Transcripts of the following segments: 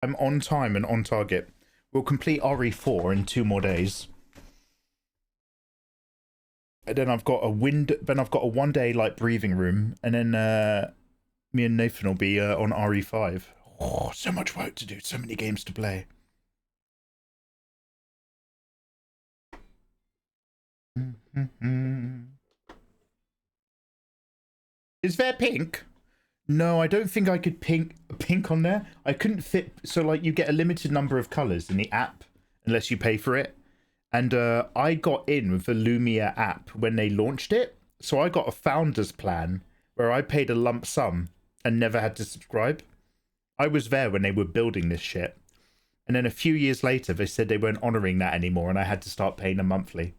I'm on time and on target. We'll complete RE4 in 2 more days. And then I've got a 1-day like breathing room, and then me and Nathan will be on RE5. Oh, so much work to do, so many games to play. Is there pink? No, I don't think I could pink on there. I couldn't fit, so like you get a limited number of colors in the app unless you pay for it. And I got in with the Lumia app when they launched it. So I got a founder's plan where I paid a lump sum and never had to subscribe. I was there when they were building this shit. And then a few years later, they said they weren't honoring that anymore and I had to start paying them monthly.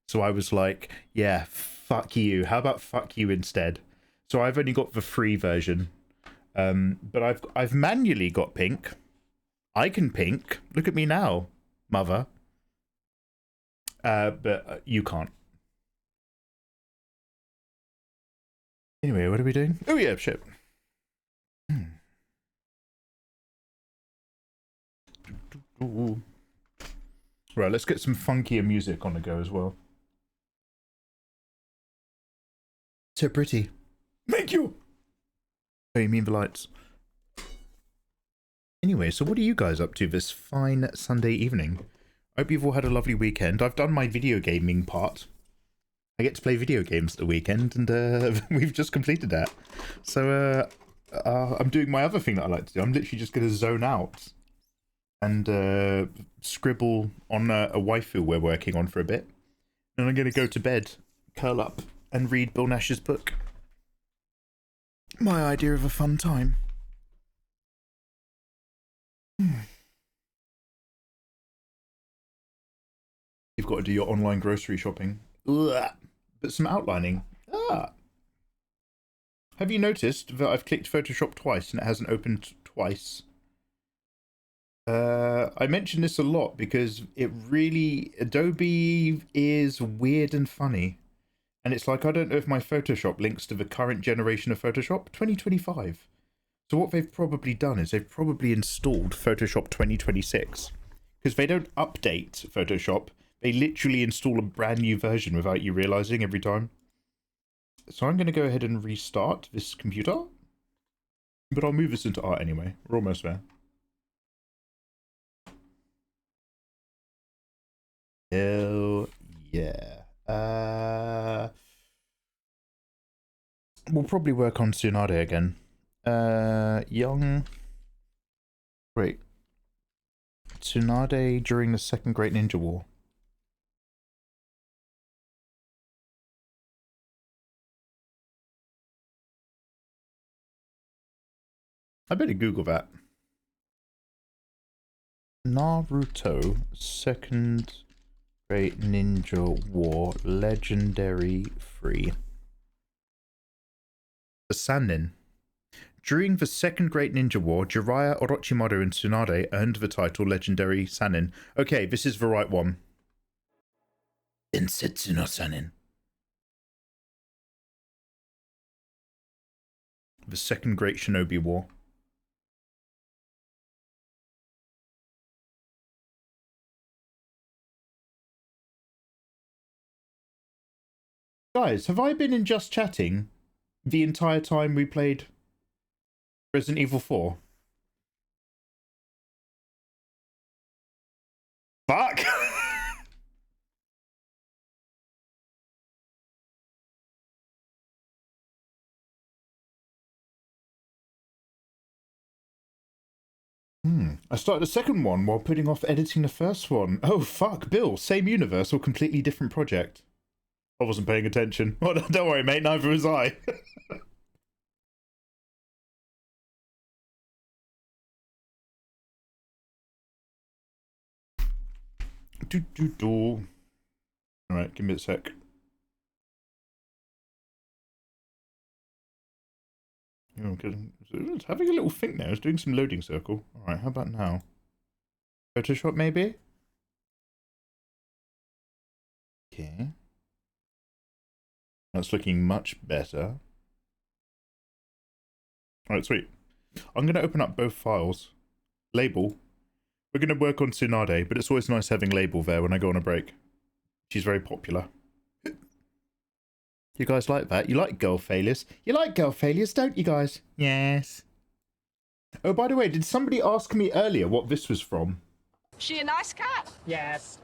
So I was like, yeah, fuck you. How about fuck you instead? So I've only got the free version. But I've manually got pink. I can pink. Look at me now, mother. But you can't. Anyway, what are we doing? Oh yeah, shit. Right, let's get some funkier music on the go as well. So pretty. Thank you. Oh, you mean the lights? Anyway, so what are you guys up to this fine Sunday evening? I hope you've all had a lovely weekend. I've done my video gaming part. I get to play video games at the weekend, and we've just completed that. So I'm doing my other thing that I like to do. I'm literally just going to zone out and scribble on a waifu we're working on for a bit. And I'm going to go to bed, curl up, and read Bill Nash's book. My idea of a fun time. You've got to do your online grocery shopping. Ugh. But some outlining. Have you noticed that I've clicked Photoshop twice and it hasn't opened twice? I mention this a lot because Adobe is weird and funny. And it's like, I don't know if my Photoshop links to the current generation of Photoshop, 2025. So what they've probably done is they've probably installed Photoshop 2026. Because they don't update Photoshop. They literally install a brand new version without you realizing every time. So I'm going to go ahead and restart this computer. But I'll move this into art anyway. We're almost there. Hell yeah. We'll probably work on Tsunade again. Wait. Tsunade during the Second Great Ninja War. I better Google that. Naruto Second Great Ninja War Legendary Free. The Sannin. During the Second Great Ninja War, Jiraiya, Orochimaru, and Tsunade earned the title Legendary Sannin. Okay, this is the right one. Densetsu no Sannin. The Second Great Shinobi War. Guys, have I been in just chatting the entire time we played Resident Evil 4? Fuck! I started the second one while putting off editing the first one. Oh fuck, Bill, same universe or completely different project? I wasn't paying attention. Oh, don't worry, mate, neither was I. Alright, give me a sec. Oh, it's having a little think now. It's doing some loading circle. Alright, how about now? Photoshop, maybe? Okay. That's looking much better. Alright, sweet. I'm going to open up both files. Label. We're going to work on Tsunade, but it's always nice having Label there when I go on a break. She's very popular. You guys like that? You like girl failures? You like girl failures, don't you guys? Yes. Oh, by the way, did somebody ask me earlier what this was from? She a nice cat? Yes.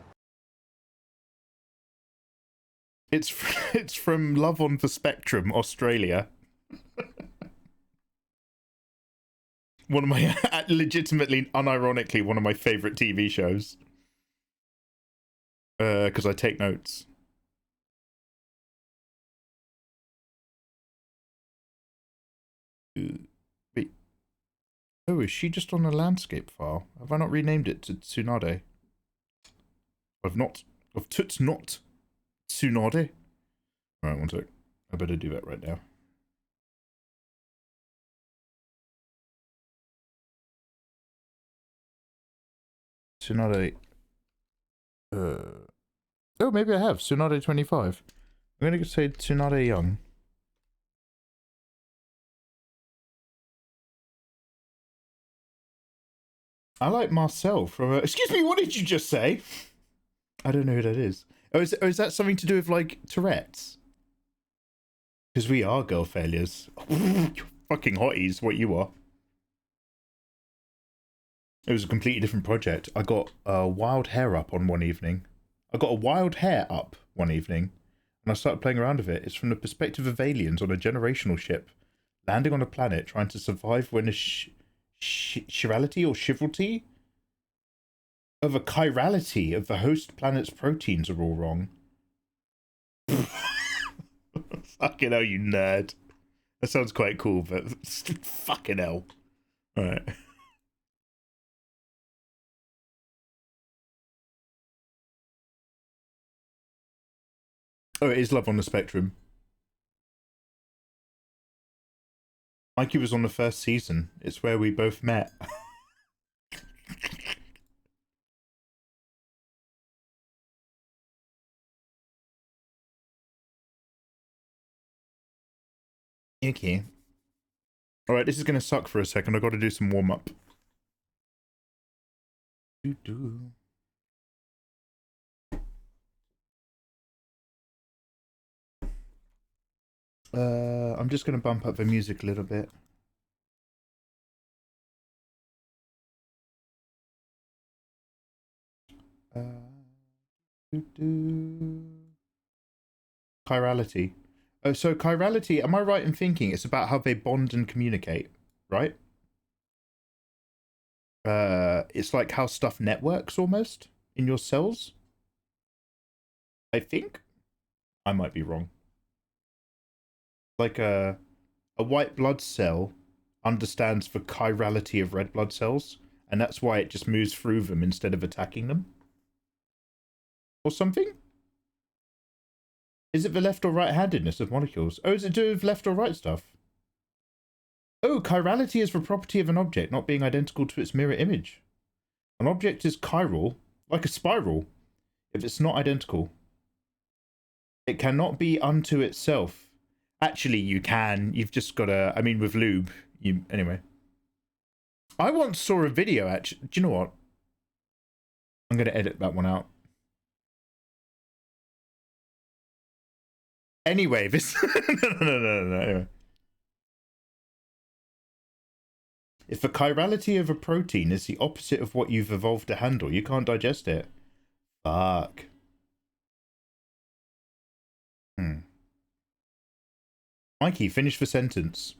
It's from Love on the Spectrum, Australia. One of my, legitimately, unironically, one of my favourite TV shows. Because I take notes. Wait. Oh, is she just on a landscape file? Have I not renamed it to Tsunade? I've not. I've not Tsunade. Alright, one sec. I better do that right now. Tsunade. Oh, maybe I have. Tsunade 25. I'm going to say Tsunade Young. I like Marcel from... excuse me, what did you just say? I don't know who that is. Oh, is that something to do with, like, Tourette's? Because we are girl failures. You're fucking hotties, what you are. It was a completely different project. I got wild hair up on one evening. I got a wild hair up one evening, and I started playing around with it. It's from the perspective of aliens on a generational ship, landing on a planet, trying to survive when a chirality or chivalry of a chirality of the host planet's proteins are all wrong. Fucking hell, you nerd. That sounds quite cool, but fucking hell. Alright. Oh, it is Love on the Spectrum. Mikey was on the first season. It's where we both met. Okay. Alright, this is going to suck for a second. I've got to do some warm-up. I'm just going to bump up the music a little bit. Chirality. Oh, so chirality, am I right in thinking it's about how they bond and communicate, right? It's like how stuff networks almost in your cells. I think. I might be wrong. Like a white blood cell understands the chirality of red blood cells, and that's why it just moves through them instead of attacking them. Or something? Is it the left or right-handedness of molecules? Oh, is it to do with left or right stuff? Oh, chirality is the property of an object not being identical to its mirror image. An object is chiral, like a spiral, if it's not identical. It cannot be unto itself. Actually, you can. You've just got to... I mean, with lube, you... Anyway. I once saw a video, actually... Do you know what? I'm going to edit that one out. Anyway, this... no. Anyway. If the chirality of a protein is the opposite of what you've evolved to handle, you can't digest it. Fuck. Mikey, finish the sentence.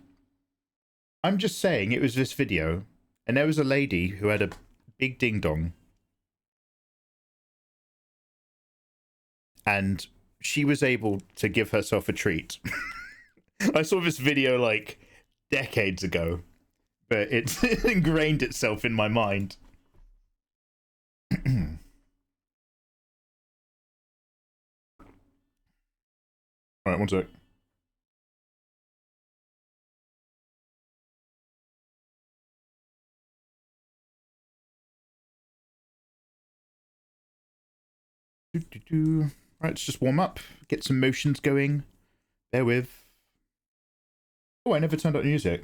I'm just saying it was this video, and there was a lady who had a big ding-dong. And she was able to give herself a treat. I saw this video, like, decades ago. But it's ingrained itself in my mind. Alright, one sec. Right, let's just warm up, get some motions going. Bear with. Oh, I never turned up music.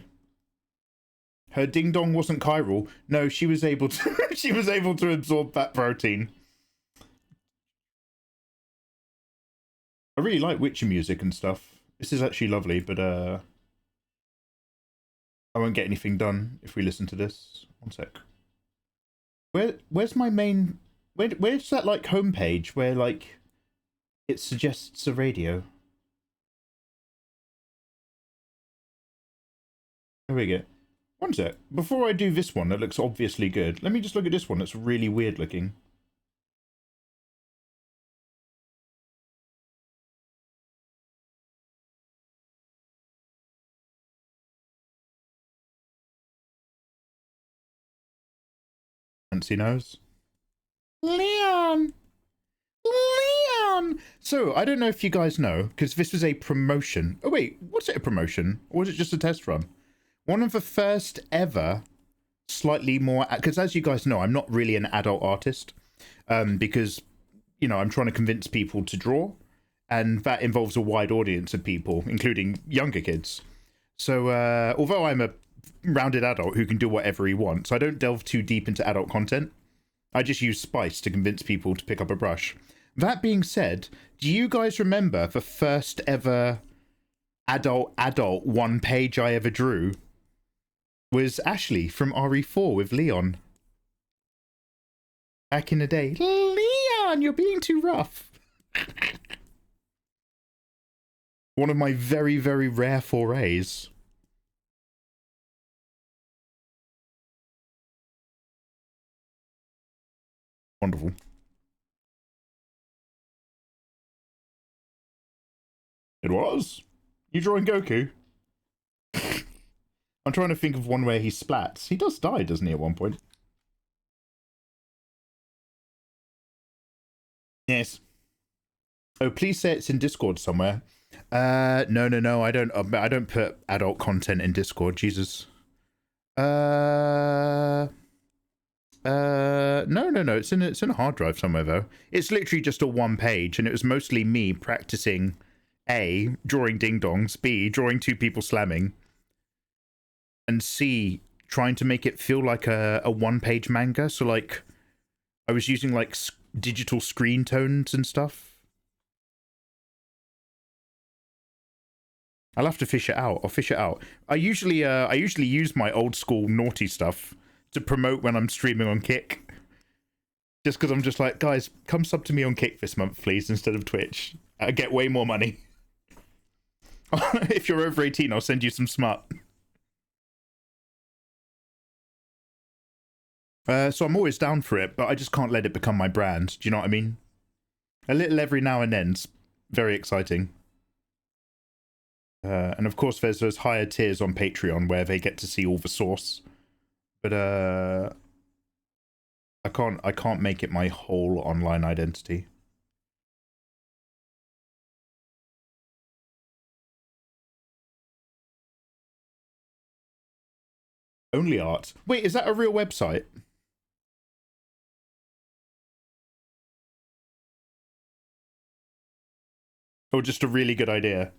Her ding dong wasn't chiral. No, she was able to. She was able to absorb that protein. I really like witchy music and stuff. This is actually lovely, but I won't get anything done if we listen to this. One sec. Where's my main? Where's that like homepage where like it suggests a radio? There we go. One sec. Before I do this one that looks obviously good, let me just look at this one that's really weird looking. Fancy nose. Leon! Leon! So, I don't know if you guys know, because this was a promotion. Oh wait, was it a promotion? Or was it just a test run? One of the first ever slightly more, because as you guys know, I'm not really an adult artist, because, you know, I'm trying to convince people to draw, and that involves a wide audience of people, including younger kids. So although I'm a rounded adult who can do whatever he wants, I don't delve too deep into adult content. I just use spice to convince people to pick up a brush. That being said, do you guys remember the first ever adult one page I ever drew? Was Ashley from RE4 with Leon. Back in the day. Leon, you're being too rough. One of my very, very rare forays. Wonderful. It was. You drawing Goku? I'm trying to think of one where he splats. He does die, doesn't he, at one point? Yes. Oh, please say it's in Discord somewhere. No. I don't put adult content in Discord. Jesus. No. It's in a hard drive somewhere though. It's literally just a one page, and it was mostly me practicing A, drawing ding dongs, B, drawing two people slamming, and C, trying to make it feel like a one page manga. So like, I was using like digital screen tones and stuff. I'll have to fish it out. I'll fish it out. I usually use my old school naughty stuff to promote when I'm streaming on Kick. Just because I'm just like, guys, come sub to me on Kick this month, please, instead of Twitch. I get way more money. If you're over 18, I'll send you some smart. So I'm always down for it, but I just can't let it become my brand. Do you know what I mean? A little every now and then's very exciting. And of course, there's those higher tiers on Patreon where they get to see all the source. But I can't make it my whole online identity. Only art. Wait, is that a real website? Or just a really good idea?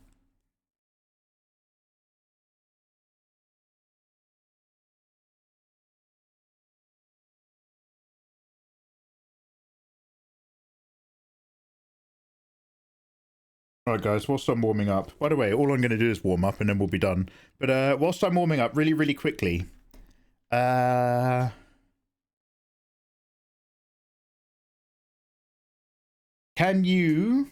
Alright guys, whilst I'm warming up, by the way, all I'm going to do is warm up and then we'll be done. But whilst I'm warming up really, really quickly, can you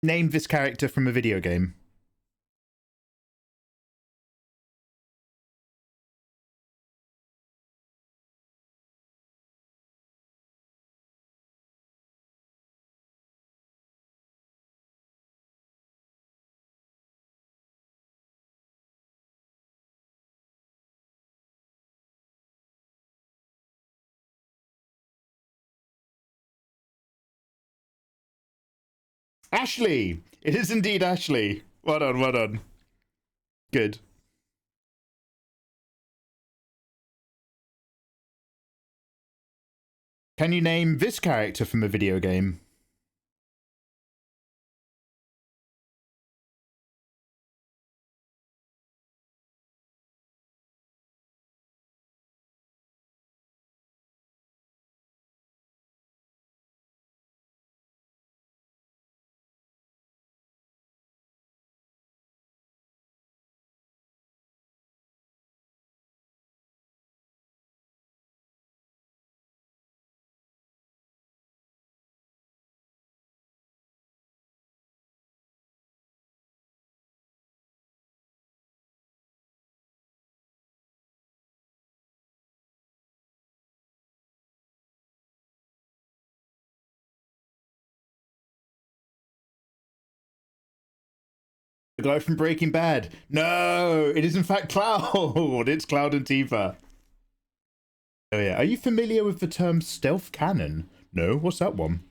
name this character from a video game? Ashley! It is indeed Ashley. Well done, well done. Good. Can you name this character from a video game? The guy from Breaking Bad. No, it is in fact Cloud. It's Cloud and Tifa. Oh yeah. Are you familiar with the term stealth canon? No. What's that one?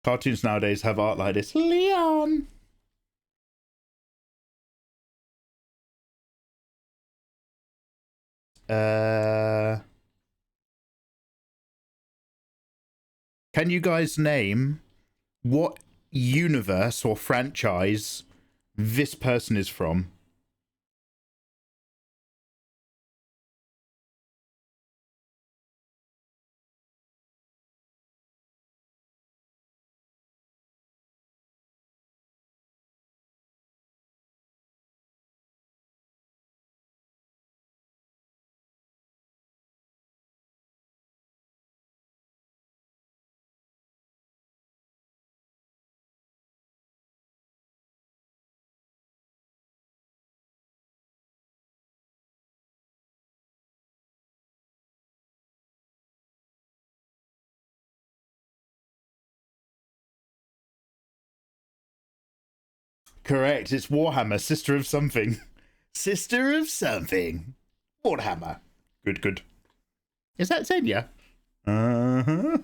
Cartoons nowadays have art like this. Leon. Can you guys name what universe or franchise this person is from? Correct. It's Warhammer, sister of something. Sister of something. Warhammer. Good, good. Is that Xenia? Uh-huh.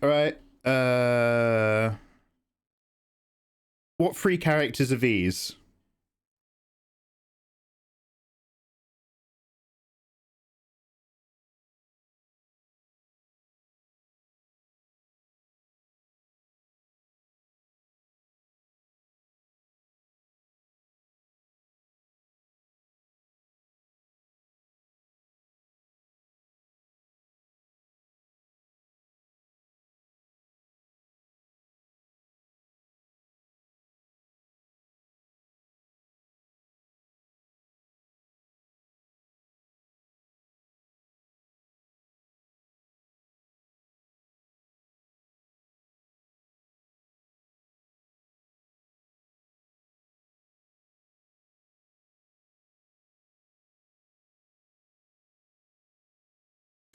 All right. What three characters are these?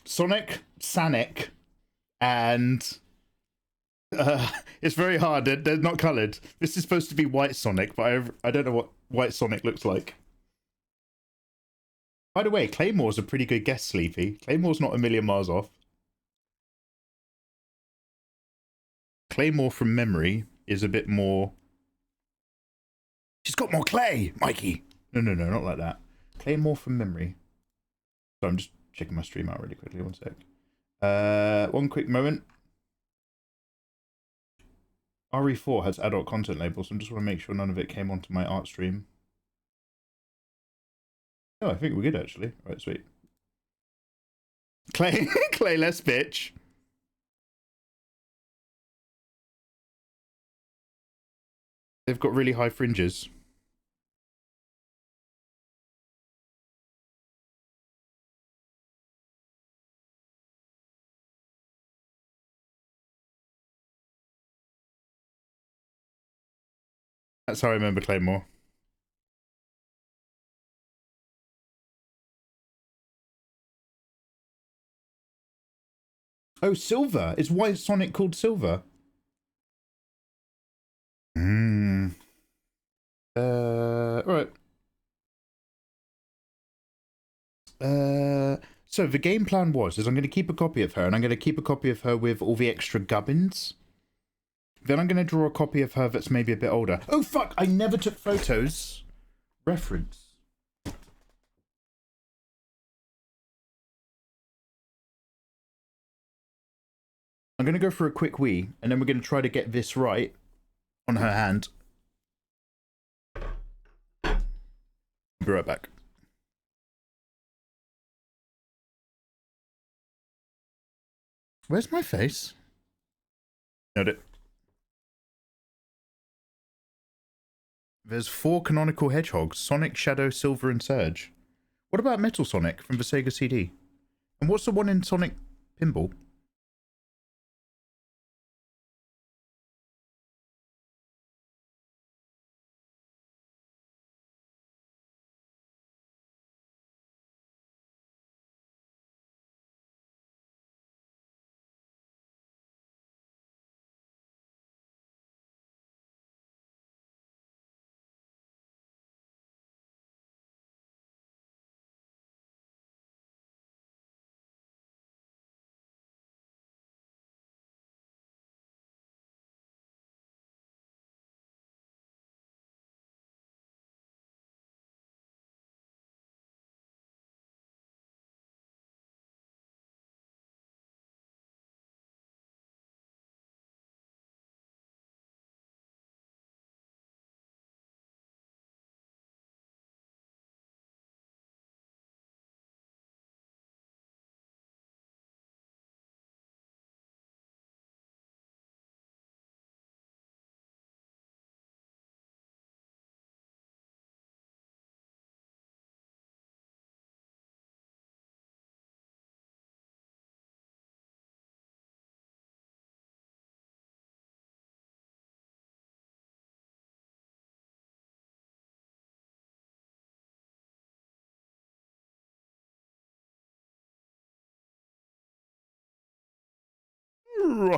Sonic, Sonic, and it's very hard. They're not coloured. This is supposed to be White Sonic, but I don't know what White Sonic looks like. By the way, Claymore's a pretty good guess, Sleepy. Claymore's not a million miles off. Claymore from memory is a bit more... She's got more clay, Mikey! No, not like that. Claymore from memory. So I'm just checking my stream out really quickly, one sec. One quick moment. RE4 has adult content labels, so I just want to make sure none of it came onto my art stream. Oh, I think we're good, actually. All right, sweet. Clay, clayless bitch. They've got really high fringes. That's how I remember Claymore. Oh, Silver. Is White Sonic called Silver? Hmm. Alright. So the game plan is I'm going to keep a copy of her, and I'm going to keep a copy of her with all the extra gubbins. Then I'm going to draw a copy of her that's maybe a bit older. Oh, fuck! I never took photos. Reference. I'm going to go for a quick wee, and then we're going to try to get this right on her hand. Be right back. Where's my face? Note it. There's 4 canonical hedgehogs: Sonic, Shadow, Silver, and Surge. What about Metal Sonic from the Sega CD? And what's the one in Sonic Pinball? I'm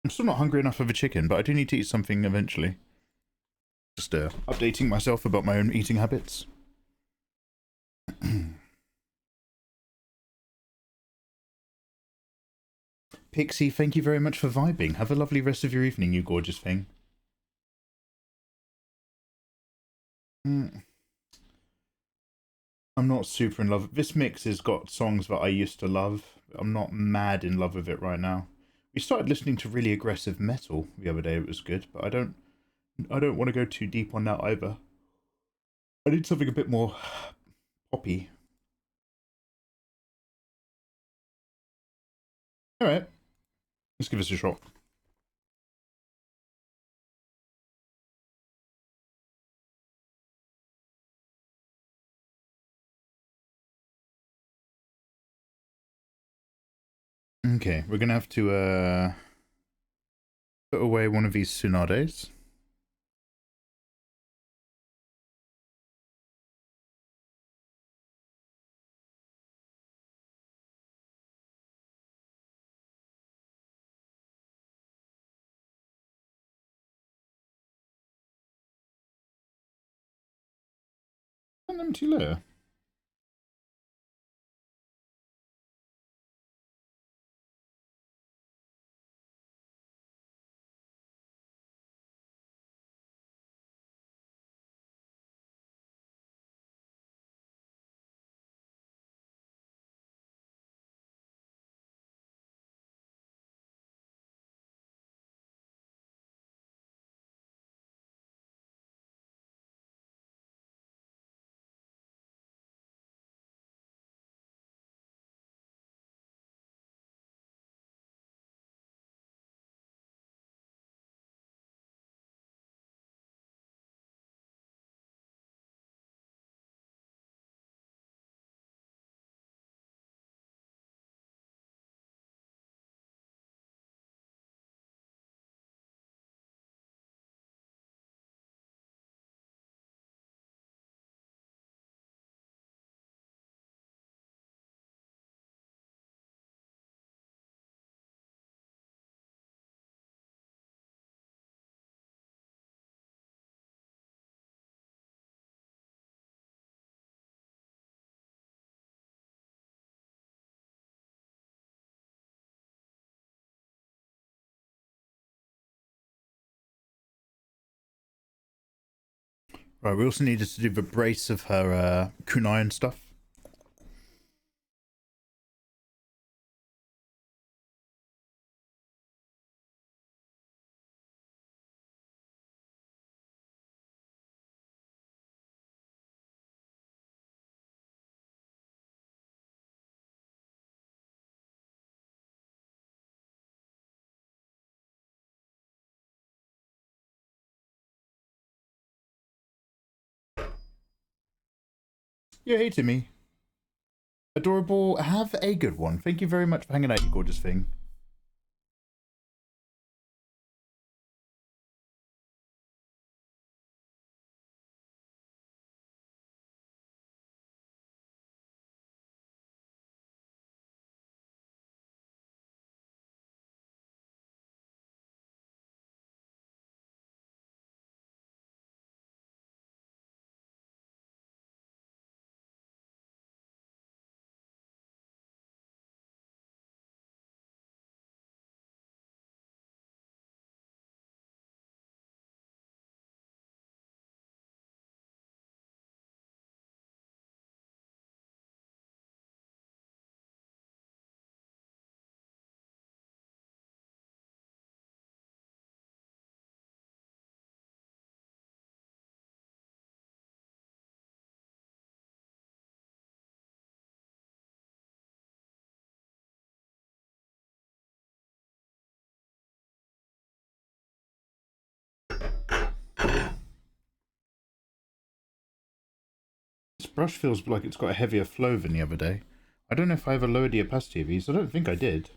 still not hungry enough of a chicken, but I do need to eat something eventually. Just updating myself about my own eating habits. Pixie, thank you very much for vibing. Have a lovely rest of your evening, you gorgeous thing. I'm not super in love. This mix has got songs that I used to love. I'm not mad in love with it right now. We started listening to really aggressive metal the other day. It was good, but I don't want to go too deep on that either. I need something a bit more poppy. All right, let's give this a shot. Okay, we're gonna have to put away one of these Tsunades. An empty layer. Right, we also needed to do the brace of her kunai and stuff. Yeah, hey Timmy. Adorable, have a good one. Thank you very much for hanging out, you gorgeous thing. This brush feels like it's got a heavier flow than the other day. I don't know if I ever lowered the opacity of these. I don't think I did.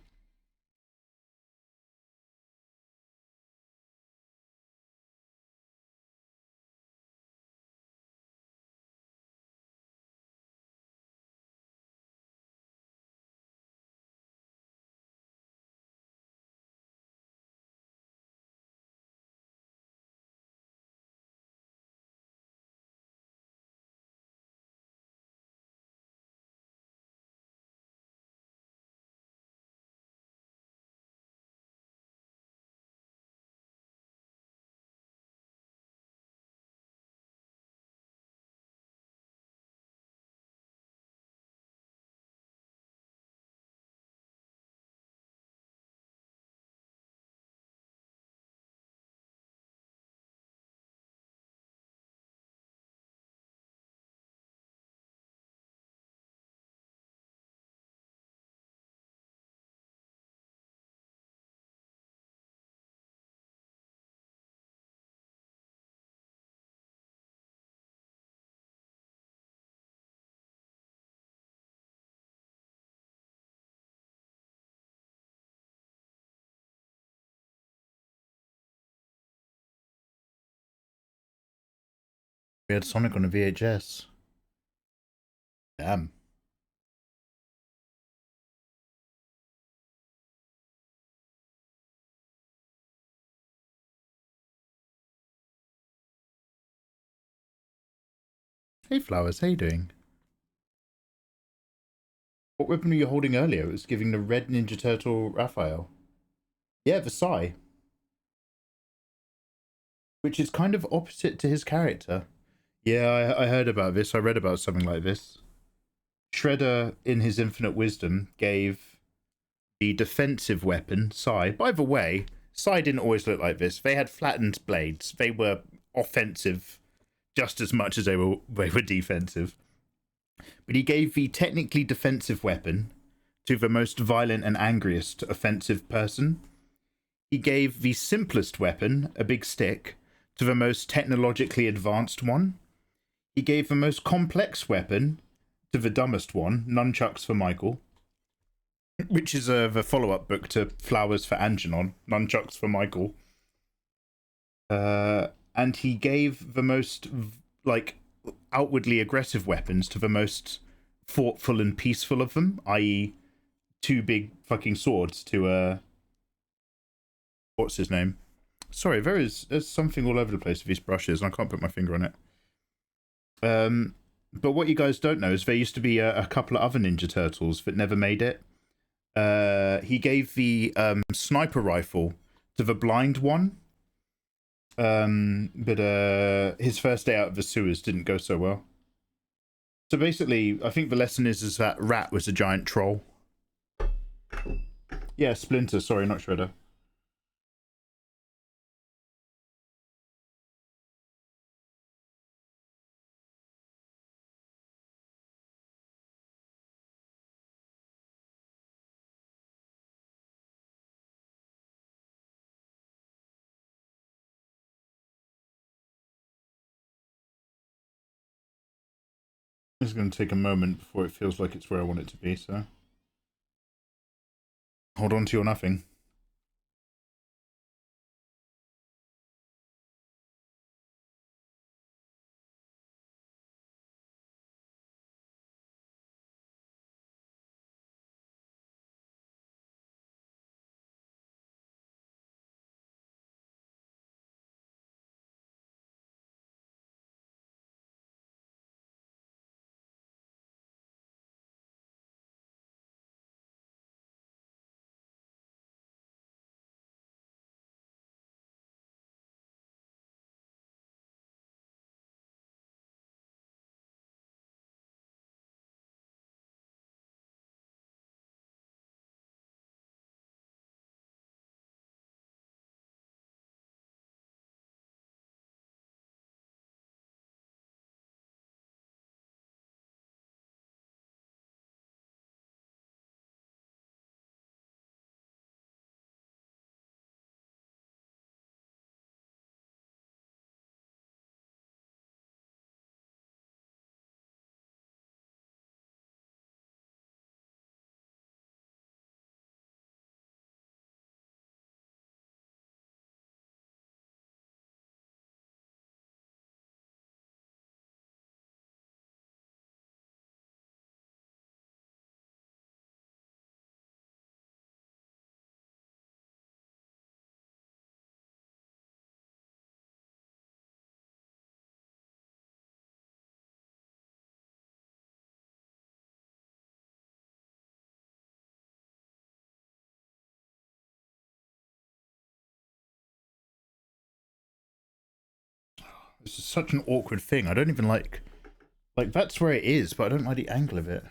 We had Sonic on a VHS. Damn. Hey Flowers, how you doing? What weapon were you holding earlier? It was giving the red Ninja Turtle Raphael. Yeah, Versailles. Which is kind of opposite to his character. Yeah, I heard about this. I read about something like this. Shredder, in his infinite wisdom, gave the defensive weapon, Sai. By the way, Sai didn't always look like this. They had flattened blades. They were offensive just as much as they were defensive. But he gave the technically defensive weapon to the most violent and angriest offensive person. He gave the simplest weapon, a big stick, to the most technologically advanced one. He gave the most complex weapon to the dumbest one, Nunchucks for Michael, which is the follow-up book to Flowers for Angenon, Nunchucks for Michael. And he gave the most, like, outwardly aggressive weapons to the most thoughtful and peaceful of them, i.e. two big fucking swords to, what's his name? Sorry, there's something all over the place with these brushes, and I can't put my finger on it. But what you guys don't know is there used to be a couple of other Ninja Turtles that never made it. He gave the sniper rifle to the blind one. But his first day out of the sewers didn't go so well. So basically, I think the lesson is that Rat was a giant troll. Yeah, Splinter, sorry, not Shredder. It's going to take a moment before it feels like it's where I want it to be, so hold on to your nothing. This is such an awkward thing. I don't even like that's where it is, but I don't like the angle of it.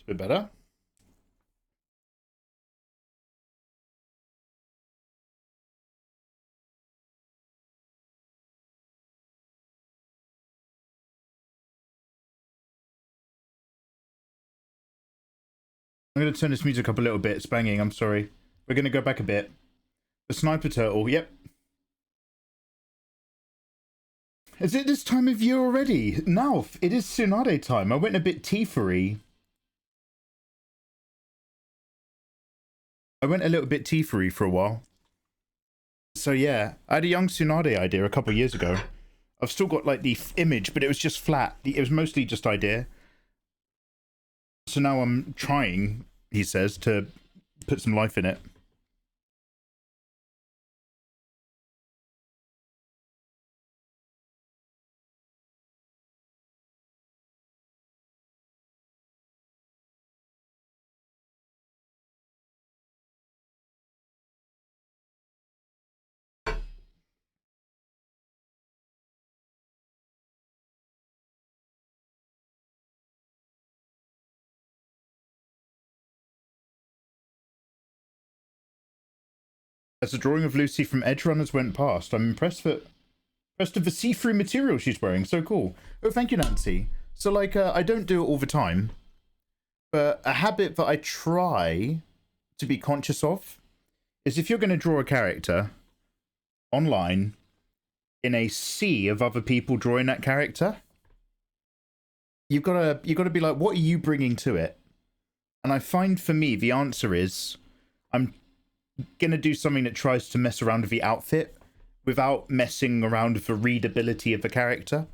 It's a bit better. I'm going to turn this music up a little bit. It's banging. I'm sorry. We're going to go back a bit. The sniper turtle. Yep. Is it this time of year already? Now, it is Tsunade time. I went a bit tifery. I went a little bit tifery for a while. So yeah, I had a young Tsunade idea a couple of years ago. I've still got like the image, but it was just flat. It was mostly just idea. So now I'm trying, he says, to put some life in it. As the drawing of Lucy from Edge Runners went past, I'm impressed of the see-through material she's wearing. So cool. Oh, thank you, Nancy. So, like, I don't do it all the time, but a habit that I try to be conscious of is if you're going to draw a character online in a sea of other people drawing that character, you've got to be like, what are you bringing to it? And I find for me the answer is I'm gonna do something that tries to mess around with the outfit without messing around with the readability of the character.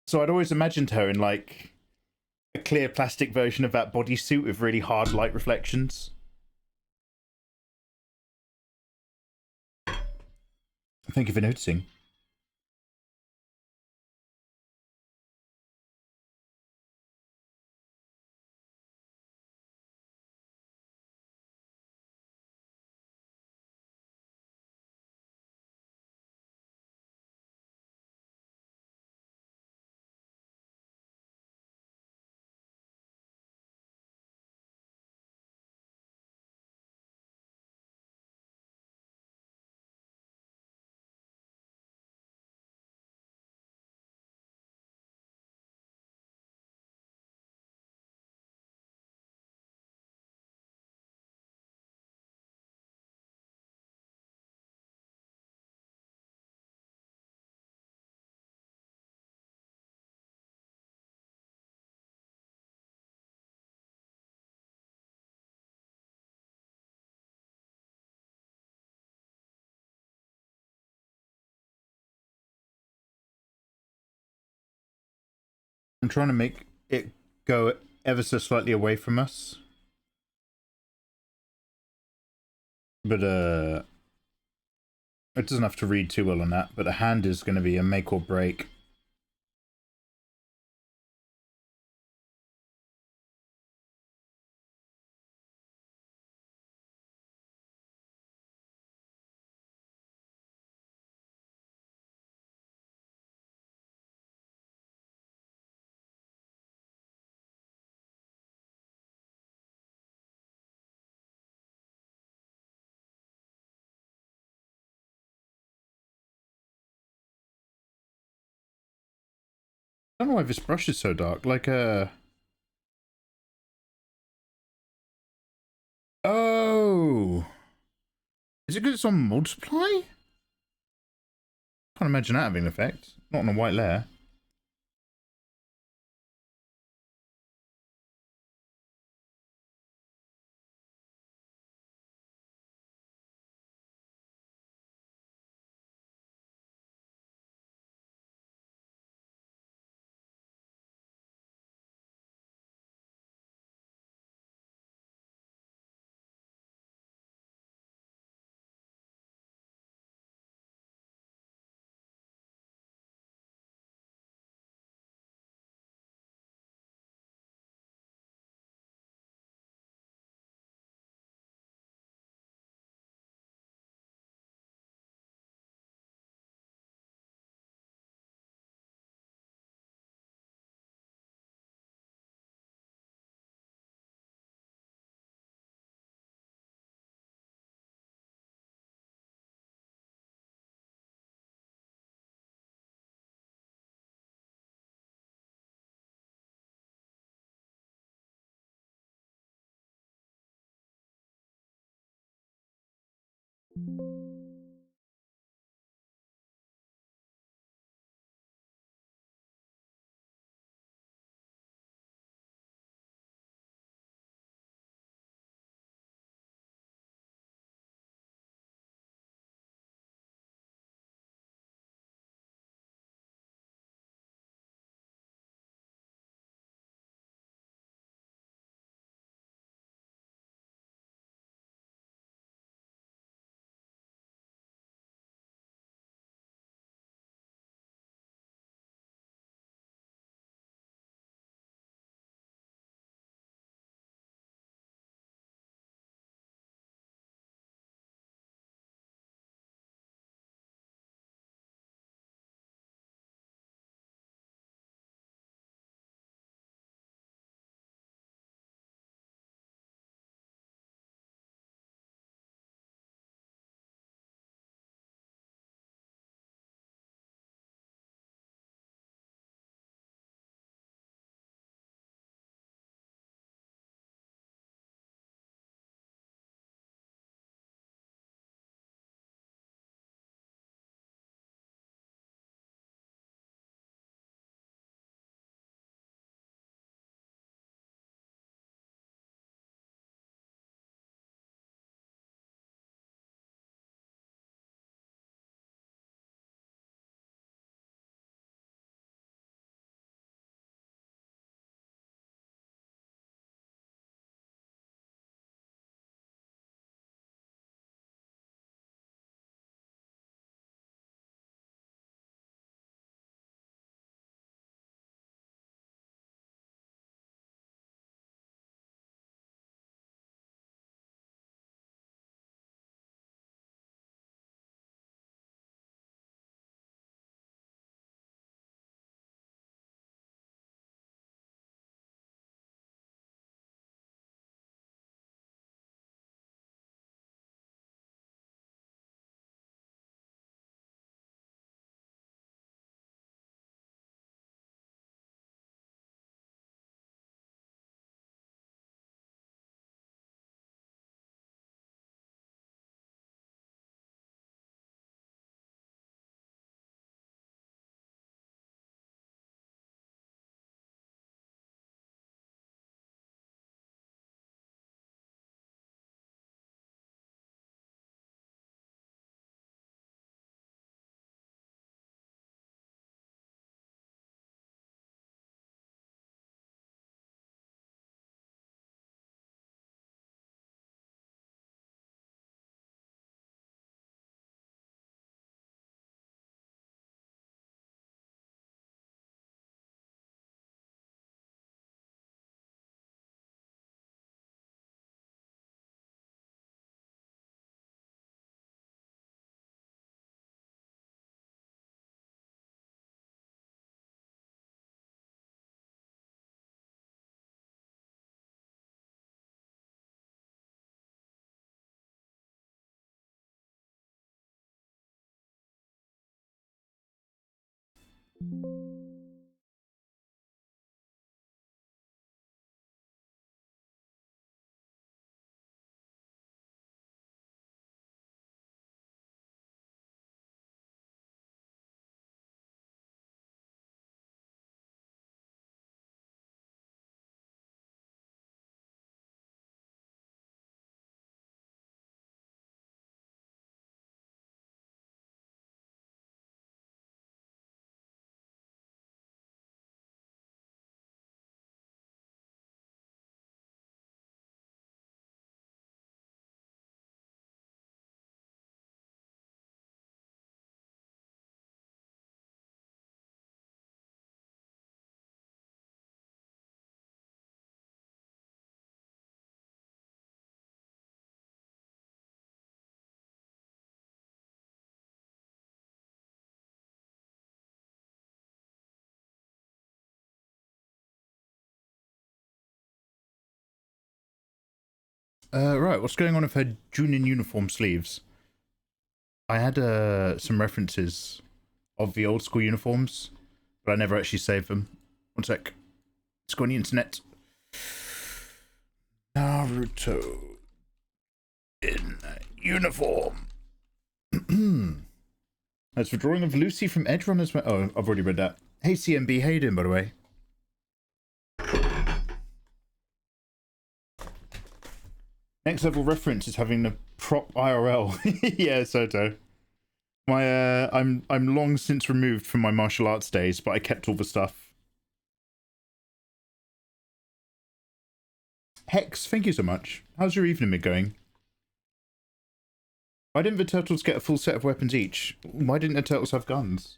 So I'd always imagined her in like a clear plastic version of that bodysuit with really hard light reflections. Thank you for noticing. I'm trying to make it go ever so slightly away from us. But it doesn't have to read too well on that, but a hand is going to be a make or break. I don't know why this brush is so dark. Like oh, is it because it's on multiply? Can't imagine that having an effect. Not on a white layer. Right, what's going on with her Junin uniform sleeves? I had some references of the old school uniforms, but I never actually saved them. One sec. Let's go on the internet. Naruto in uniform. That's for drawing of Lucy from Edgerunners. Oh, I've already read that. Hey CMB, how you doing, by the way? Next level reference is having a prop IRL. Yeah, Soto. I'm long since removed from my martial arts days, but I kept all the stuff. Hex, thank you so much. How's your evening been going? Why didn't the turtles get a full set of weapons each? Why didn't the turtles have guns?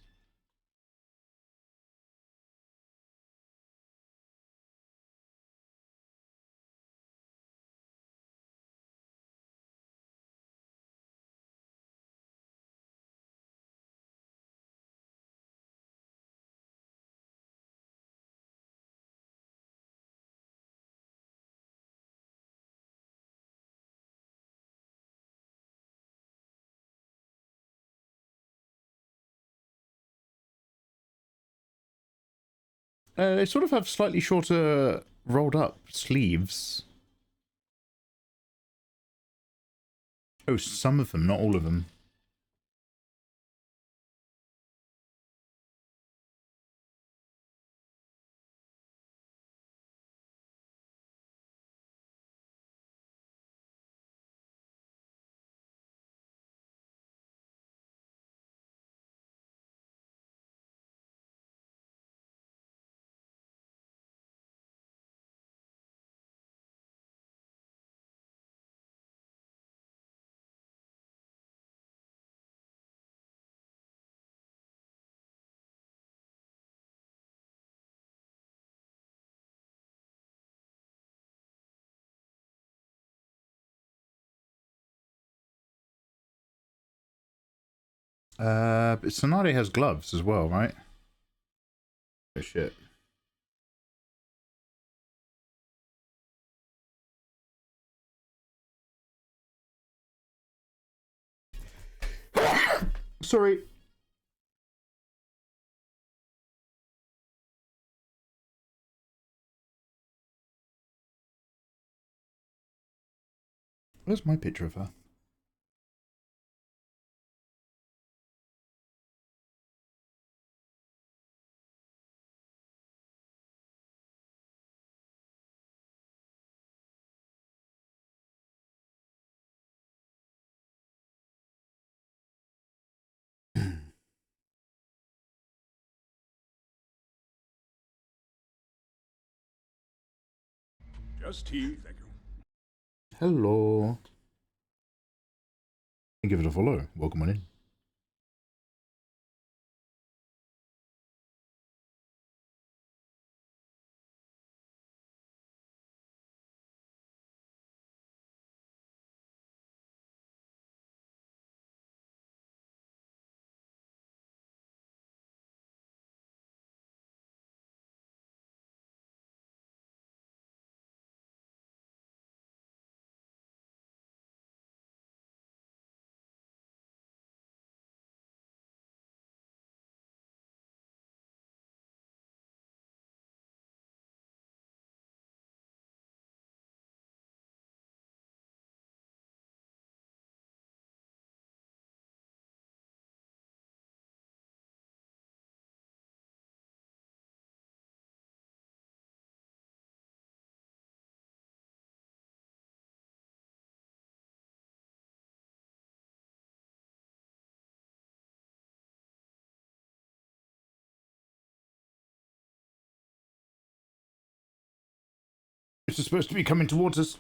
They sort of have slightly shorter rolled up sleeves. Oh, some of them, not all of them. But Tsunade has gloves as well, right? Oh shit. Sorry. Where's my picture of her? Just tea, thank you. Hello. Give it a follow. Welcome on in. It's supposed to be coming towards us.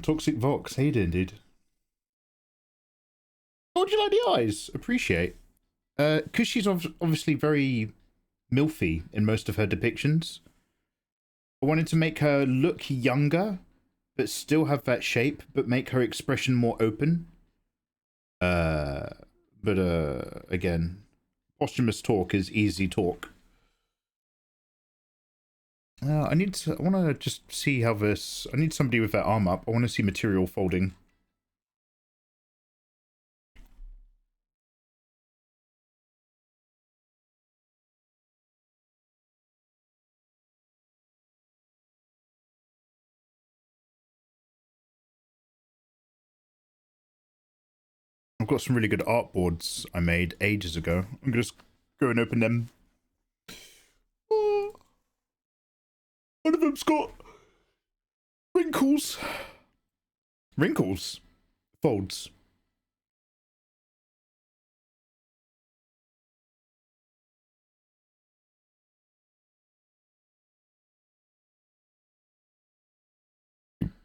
Toxic Vox, how you doing, dude? How would you like the eyes? Appreciate. Because she's obviously very milfy in most of her depictions. I wanted to make her look younger, but still have that shape, but make her expression more open. But again, posthumous talk is easy talk. I want to just see how this. I need somebody with their arm up. I want to see material folding. I've got some really good art boards I made ages ago. I'm gonna just go and open them. One of them's got wrinkles. Wrinkles? Folds.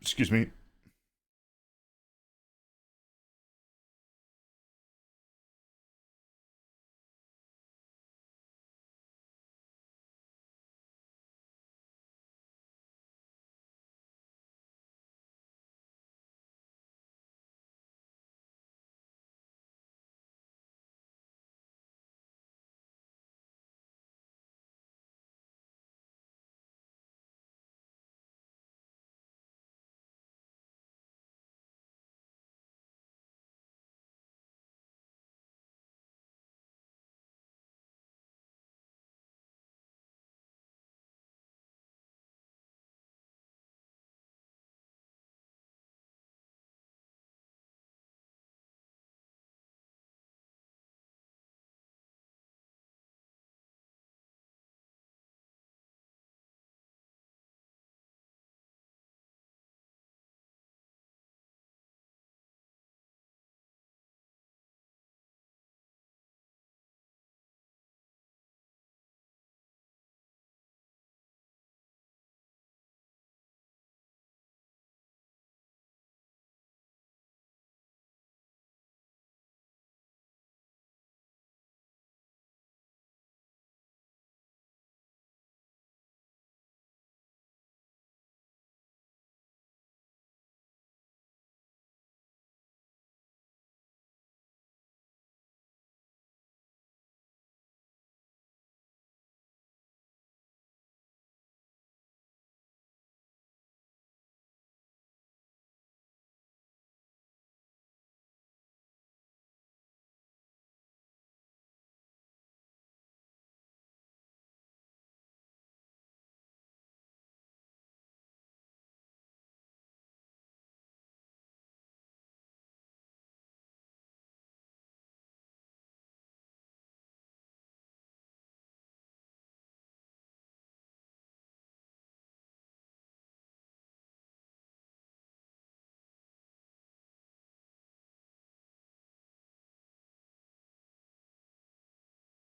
Excuse me.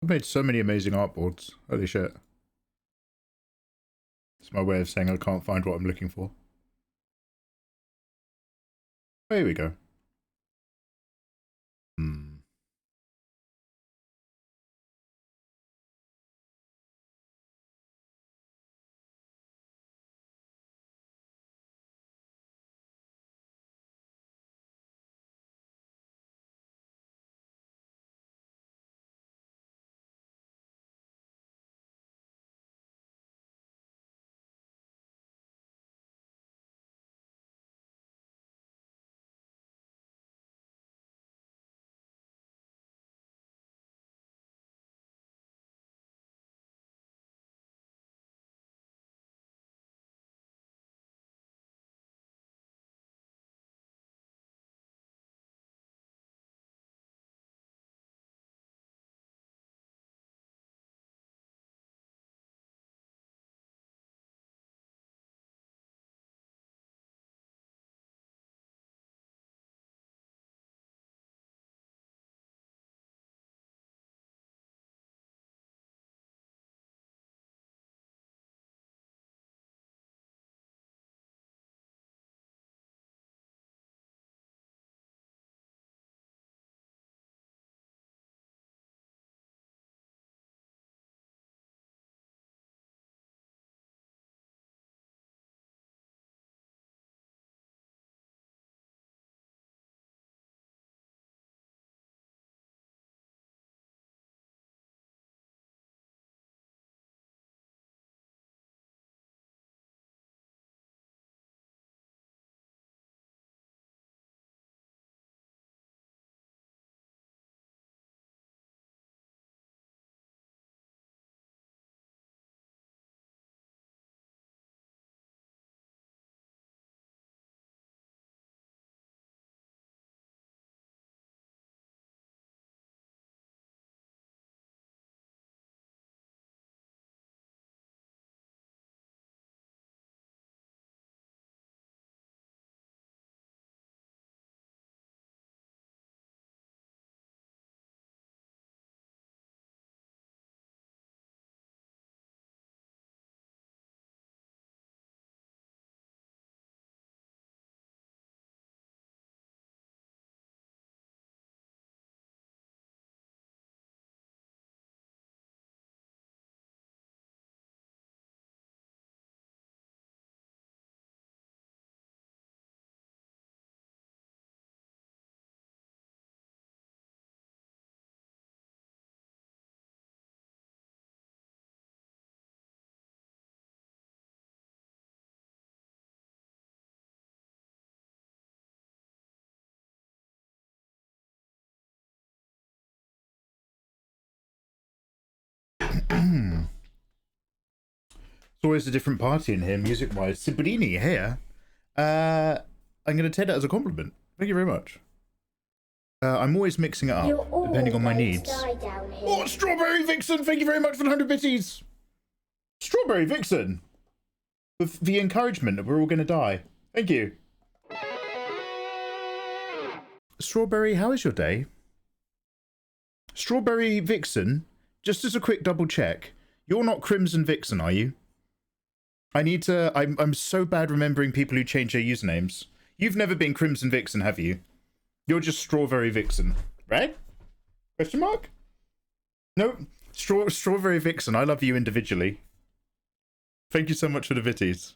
I've made so many amazing artboards. Holy shit. It's my way of saying I can't find what I'm looking for. Here we go. Hmm. It's always a different party in here, music-wise. Sibrini here. I'm going to take that as a compliment. Thank you very much. I'm always mixing it up, depending on my needs. Oh, Strawberry Vixen! Thank you very much for the 100 bitties! Strawberry Vixen! With the encouragement that we're all going to die. Thank you. Strawberry, how is your day? Strawberry Vixen, just as a quick double check, you're not Crimson Vixen, are you? I need to... I'm so bad remembering people who change their usernames. You've never been Crimson Vixen, have you? You're just Strawberry Vixen, right? Question mark? No, Strawberry Vixen, I love you individually. Thank you so much for the vitties.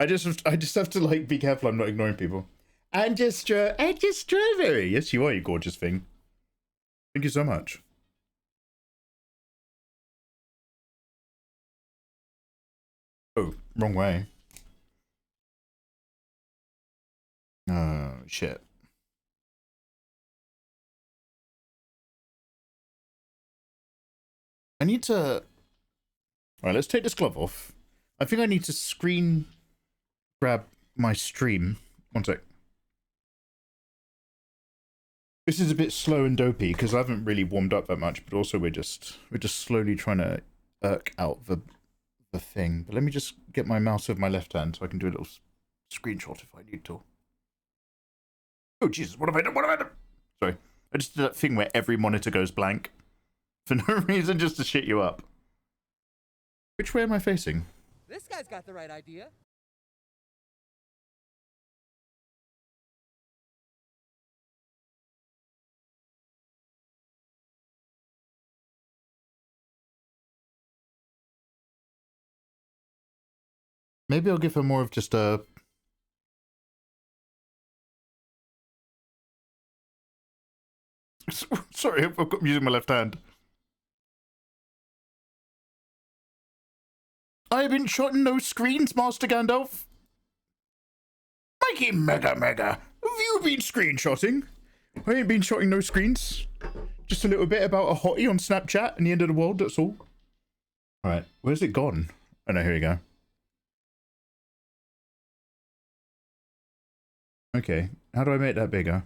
I just have to, like, be careful I'm not ignoring people. And just Strawberry. Yes, you are, you gorgeous thing. Thank you so much. Oh, wrong way. Oh, shit. I need to... Alright, let's take this glove off. I think I need to screen grab my stream. One sec. This is a bit slow and dopey because I haven't really warmed up that much, but also we're just slowly trying to irk out the thing. But let me just get my mouse with my left hand so I can do a little screenshot if I need to. Oh Jesus, what have I done? What have I done? Sorry, I just did that thing where every monitor goes blank for no reason, just to shit you up. Which way am I facing? This guy's got the right idea. Maybe I'll give her more of just a... Sorry, I've got using my left hand. I have been shot in no screens, Master Gandalf. Mikey Mega. Have you been screenshotting? I ain't been shotting no screens. Just a little bit about a hottie on Snapchat and the end of the world, that's all. Alright, where's it gone? Oh no, here we go. Okay, how do I make that bigger?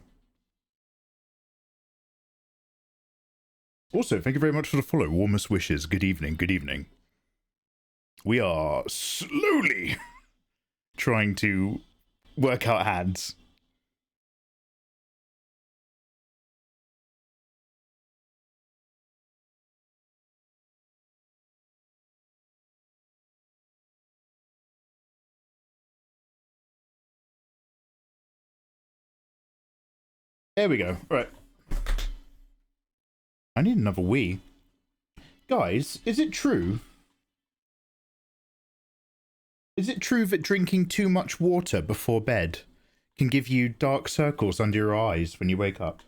Also, thank you very much for the follow. Warmest wishes. Good evening, good evening. We are slowly trying to work out hands. There we go. Right. I need another wee. Guys, is it true? Is it true that drinking too much water before bed can give you dark circles under your eyes when you wake up?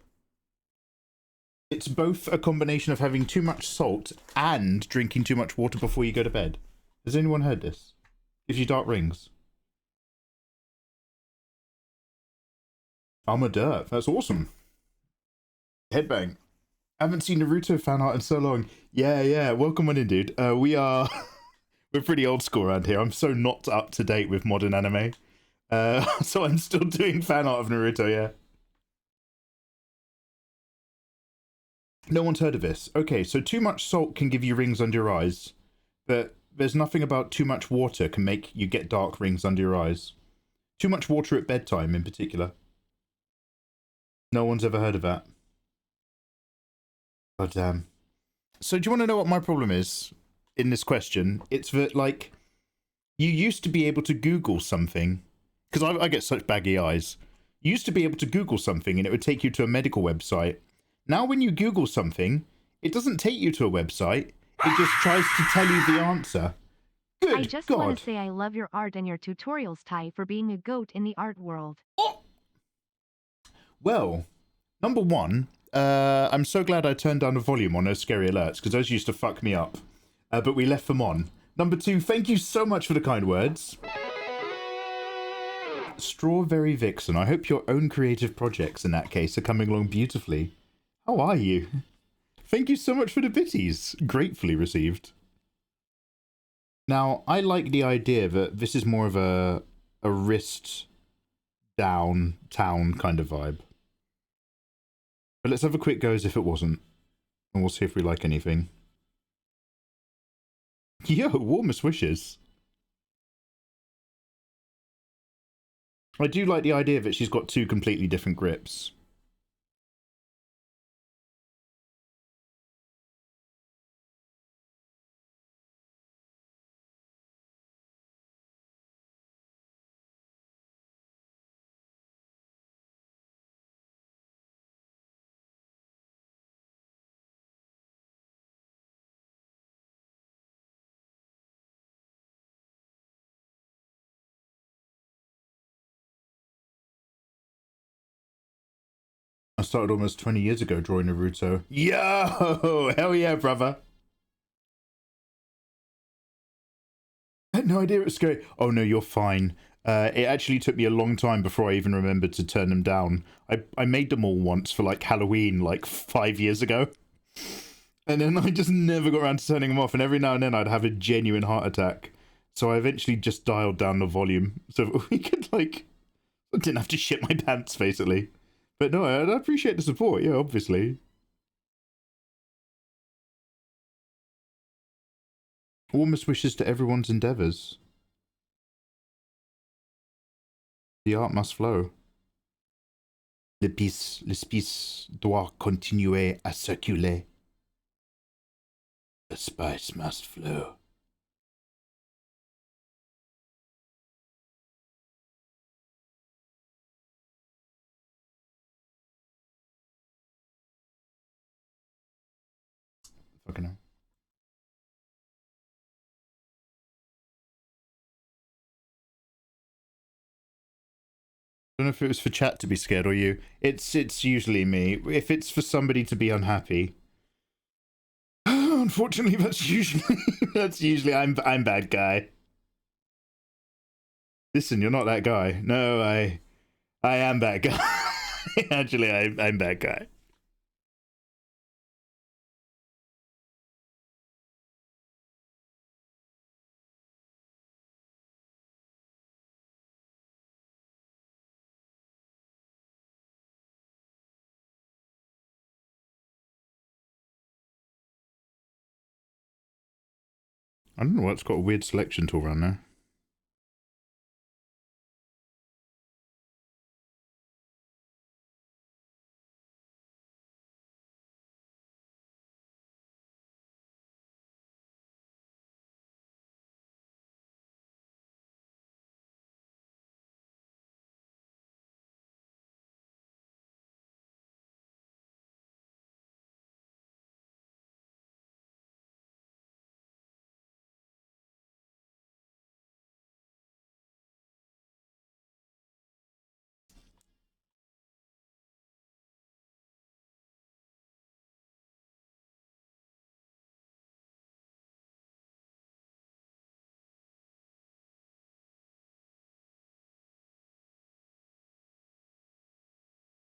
It's both a combination of having too much salt and drinking too much water before you go to bed. Has anyone heard this? Gives you dark rings. I'm a derp. That's awesome. Headbang. I haven't seen Naruto fan art in so long. Yeah. Welcome on in, dude. We're pretty old school around here. I'm so not up to date with modern anime. So I'm still doing fan art of Naruto, yeah. No one's heard of this. Okay, so too much salt can give you rings under your eyes, but there's nothing about too much water can make you get dark rings under your eyes. Too much water at bedtime in particular. No one's ever heard of that. God damn. So do you want to know what my problem is in this question? It's that, like, you used to be able to Google something, because I get such baggy eyes. You used to be able to Google something and it would take you to a medical website. Now when you Google something, it doesn't take you to a website. It just tries to tell you the answer. Good I just God. want to say I love your art and your tutorials, Ty, for being a goat in the art world. Oh. Well, number one, I'm so glad I turned down the volume on those scary alerts, because those used to fuck me up. But we left them on. Number two, thank you so much for the kind words. Strawberry Vixen, I hope your own creative projects in that case are coming along beautifully. How are you? Thank you so much for the bitties. Gratefully received. Now, I like the idea that this is more of a wrist down town kind of vibe. But let's have a quick go as if it wasn't. And we'll see if we like anything. Yo, warmest wishes. I do like the idea that she's got two completely different grips. I started almost 20 years ago drawing Naruto. Yo! Hell yeah, brother! I had no idea it was scary. Oh no, you're fine. It actually took me a long time before I even remembered to turn them down. I made them all once for like Halloween like 5 years ago. And then I just never got around to turning them off, and every now and then I'd have a genuine heart attack. So I eventually just dialed down the volume so we could like... I didn't have to shit my pants, basically. But no, I appreciate the support, yeah, obviously. Warmest wishes to everyone's endeavours. The art must flow. L'espèce doit continuer à circuler. The spice must flow. Fucking hell. I don't know if it was for chat to be scared or you. It's usually me. If it's for somebody to be unhappy, unfortunately, that's usually I'm bad guy. Listen, you're not that guy. No, I am that guy. Actually, I'm that guy. I don't know what's got a weird selection tool around there.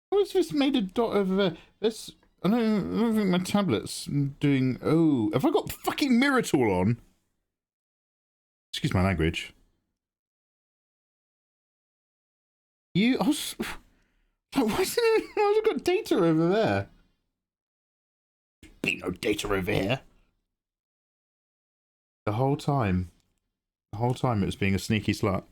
What's this made a dot over this? I don't think my tablet's doing. Oh, have I got fucking mirror tool on? Excuse my language. You, I was like, why is it? I've got data over there. Be no data over here. The whole time it was being a sneaky slut.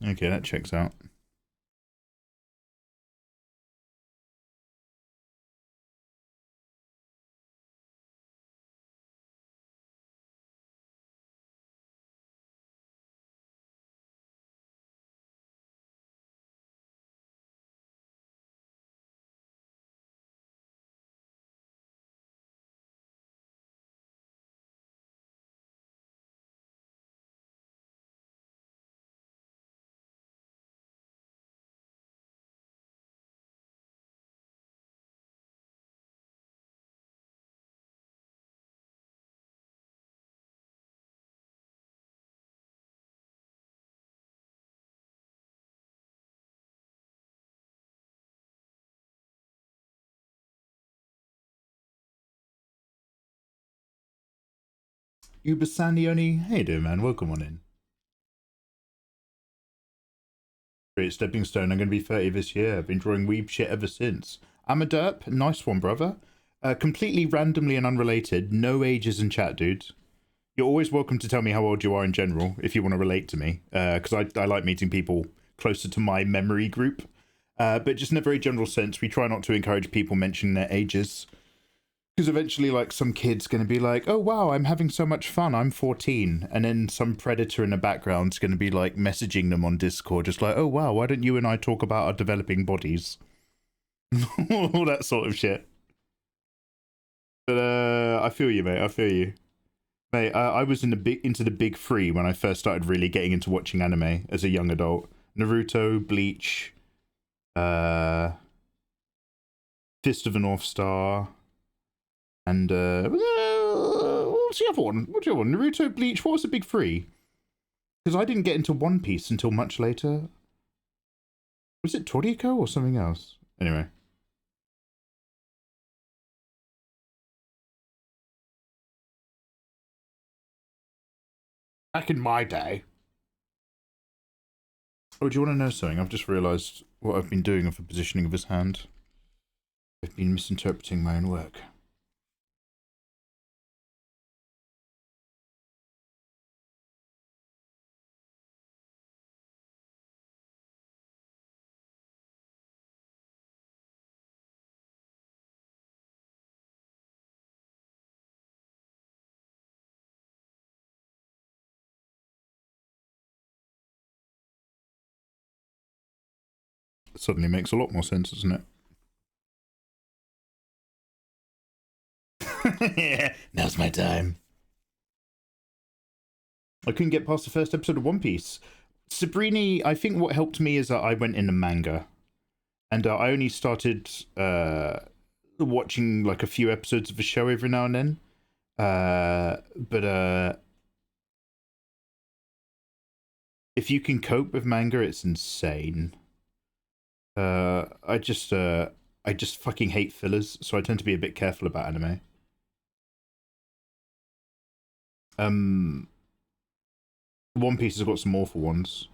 Okay, that checks out. Uber Sandioni. How you doing, man? Welcome on in. Great stepping stone. I'm going to be 30 this year. I've been drawing weeb shit ever since. I'm a derp. Nice one, brother. Completely randomly and unrelated. No ages in chat, dudes. You're always welcome to tell me how old you are in general, if you want to relate to me. Because I like meeting people closer to my memory group. But just in a very general sense, we try not to encourage people mentioning their ages. Because eventually, like, some kid's going to be like, oh, wow, I'm having so much fun. I'm 14. And then some predator in the background's going to be, like, messaging them on Discord. Just like, oh, wow, why don't you and I talk about our developing bodies? All that sort of shit. But, I feel you, mate. I feel you. Mate, I was into the big three when I first started really getting into watching anime as a young adult. Naruto, Bleach, Fist of the North Star, and what's the other one? Naruto, Bleach. What was the big three? Because I didn't get into One Piece until much later. Was it Toriko or something else? Anyway. Back in my day. Oh, do you want to know something? I've just realised what I've been doing with the positioning of his hand. I've been misinterpreting my own work. It suddenly makes a lot more sense, doesn't it? Yeah, now's my time. I couldn't get past the first episode of One Piece. Sabrini, I think what helped me is that I went into manga. And I only started watching like a few episodes of the show every now and then. But if you can cope with manga, it's insane. I just fucking hate fillers, so I tend to be a bit careful about anime. One Piece has got some awful ones.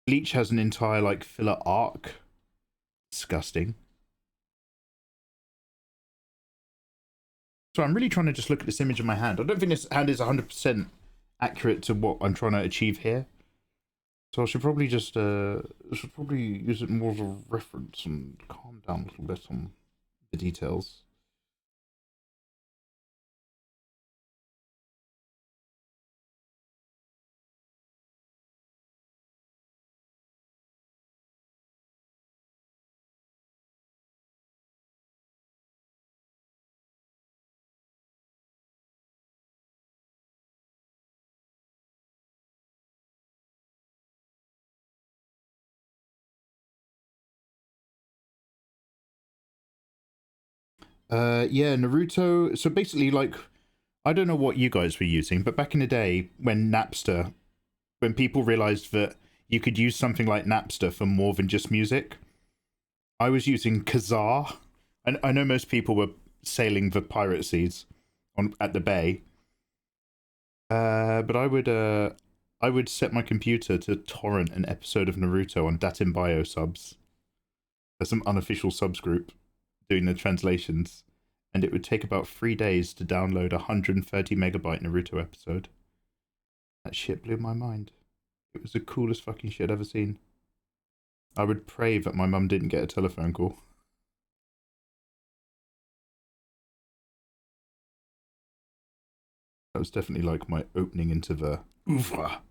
Bleach has an entire like filler arc. Disgusting. So I'm really trying to just look at this image of my hand. I don't think this hand is 100% accurate to what I'm trying to achieve here. So I should probably just use it more as a reference and calm down a little bit on the details. Yeah, Naruto. So basically, like, I don't know what you guys were using, but back in the day when Napster, when people realized that you could use something like Napster for more than just music, I was using Kazaa. And I know most people were sailing the pirate seas at the bay. But I would set my computer to torrent an episode of Naruto on Datinbio subs. There's some unofficial subs group doing the translations, and it would take about 3 days to download a 130 megabyte Naruto episode. That shit blew my mind. It was the coolest fucking shit I'd ever seen. I would pray that my mum didn't get a telephone call. That was definitely like my opening into the oeuvre.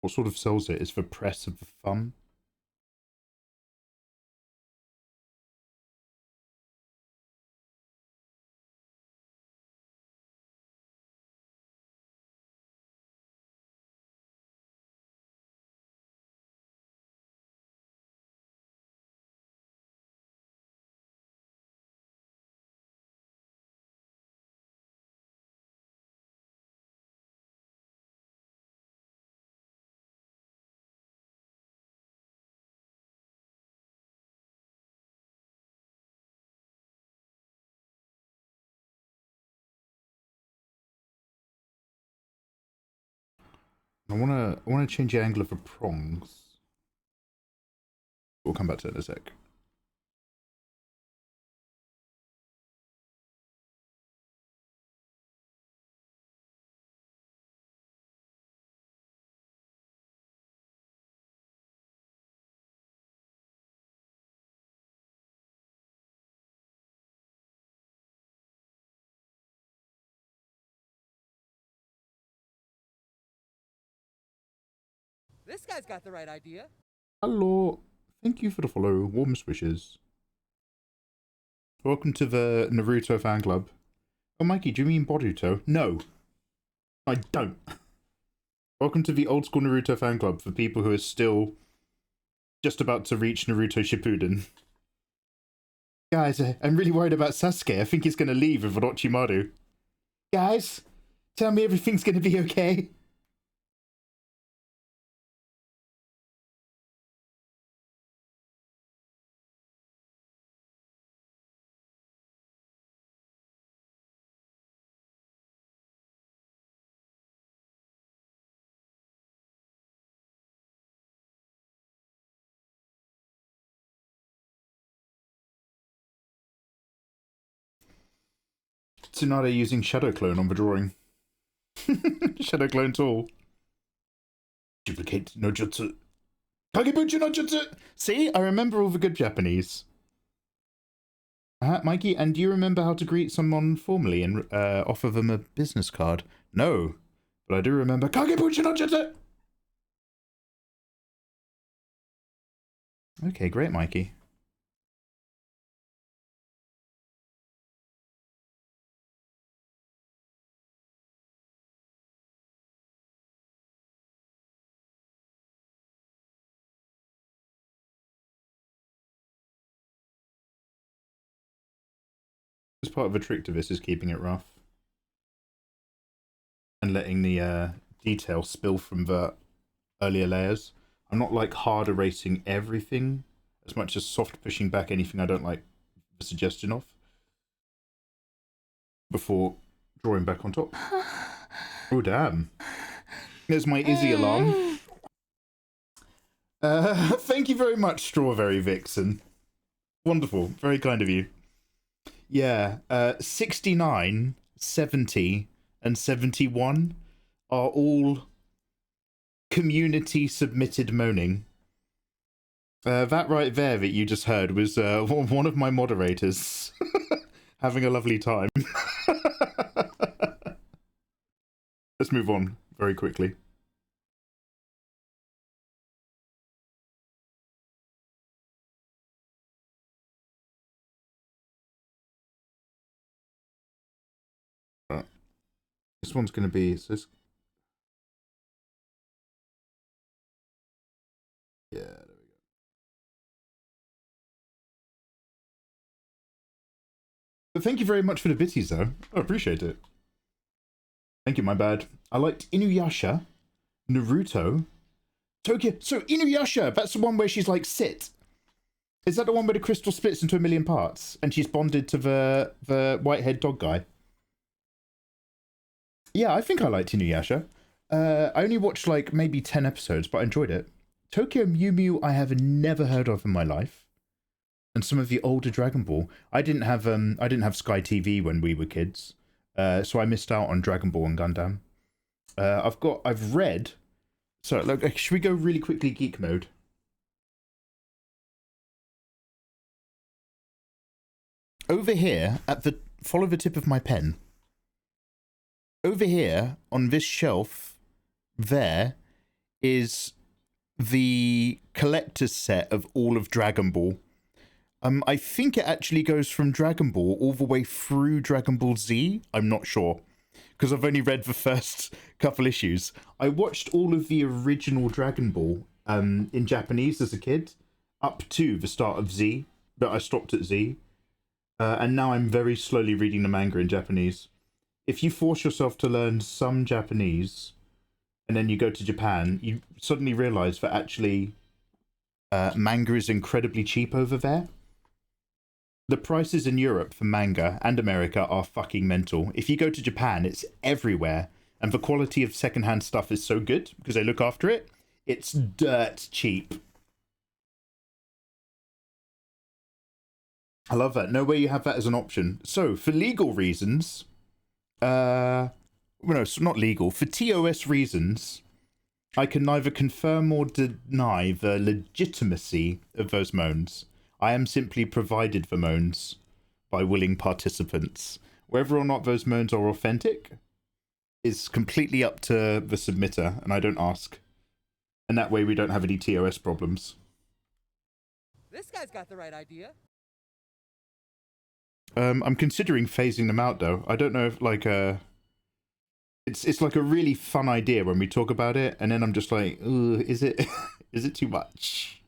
What sort of sells it is the press of the thumb. I wanna change the angle of the prongs. We'll come back to it in a sec. This guy's got the right idea. Hello. Thank you for the follow. Warmest wishes. Welcome to the Naruto fan club. Oh, Mikey, do you mean Boruto? No, I don't. Welcome to the old school Naruto fan club for people who are still just about to reach Naruto Shippuden. Guys, I'm really worried about Sasuke. I think he's going to leave with Orochimaru. Guys, tell me everything's going to be okay. Tsunade using Shadow Clone on the drawing. Shadow Clone tool. Duplicate no jutsu. Kagebuchi no jutsu! See, I remember all the good Japanese. Mikey, and do you remember how to greet someone formally and offer them a business card? No, but I do remember Kagebuchi no jutsu! Okay, great, Mikey. As part of a trick to this is keeping it rough. And letting the detail spill from the earlier layers. I'm not like hard erasing everything as much as soft pushing back anything I don't like the suggestion of before drawing back on top. Oh damn. There's my Izzy alarm. Thank you very much, Strawberry Vixen. Wonderful. Very kind of you. Yeah, 69, 70, and 71 are all community submitted moaning. That right there that you just heard was one of my moderators having a lovely time. Let's move on very quickly. This one's going to be... So yeah, there we go. But thank you very much for the bitties, though. I appreciate it. Thank you, my bad. I liked Inuyasha, Naruto, Tokyo. So, Inuyasha, that's the one where she's like, sit. Is that the one where the crystal splits into a million parts and she's bonded to the white-haired dog guy? Yeah, I think I liked Inuyasha. I only watched like maybe 10 episodes, but I enjoyed it. Tokyo Mew Mew I have never heard of in my life. And some of the older Dragon Ball. I didn't have Sky TV when we were kids. So I missed out on Dragon Ball and Gundam. I've read. So look, should we go really quickly geek mode? Over here follow the tip of my pen. Over here, on this shelf, there is the collector's set of all of Dragon Ball. I think it actually goes from Dragon Ball all the way through Dragon Ball Z. I'm not sure, because I've only read the first couple issues. I watched all of the original Dragon Ball in Japanese as a kid, up to the start of Z, but I stopped at Z. And now I'm very slowly reading the manga in Japanese. If you force yourself to learn some Japanese and then you go to Japan, you suddenly realize that actually manga is incredibly cheap over there. The prices in Europe for manga and America are fucking mental. If you go to Japan, it's everywhere. and the quality of secondhand stuff is so good because they look after it. It's dirt cheap. I love that. No way you have that as an option. So for legal reasons, well, no, it's not legal. For TOS reasons, I can neither confirm or deny the legitimacy of those moans. I am simply provided the moans by willing participants. Whether or not those moans are authentic is completely up to the submitter, and I don't ask. And that way we don't have any TOS problems. This guy's got the right idea. I'm considering phasing them out, though. I don't know if, like, it's like a really fun idea when we talk about it, and then I'm just like, is it is it too much?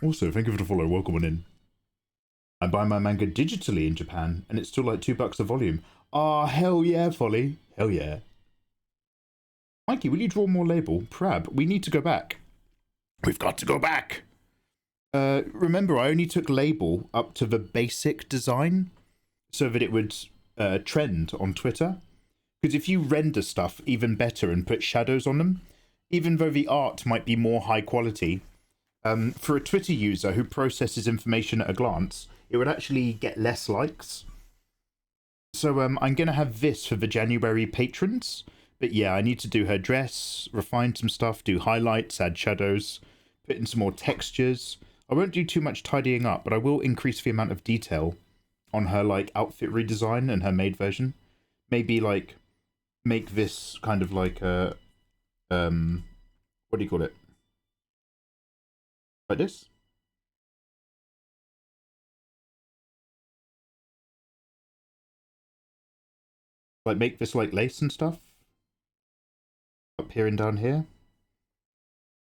Also, thank you for the follow. Welcome on in. I buy my manga digitally in Japan, and it's still like $2 a volume. Ah, hell yeah, Folly. Hell yeah. Mikey, will you draw more label? Prab, we need to go back. We've got to go back. Remember, I only took label up to the basic design so that it would trend on Twitter. Because if you render stuff even better and put shadows on them, even though the art might be more high quality, for a Twitter user who processes information at a glance, it would actually get less likes. So I'm going to have this for the January patrons. But yeah, I need to do her dress, refine some stuff, do highlights, add shadows, put in some more textures. I won't do too much tidying up, but I will increase the amount of detail on her like outfit redesign and her maid version. Maybe like make this kind of like a what do you call it? Like this? Like make this like lace and stuff? Up here and down here?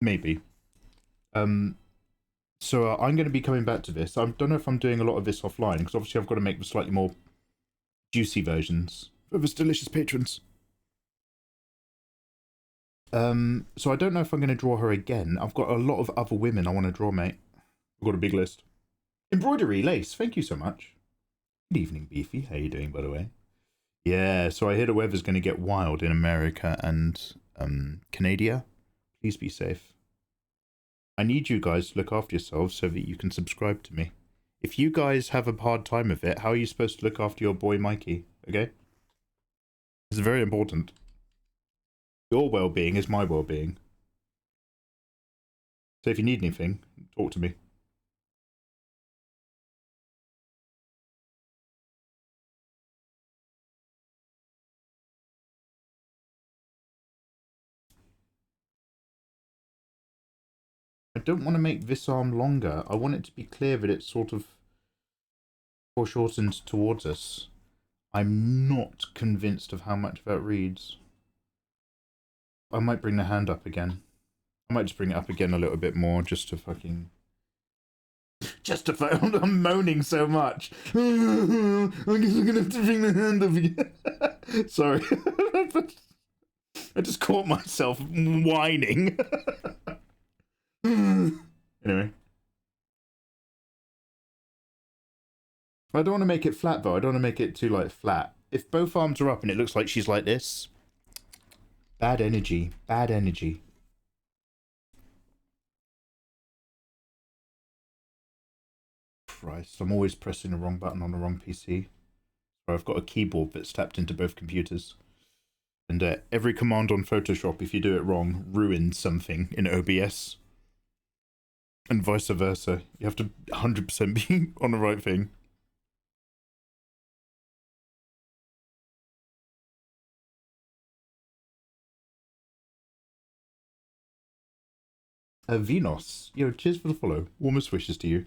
Maybe. So I'm going to be coming back to this. I don't know if I'm doing a lot of this offline, because obviously I've got to make the slightly more juicy versions for the delicious patrons. So I don't know if I'm going to draw her again. I've got a lot of other women I want to draw, mate. I've got a big list. Embroidery, lace, thank you so much. Good evening, Beefy. How you doing, by the way? Yeah, so I hear the weather's going to get wild in America and Canada. Please be safe. I need you guys to look after yourselves so that you can subscribe to me. If you guys have a hard time of it, how are you supposed to look after your boy Mikey? Okay? It's very important. Your well-being is my well-being. So if you need anything, talk to me. I don't want to make this arm longer. I want it to be clear that it's sort of foreshortened towards us. I'm not convinced of how much that reads. I might bring the hand up again. I might just bring it up again a little bit more just to fucking... I'm moaning so much. I guess I'm gonna have to bring the hand up again. Sorry. I just caught myself whining. Anyway. I don't want to make it flat though. I don't want to make it too like flat. If both arms are up and it looks like she's like this, bad energy. Bad energy. Christ, I'm always pressing the wrong button on the wrong PC. So I've got a keyboard that's tapped into both computers. And every command on Photoshop, if you do it wrong, ruins something in OBS. And vice versa. You have to 100% be on the right thing. Venus. Yo, cheers for the follow. Warmest wishes to you.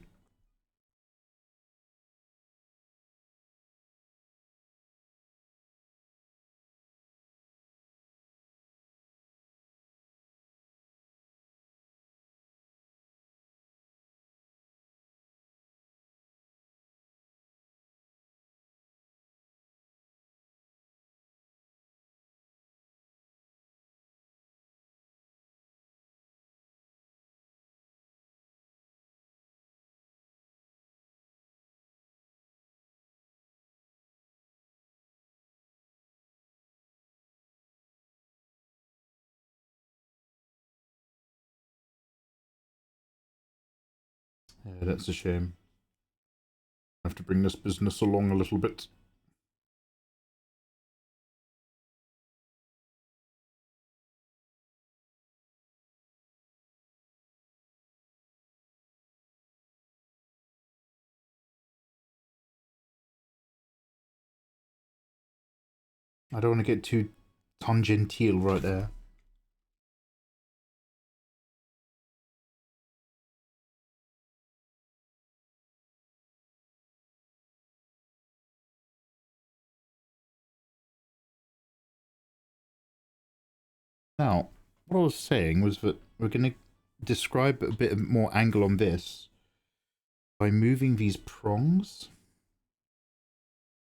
Yeah, that's a shame. I have to bring this business along a little bit. I don't want to get too tangential right there. Now, what I was saying was that we're going to describe a bit more angle on this by moving these prongs.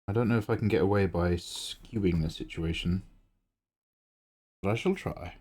I don't know if I can get away by skewing the situation, but I shall try.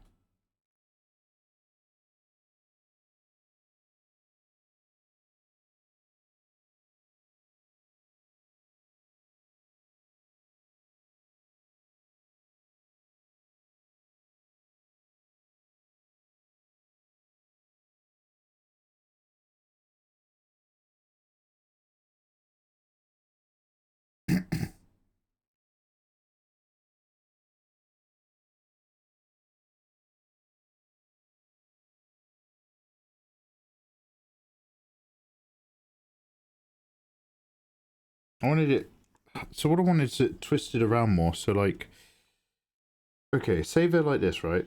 I wanted it, so what I wanted is to twist it around more, so like, okay, say they're like this, right?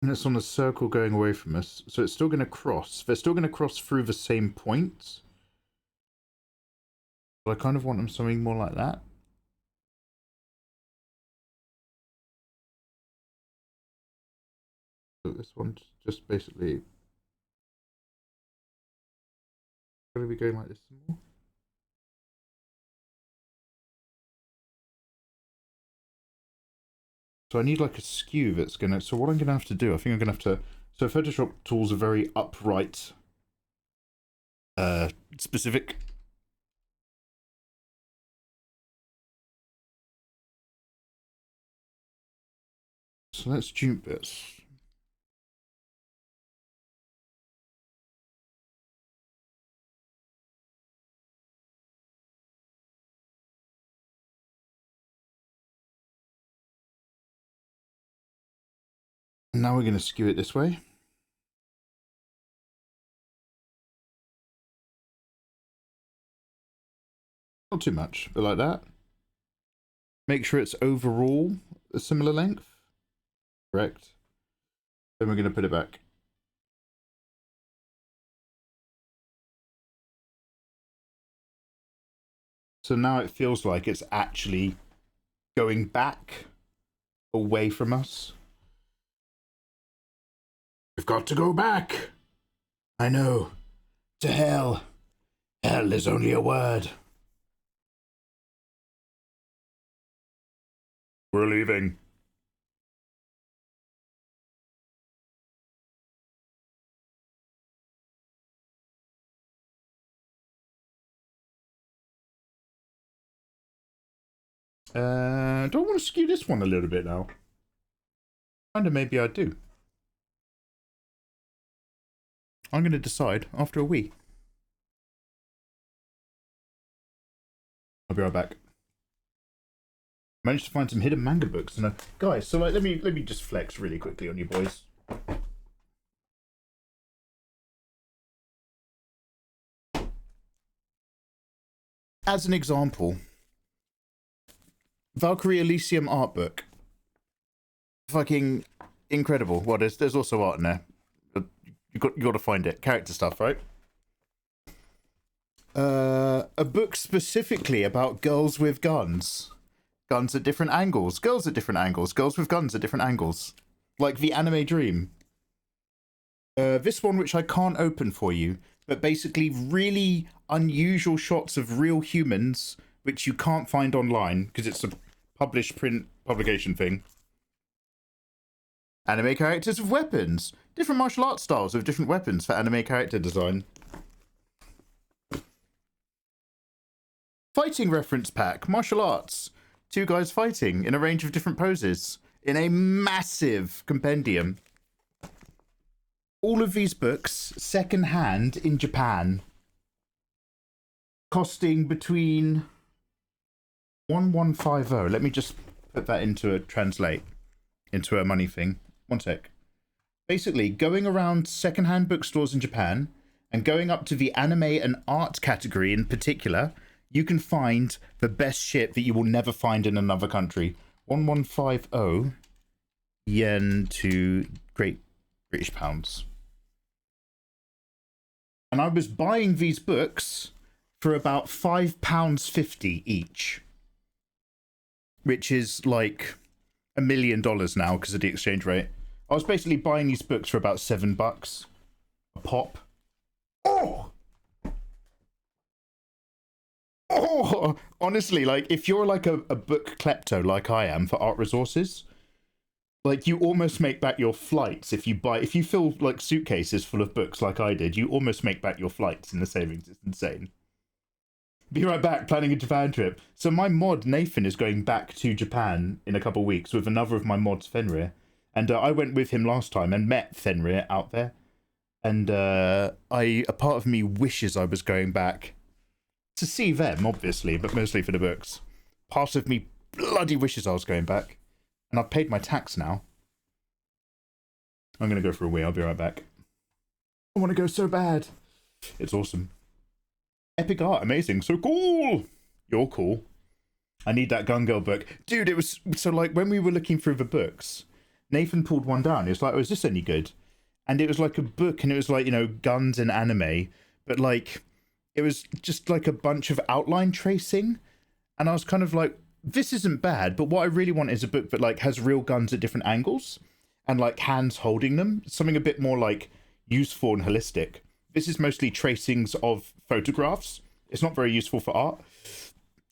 And it's on a circle going away from us, so it's still going to cross. They're still going to cross through the same point. But I kind of want them something more like that. So this one's just basically going to be going like this some more. So I need like a skew that's going to... So what I'm going to have to do, I think I'm going to have to... So Photoshop tools are very upright, specific. So let's dupe this. Now we're going to skew it this way. Not too much, but like that. Make sure it's overall a similar length. Correct. Then we're going to put it back. So now it feels like it's actually going back away from us. We've got to go back. I know. To hell. Hell is only a word. We're leaving. Do I want to skew this one a little bit now? Kinda maybe I do. I'm going to decide after a wee. I'll be right back. Managed to find some hidden manga books, and guys. So like, let me just flex really quickly on you boys. As an example, Valkyrie Elysium art book. Fucking incredible. Well, there's also art in there. You got to find it. Character stuff, right? A book specifically about girls with guns. Guns at different angles. Girls at different angles. Girls with guns at different angles. Like the anime dream. This one, which I can't open for you, but basically really unusual shots of real humans, which you can't find online because it's a published print publication thing. Anime characters with weapons. Different martial arts styles with different weapons for anime character design. Fighting reference pack. Martial arts. Two guys fighting in a range of different poses. In a massive compendium. all of these books second hand in Japan, costing between 1150. Let me just put that into a money thing. One sec. Basically, going around second-hand bookstores in Japan and going up to the anime and art category in particular, you can find the best shit that you will never find in another country. 1150 yen to Great British pounds. And I was buying these books for about £5.50 each, which is like $1 million now because of the exchange rate. I was basically buying these books for about $7 a pop. Oh! Oh! Honestly, like, if you're like a book klepto like I am for art resources, like, you almost make back your flights if you fill like suitcases full of books like I did, you almost make back your flights in the savings. It's insane. Be right back, planning a Japan trip. So my mod, Nathan, is going back to Japan in a couple of weeks with another of my mods, Fenrir. And I went with him last time and met Fenrir out there. And a part of me wishes I was going back to see them, obviously, but mostly for the books. Part of me bloody wishes I was going back. And I've paid my tax now. I'm going to go for a wee. I'll be right back. I want to go so bad. It's awesome. Epic art, amazing, so cool. You're cool. I need that Gun Girl book. Dude, it was, so like when we were looking through the books, Nathan pulled one down. He was like, oh, is this any good? And it was like a book and it was like, you know, guns and anime, but like, it was just like a bunch of outline tracing. And I was kind of like, this isn't bad, but what I really want is a book that like has real guns at different angles and like hands holding them. Something a bit more like useful and holistic. This is mostly tracings of photographs. It's not very useful for art.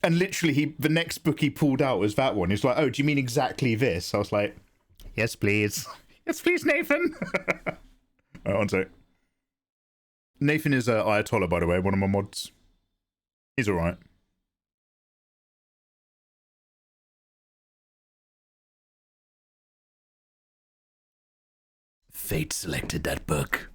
And literally, the next book he pulled out was that one. He's like, oh, do you mean exactly this? I was like, yes, please. Yes, please, Nathan. Oh, one sec. Nathan is Ayatollah, by the way, one of my mods. He's all right. Fate selected that book.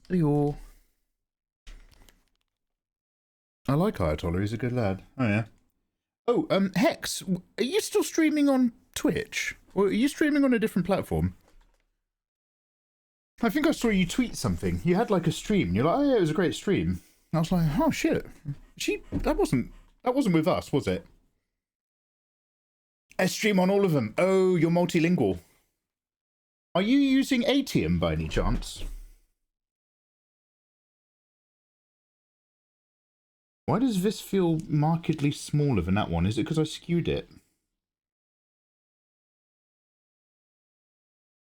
Yo. I like Ayatollah, he's a good lad. Oh, yeah. Oh, Hex, are you still streaming on Twitch? Or are you streaming on a different platform? I think I saw you tweet something. You had like a stream. You're like, oh yeah, it was a great stream. I was like, oh shit. That wasn't with us, was it? I stream on all of them. Oh, you're multilingual. Are you using ATM by any chance? Why does this feel markedly smaller than that one? Is it because I skewed it?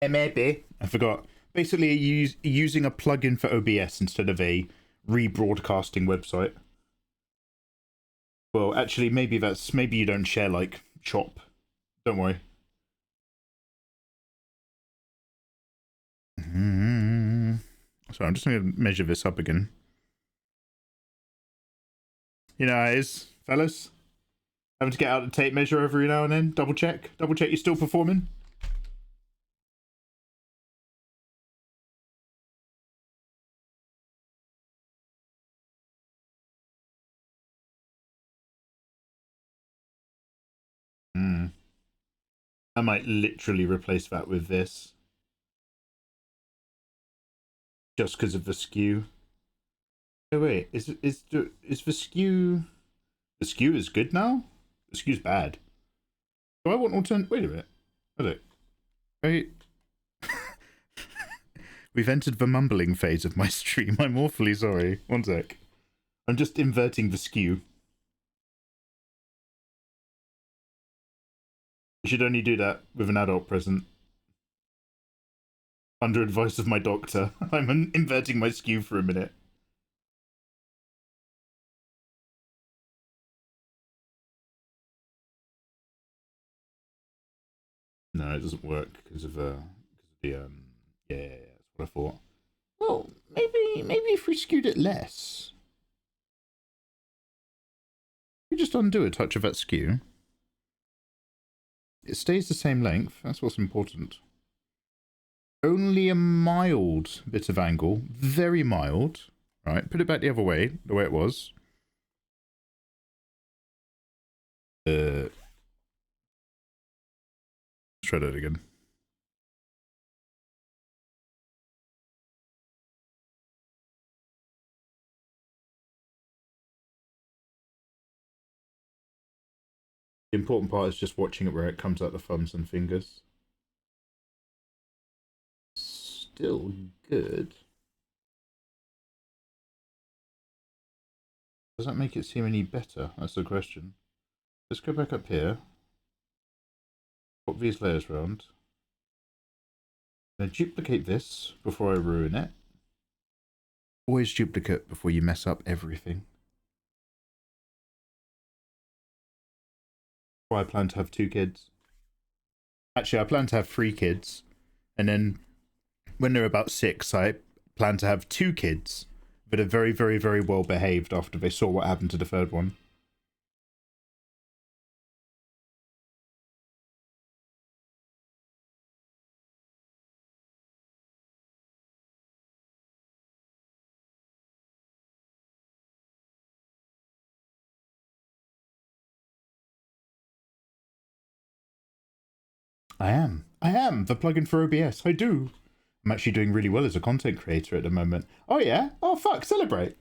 Maybe. I forgot. Basically, using a plugin for OBS instead of a rebroadcasting website. Well, actually, maybe you don't share like chop. Don't worry. So I'm just going to measure this up again. You know how it is, fellas. Having to get out the tape measure every now and then. Double check you're still performing. I might literally replace that with this. Just because of the skew. Oh wait, is the skew... The skew is good now? The skew's bad. Do I want alternate... Wait a minute. Wait. Wait. We've entered the mumbling phase of my stream. I'm awfully sorry. One sec. I'm just inverting the skew. You should only do that with an adult present. Under advice of my doctor. I'm inverting my skew for a minute. No, it doesn't work because of the yeah, that's what I thought. Well, maybe if we skewed it less. We just undo a touch of that skew. It stays the same length, that's what's important. Only a mild bit of angle, very mild. Right, put it back the other way, the way it was. Let's try that again. The important part is just watching it where it comes out the thumbs and fingers. Still good. Does that make it seem any better? That's the question. Let's go back up here. Pop these layers around. Then duplicate this before I ruin it. Always duplicate before you mess up everything. I plan to have 2 kids. Actually, I plan to have 3 kids. And then when they're about 6, I plan to have 2 kids that are very, very, very well behaved after they saw what happened to the 3rd one. I am the plugin for OBS. I do. I'm actually doing really well as a content creator at the moment. Oh yeah? Oh fuck, celebrate.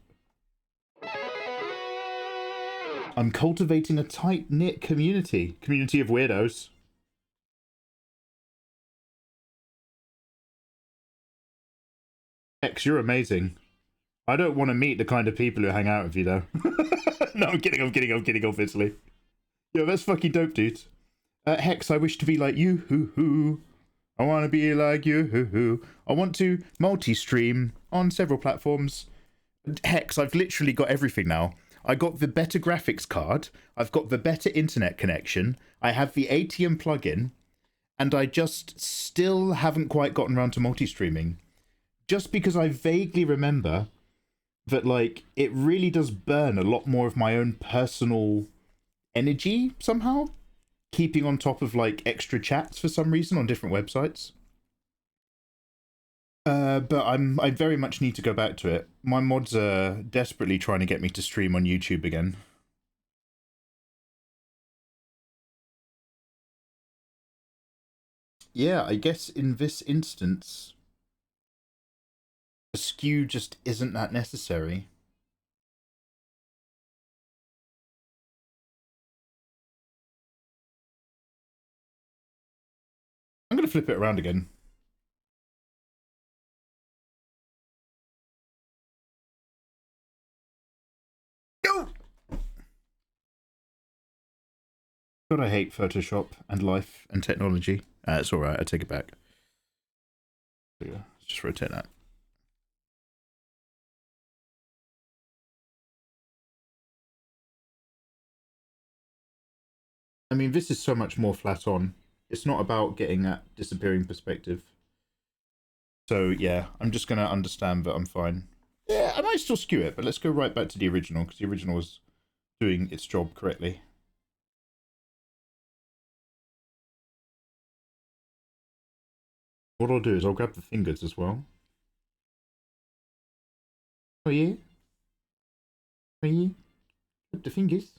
I'm cultivating a tight-knit community. Community of weirdos. X, you're amazing. I don't want to meet the kind of people who hang out with you, though. No, I'm kidding, obviously. Yo, that's fucking dope, dude. Hex, I wish to be like you, hoo-hoo. I want to be like you, hoo-hoo. I want to multi-stream on several platforms. Hex, I've literally got everything now. I got the better graphics card. I've got the better internet connection. I have the ATM plugin. And I just still haven't quite gotten around to multi-streaming. Just because I vaguely remember that, like, it really does burn a lot more of my own personal energy, somehow. Keeping on top of, like, extra chats for some reason on different websites. But I very much need to go back to it. My mods are desperately trying to get me to stream on YouTube again. Yeah, I guess in this instance, the skew just isn't that necessary. I'm going to flip it around again. No! God, I hate Photoshop and life and technology. It's alright, I take it back. Yeah, let's just rotate that. I mean, this is so much more flat on. It's not about getting that disappearing perspective. So yeah, I'm just going to understand that I'm fine. Yeah, I might still skew it, but let's go right back to the original, because the original was doing its job correctly. What I'll do is I'll grab the fingers as well. Oh yeah? Oh yeah? Grab the fingers.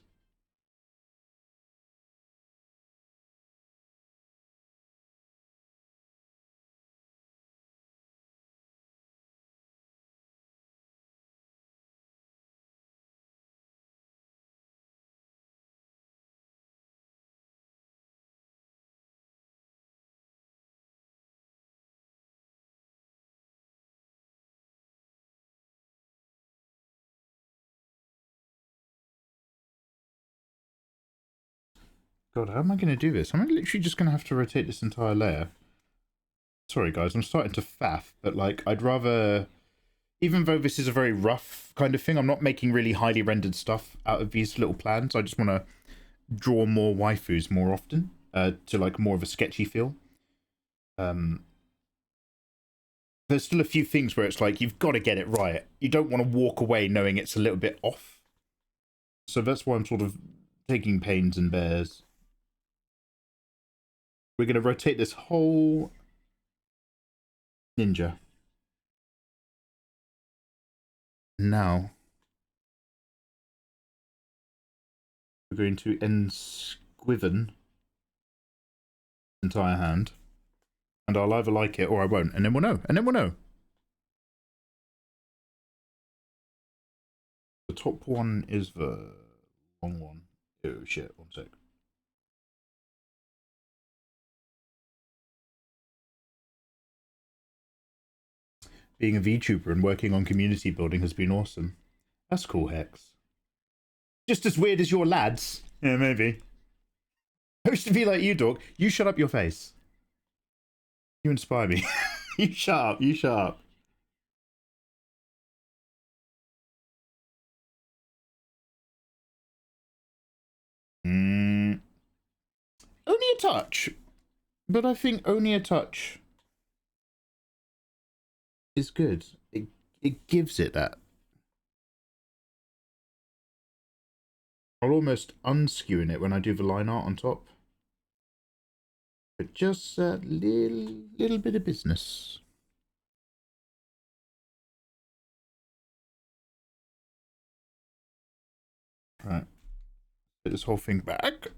God, how am I going to do this? I'm literally just going to have to rotate this entire layer. Sorry guys, I'm starting to faff, but like, I'd rather... Even though this is a very rough kind of thing, I'm not making really highly rendered stuff out of these little plans. I just want to draw more waifus more often, to like more of a sketchy feel. There's still a few things where it's like, you've got to get it right. You don't want to walk away knowing it's a little bit off. So that's why I'm sort of taking pains and bears. We're going to rotate this whole ninja. Now, we're going to ensquiven the entire hand. And I'll either like it or I won't. And then we'll know. And then we'll know. The top one is the long one. Oh shit, one sec. Being a VTuber and working on community building has been awesome. That's cool, Hex. Just as weird as your lads. Yeah, maybe. I wish to be like you, dog. You shut up your face. You inspire me. You shut up. You shut up. Only a touch. But I think only a touch is good. It gives it that. I'll almost unskew it when I do the line art on top. But just a little bit of business. Right. Put this whole thing back.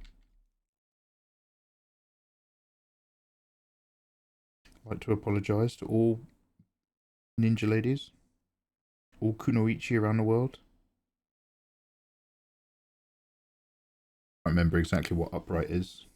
I'd like to apologise to all ninja ladies. All kunoichi around the world. I remember exactly what upright is.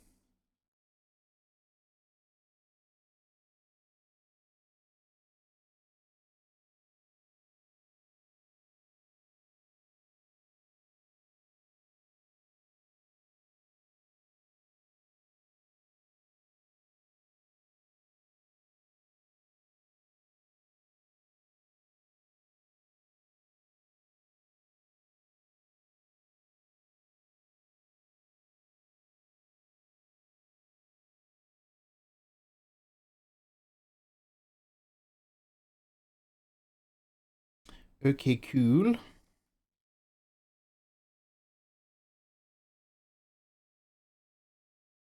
Okay, cool.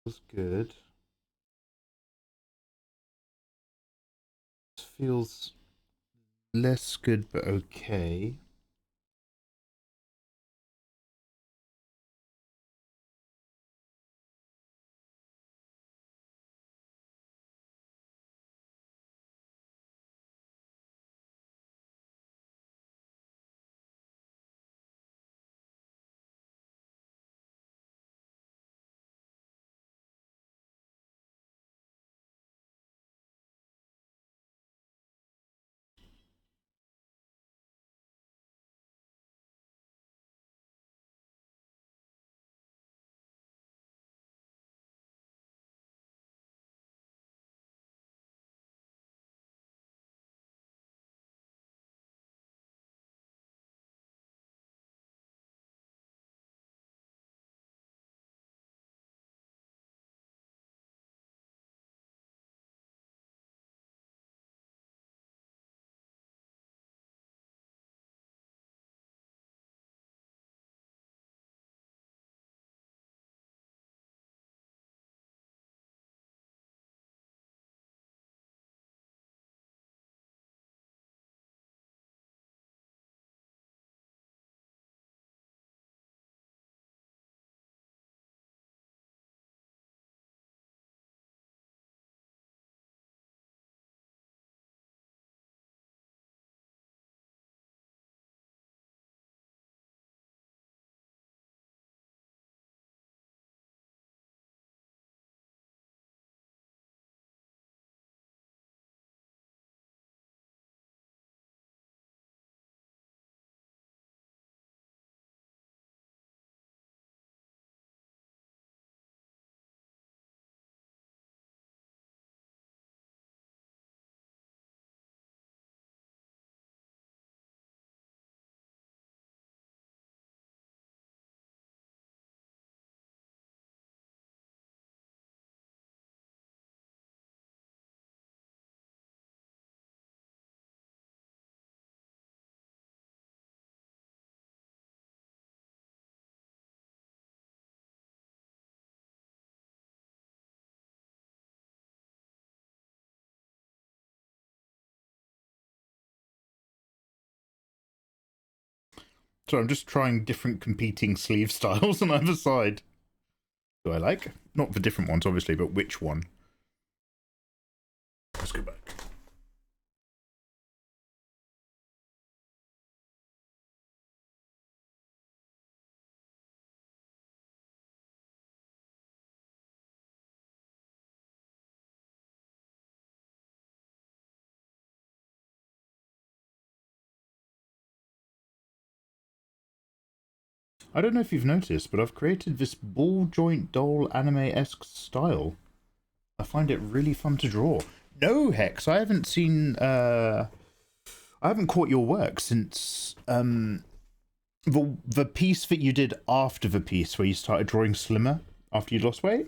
Feels good. This feels less good, but okay. So I'm just trying different competing sleeve styles on either side. Do I like? Not the different ones, obviously, but which one? Let's go back. I don't know if you've noticed, but I've created this ball joint doll anime-esque style. I find it really fun to draw. No, Hex, I haven't seen, I haven't caught your work since, the piece that you did after the piece where you started drawing slimmer after you lost weight.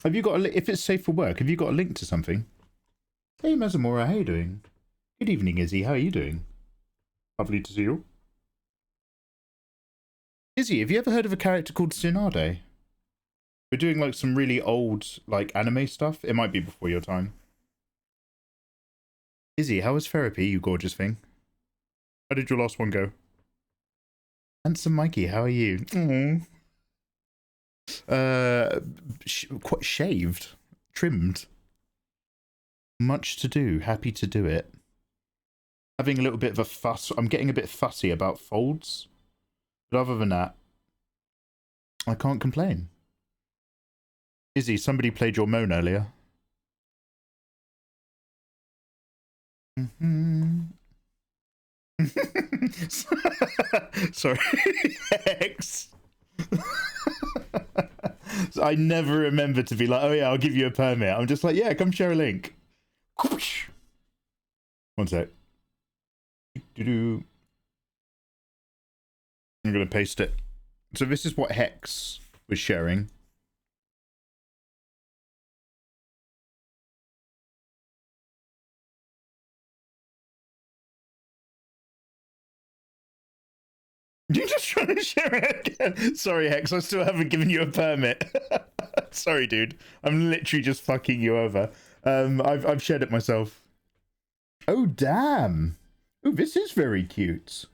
Have you got if it's safe for work, have you got a link to something? Hey, Mazamora, how you doing? Good evening, Izzy, how are you doing? Lovely to see you. Izzy, have you ever heard of a character called Tsunade? We're doing like some really old like anime stuff. It might be before your time. Izzy, how was therapy, you gorgeous thing? How did your last one go? Handsome Mikey, how are you? Quite shaved, trimmed. Much to do. Happy to do it. Having a little bit of a fuss. I'm getting a bit fussy about folds. But other than that, I can't complain. Izzy, somebody played your moan earlier. Sorry. Hex. So I never remember to be like, oh yeah, I'll give you a permit. I'm just like, yeah, come share a link. One sec. I'm going to paste it. So this is what Hex was sharing. You're just trying to share it again. Sorry, Hex, I still haven't given you a permit. Sorry, dude. I'm literally just fucking you over. I've shared it myself. Oh, damn. Oh, this is very cute.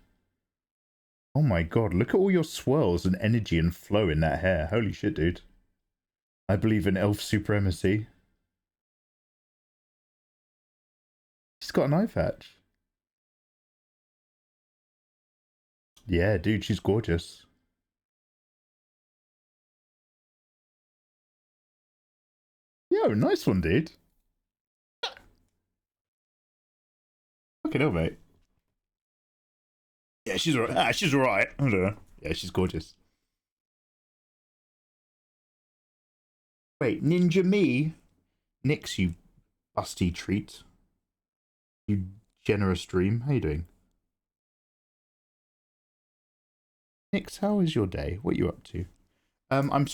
Oh my god, look at all your swirls and energy and flow in that hair. Holy shit, dude. I believe in elf supremacy. She's got an eye patch. Yeah, dude, she's gorgeous. Yo, nice one, dude. Fucking hell, mate. Yeah, she's alright. Ah, she's alright. I don't know. Yeah, she's gorgeous. Wait, Ninja Me? Nix, you busty treat. You generous dream. How you doing? Nix, how is your day? What are you up to? I'm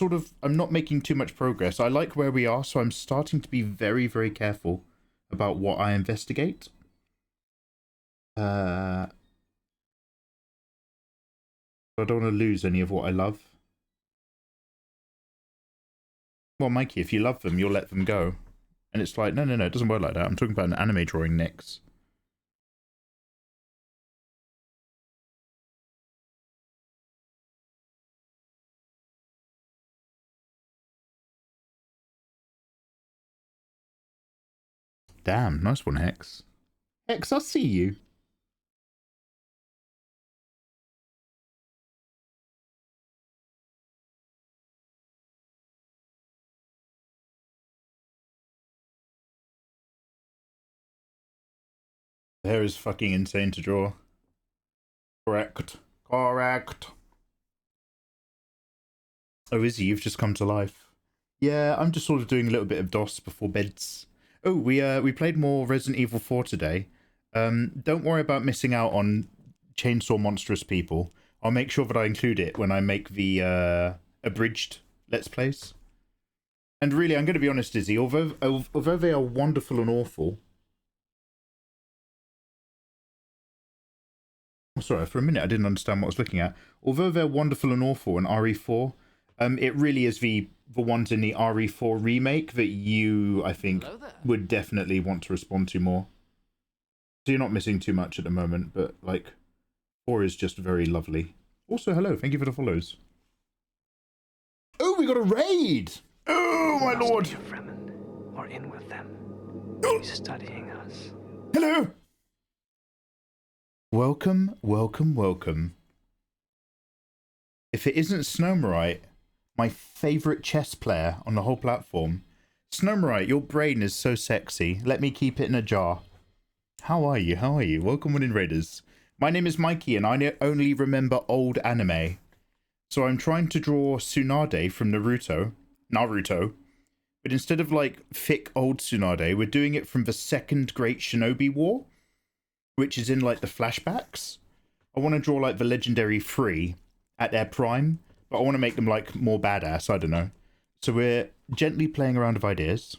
not making too much progress. I like where we are, so I'm starting to be very, very careful about what I investigate. I don't want to lose any of what I love. Well, Mikey, if you love them, you'll let them go. And it's like, no, it doesn't work like that. I'm talking about an anime drawing next. Damn, nice one, Hex. Hex, I'll see you. The hair is fucking insane to draw. Correct. Correct. Oh, Izzy, you've just come to life. Yeah, I'm just sort of doing a little bit of DOS before beds. Oh, we played more Resident Evil 4 today. Don't worry about missing out on Chainsaw Monstrous People. I'll make sure that I include it when I make the abridged Let's Plays. And really, I'm going to be honest, Izzy, although they are wonderful and awful... Oh, sorry, for a minute I didn't understand what I was looking at. Although they're wonderful and awful in RE4, it really is the ones in the RE4 remake that you, I think, would definitely want to respond to more. So you're not missing too much at the moment, but, like, 4 is just very lovely. Also, hello, thank you for the follows. Oh, we got a raid! Oh, my lord! Fremen, or in with them. He's studying us. Hello! Welcome, welcome, welcome. If it isn't Snowmarite, my favourite chess player on the whole platform. Snowmarite, your brain is so sexy. Let me keep it in a jar. How are you? How are you? Welcome, Winning Raiders. My name is Mikey, and I only remember old anime. So I'm trying to draw Tsunade from Naruto. But instead of, like, thick old Tsunade, we're doing it from the Second Great Shinobi War, which is in, like, the flashbacks. I want to draw, like, the legendary 3 at their prime, but I want to make them, like, more badass. I don't know. So we're gently playing around with ideas.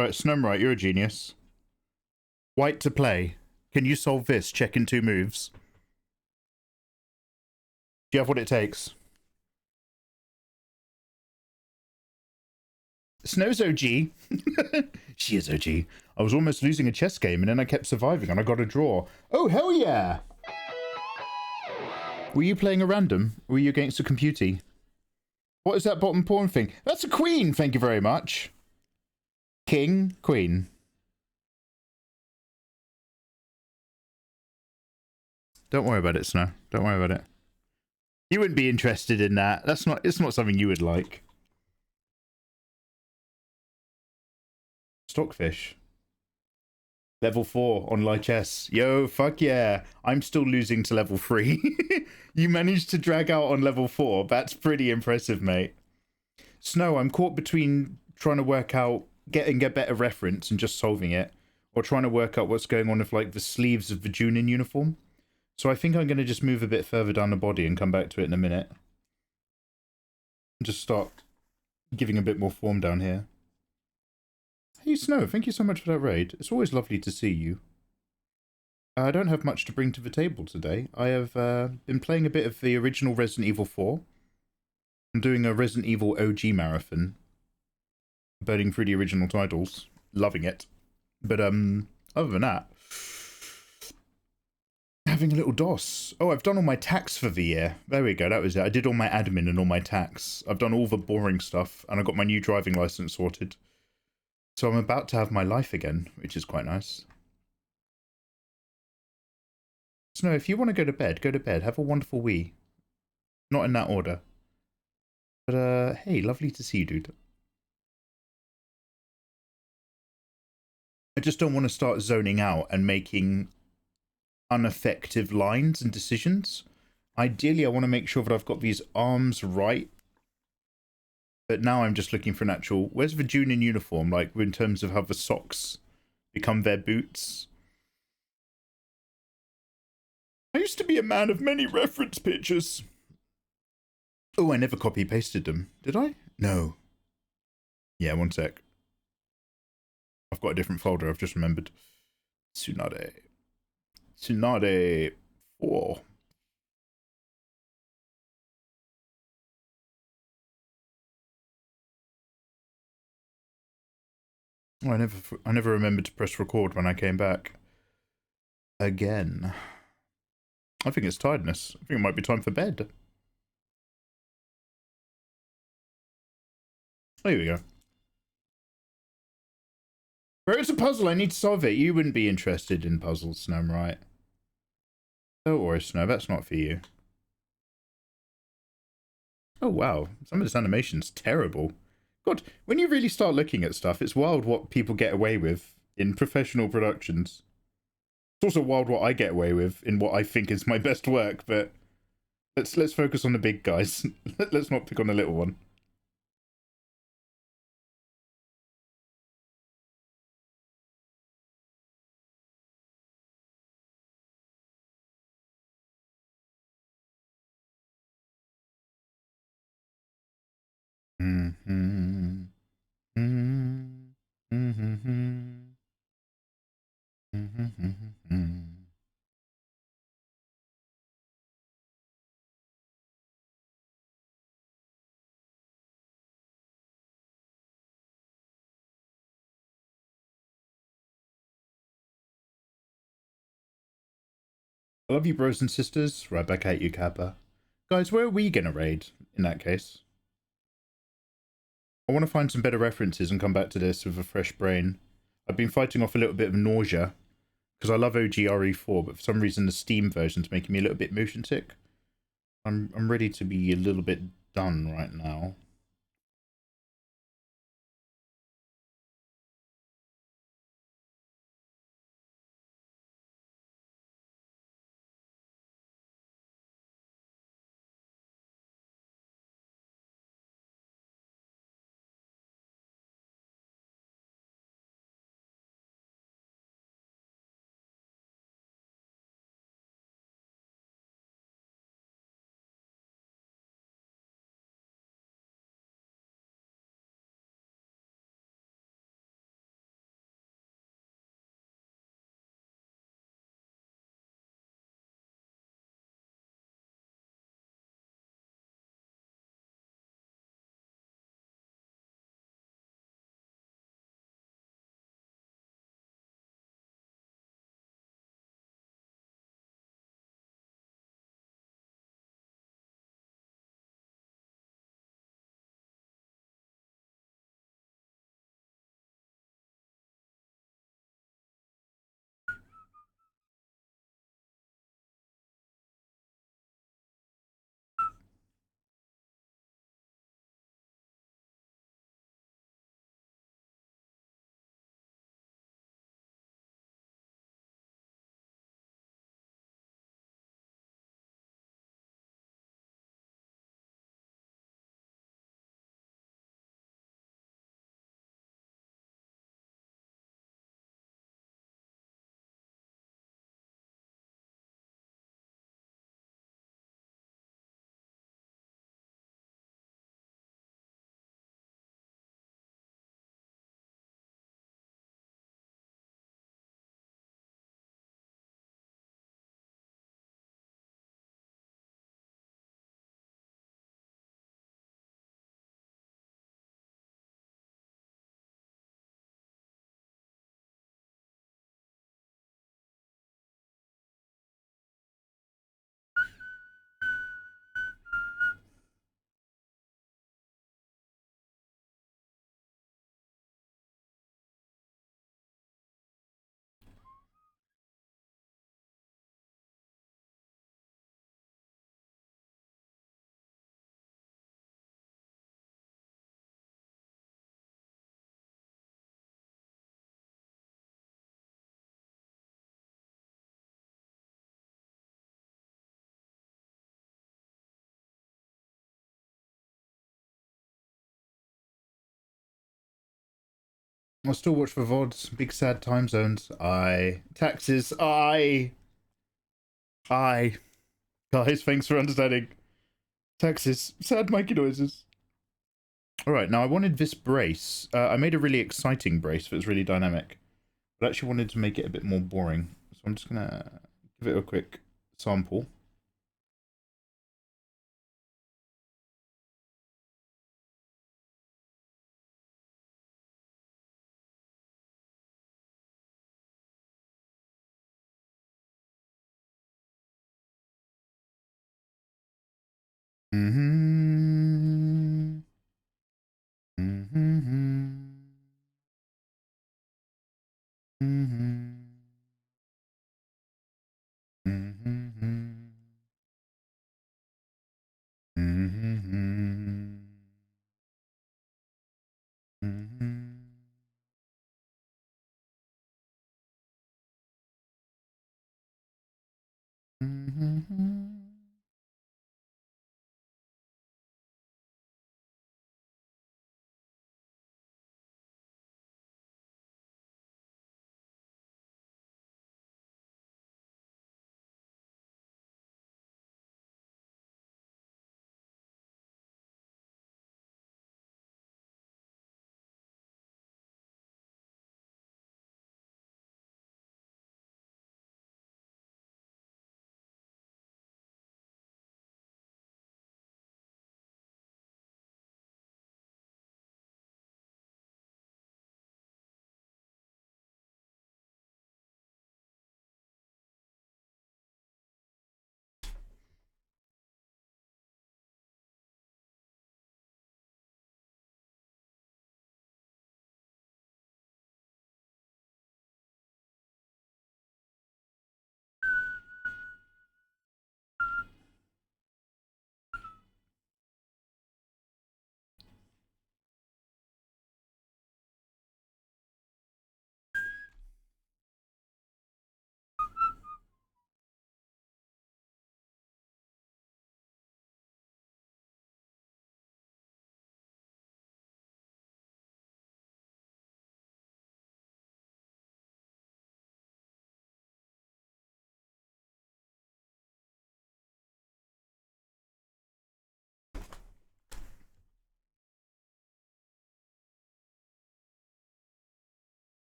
Alright, Snowmright, you're a genius. White to play. Can you solve this? Check in 2 moves. Do you have what it takes? Snow's OG. She is OG. I was almost losing a chess game and then I kept surviving and I got a draw. Oh, hell yeah! Were you playing a random? Or were you against a computer? What is that bottom pawn thing? That's a queen, thank you very much. King, queen. Don't worry about it, Snow. Don't worry about it. You wouldn't be interested in that. It's not something you would like. Stockfish. Level 4 on light chess. Yo, fuck yeah. I'm still losing to level 3. You managed to drag out on level 4. That's pretty impressive, mate. Snow, I'm caught between trying to work out getting a better reference and just solving it, or trying to work out what's going on with, like, the sleeves of the Junin uniform. So I think I'm going to just move a bit further down the body and come back to it in a minute. Just start giving a bit more form down here. Hey Snow, thank you so much for that raid. It's always lovely to see you. I don't have much to bring to the table today. I have been playing a bit of the original Resident Evil 4. I'm doing a Resident Evil OG marathon. Burning through the original titles. Loving it. But other than that, having a little DOS. Oh, I've done all my tax for the year. There we go, that was it. I did all my admin and all my tax. I've done all the boring stuff, and I got my new driving license sorted. So I'm about to have my life again, which is quite nice. Snow, if you want to go to bed, go to bed. Have a wonderful wee. Not in that order. But, hey, lovely to see you, dude. I just don't want to start zoning out and making ineffective lines and decisions. Ideally, I want to make sure that I've got these arms right. But now I'm just looking for an actual... Where's the Junin uniform, like, in terms of how the socks become their boots? I used to be a man of many reference pictures. Oh, I never copy-pasted them. Did I? No. Yeah, one sec. I've got a different folder, I've just remembered. Tsunade. Tsunade 4. Oh, I never remembered to press record when I came back. Again. I think it's tiredness. I think it might be time for bed. There we go. Where is a puzzle? I need to solve it. You wouldn't be interested in puzzles, Snow, right? Don't worry, Snow. That's not for you. Oh, wow. Some of this animation's terrible. God, when you really start looking at stuff, it's wild what people get away with in professional productions. It's also wild what I get away with in what I think is my best work, but let's focus on the big guys. Let's not pick on the little one. I love you, bros and sisters. Right back at you, Kappa. Guys, where are we gonna raid in that case? I want to find some better references and come back to this with a fresh brain. I've been fighting off a little bit of nausea because I love OGRE4, but for some reason the Steam version's making me a little bit motion sick. I'm ready to be a little bit done right now. I still watch for VODs. Big sad time zones. Taxes. Guys, thanks for understanding. Taxes. Sad Mikey noises. Alright, now I wanted this brace. I made a really exciting brace that was really dynamic. But I actually wanted to make it a bit more boring. So I'm just gonna give it a quick sample. Mm-hmm. Mm-hmm. Mm-hmm. Mm-hmm.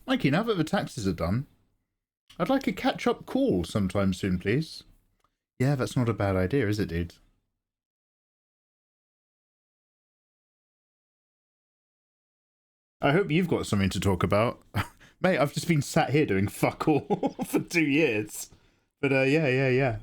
Mikey, now that the taxes are done, I'd like a catch-up call sometime soon, please. Yeah, that's not a bad idea, is it, dude? I hope you've got something to talk about. Mate, I've just been sat here doing fuck all for 2 years. But, yeah.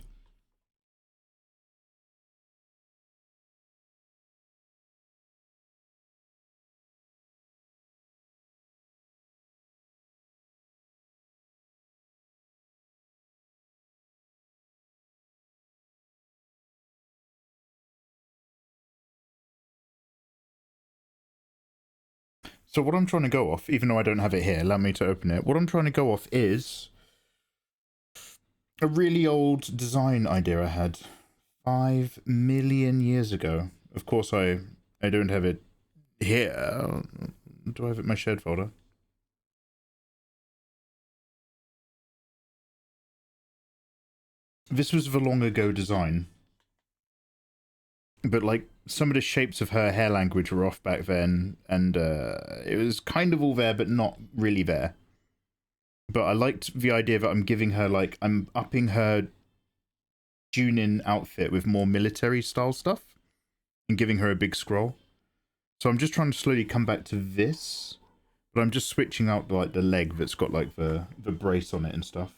So what I'm trying to go off, even though I don't have it here, allow me to open it. What I'm trying to go off is a really old design idea I had 5 million years ago. Of course, I don't have it here. Do I have it in my shared folder? This was the long ago design. But, like, some of the shapes of her hair language were off back then, and it was kind of all there, but not really there. But I liked the idea that I'm giving her, like, I'm upping her Junin outfit with more military style stuff, and giving her a big scroll. So I'm just trying to slowly come back to this, but I'm just switching out, like, the leg that's got, like, the brace on it and stuff.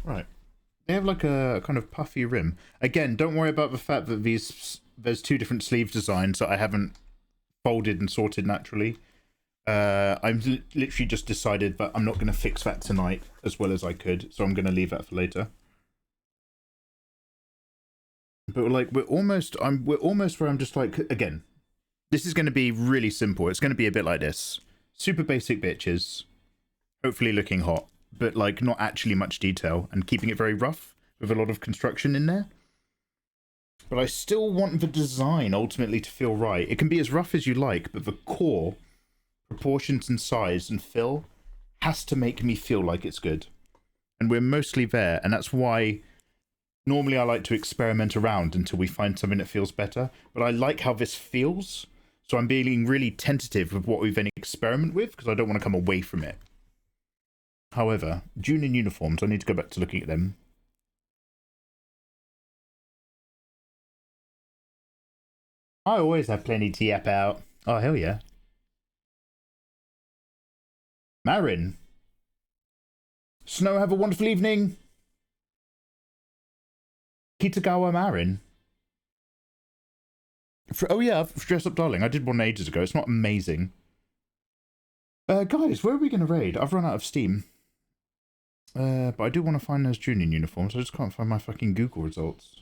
Right. They have like a kind of puffy rim. Again, don't worry about the fact that there's 2 different sleeve designs that I haven't folded and sorted naturally. I've literally just decided that I'm not going to fix that tonight as well as I could, so I'm going to leave that for later. But like we're almost where I'm just like, again, this is going to be really simple. It's going to be a bit like this. Super basic bitches, hopefully looking hot, but like not actually much detail, and keeping it very rough with a lot of construction in there. But I still want the design ultimately to feel right. It can be as rough as you like, but the core, proportions and size and fill has to make me feel like it's good. And we're mostly there, and that's why normally I like to experiment around until we find something that feels better. But I like how this feels, so I'm being really tentative with what we then experiment with, because I don't want to come away from it. However, Junin uniforms, I need to go back to looking at them. I always have plenty to yap out. Oh, hell yeah. Marin. Snow, have a wonderful evening. Kitagawa Marin. Oh yeah, Dress Up Darling. I did one ages ago. It's not amazing. Guys, where are we going to raid? I've run out of steam. But I do want to find those Junin uniforms. I just can't find my fucking Google results.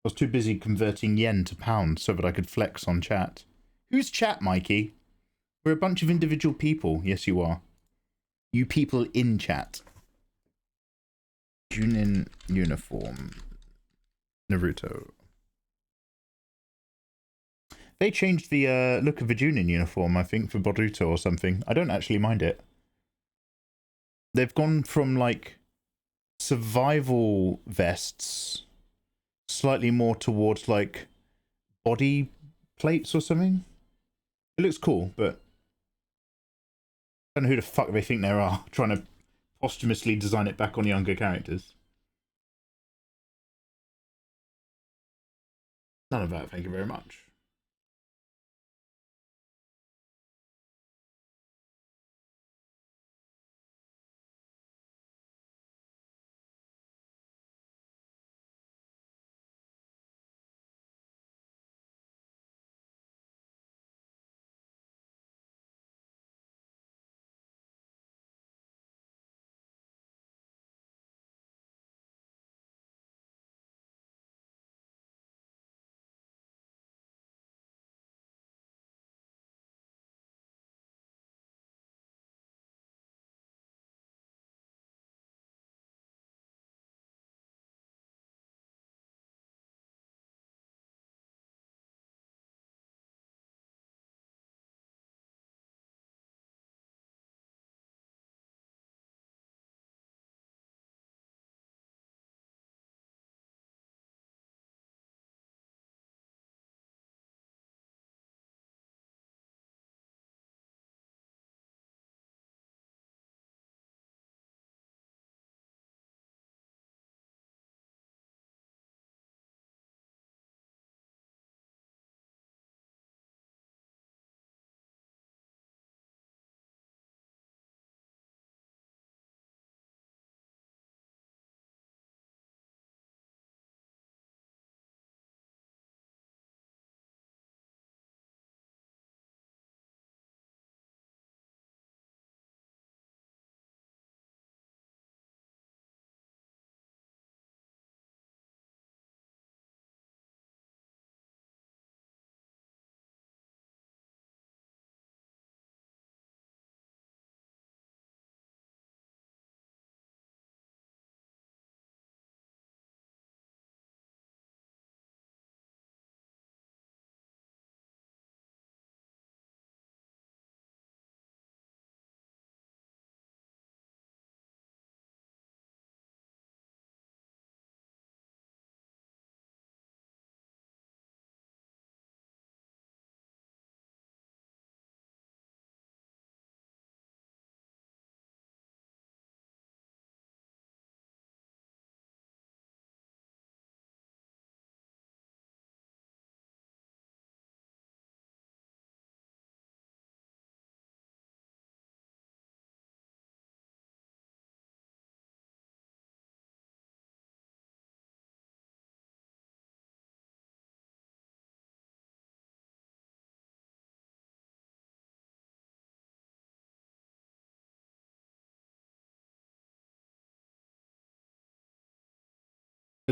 I was too busy converting yen to pounds so that I could flex on chat. Who's chat, Mikey? We're a bunch of individual people. Yes, you are. You people in chat. Junin uniform. Naruto. They changed the look of the Junin uniform, I think, for Boruto or something. I don't actually mind it. They've gone from, like, survival vests slightly more towards, like, body plates or something. It looks cool, but I don't know who the fuck they think they are, trying to posthumously design it back on younger characters. None of that, thank you very much.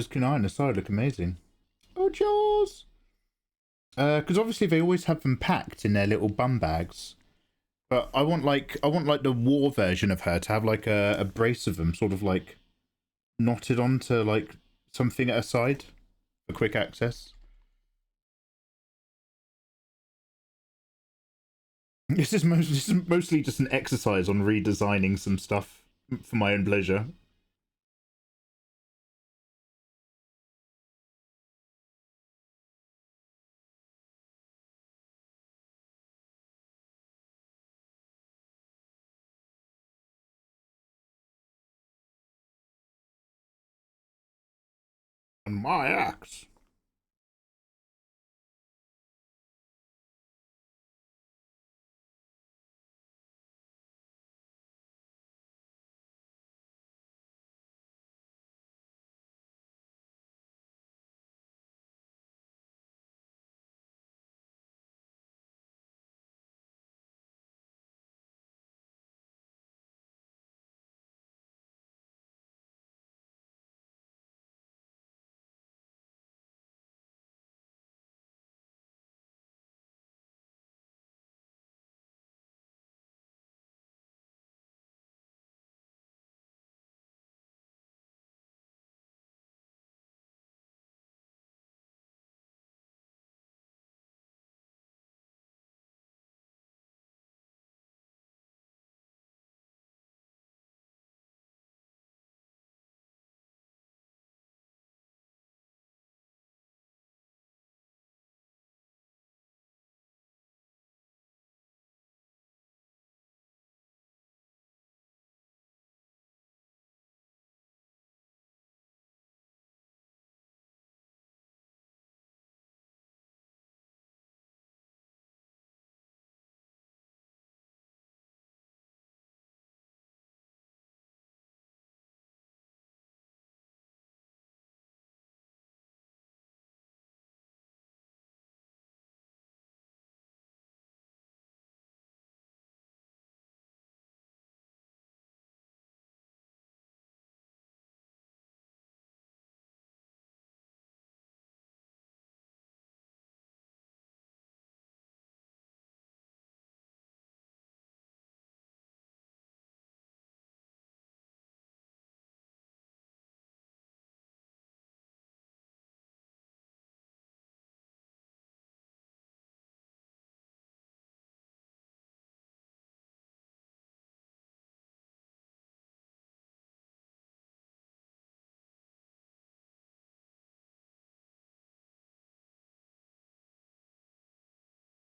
Those kunai on the side look amazing. Oh, Jaws! Because obviously they always have them packed in their little bum bags. But I want like the war version of her to have like a brace of them, sort of like knotted onto like something at her side for quick access. This is mostly just an exercise on redesigning some stuff for my own pleasure. On my axe.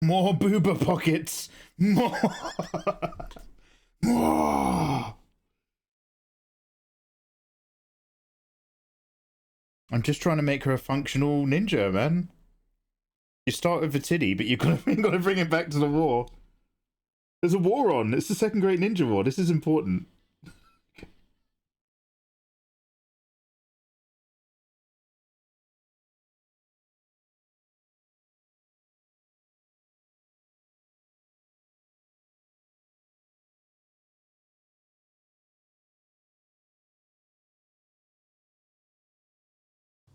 More booba pockets. More. More. I'm just trying to make her a functional ninja, man. You start with a titty, but you've got to bring it back to the war. There's a war on. It's the Second Great Ninja War. This is important.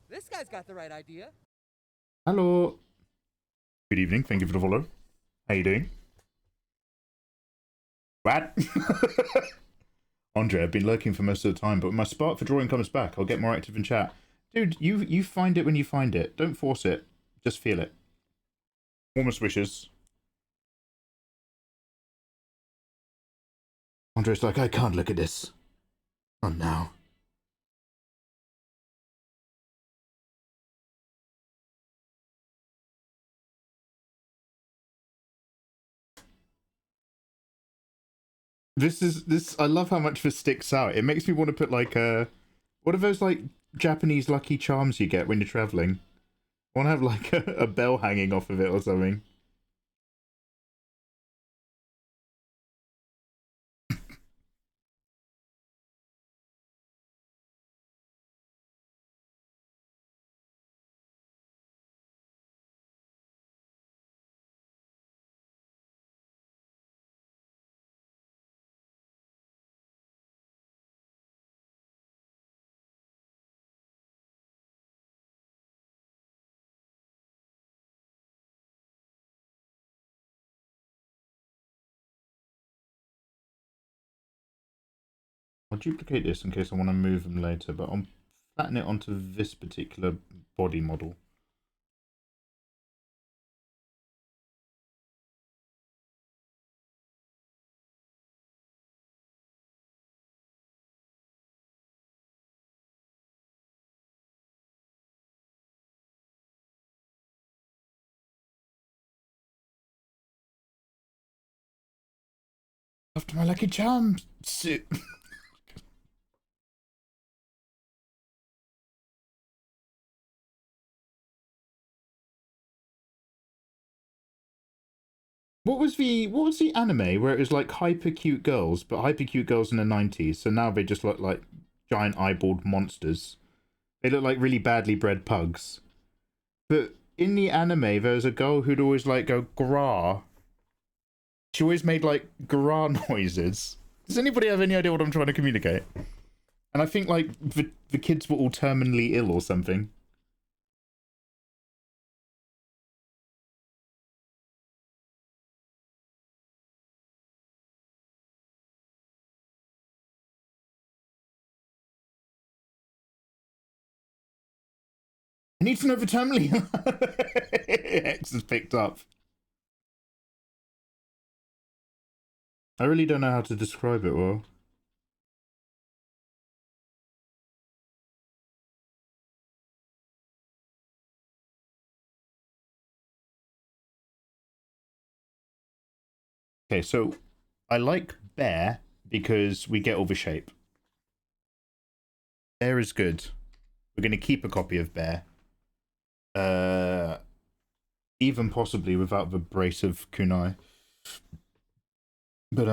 This guy's got the right idea. Hello. Good evening. Thank you for the follow. How you doing? What? Andre, I've been lurking for most of the time, but when my spark for drawing comes back, I'll get more active in chat. Dude, you find it when you find it. Don't force it. Just feel it. Warmest wishes. Andre's like, I can't look at this. Not now. This I love how much this sticks out. It makes me want to put like what are those like Japanese lucky charms you get when you're traveling? I want to have like a bell hanging off of it or something. I'll duplicate this in case I want to move them later, but I'll flatten it onto this particular body model. After my lucky charm suit. What was the anime where it was like hyper cute girls, but hyper cute girls in the 90s, so now they just look like giant eyeballed monsters. They look like really badly bred pugs. But in the anime there was a girl who'd always like go gra. She always made like gra noises. Does anybody have any idea what I'm trying to communicate? And I think like the kids were all terminally ill or something. I need to know the terminally X is picked up. I really don't know how to describe it well. Okay, so I like bear because we get all the shape. Bear is good. We're going to keep a copy of bear. Even possibly without the brace of kunai. But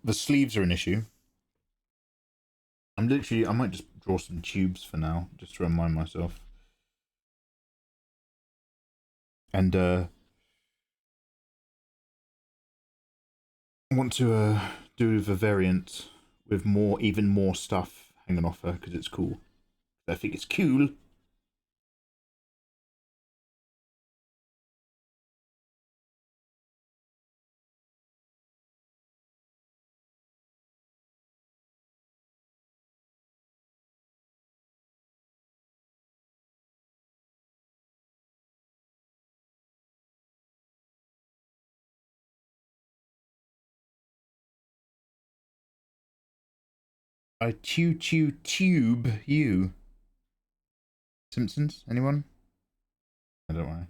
the sleeves are an issue. I might just draw some tubes for now, just to remind myself. And I want to do the variant with even more stuff hanging off her because it's cool. I think it's cool. I tube you. Simpsons? Anyone? I don't worry.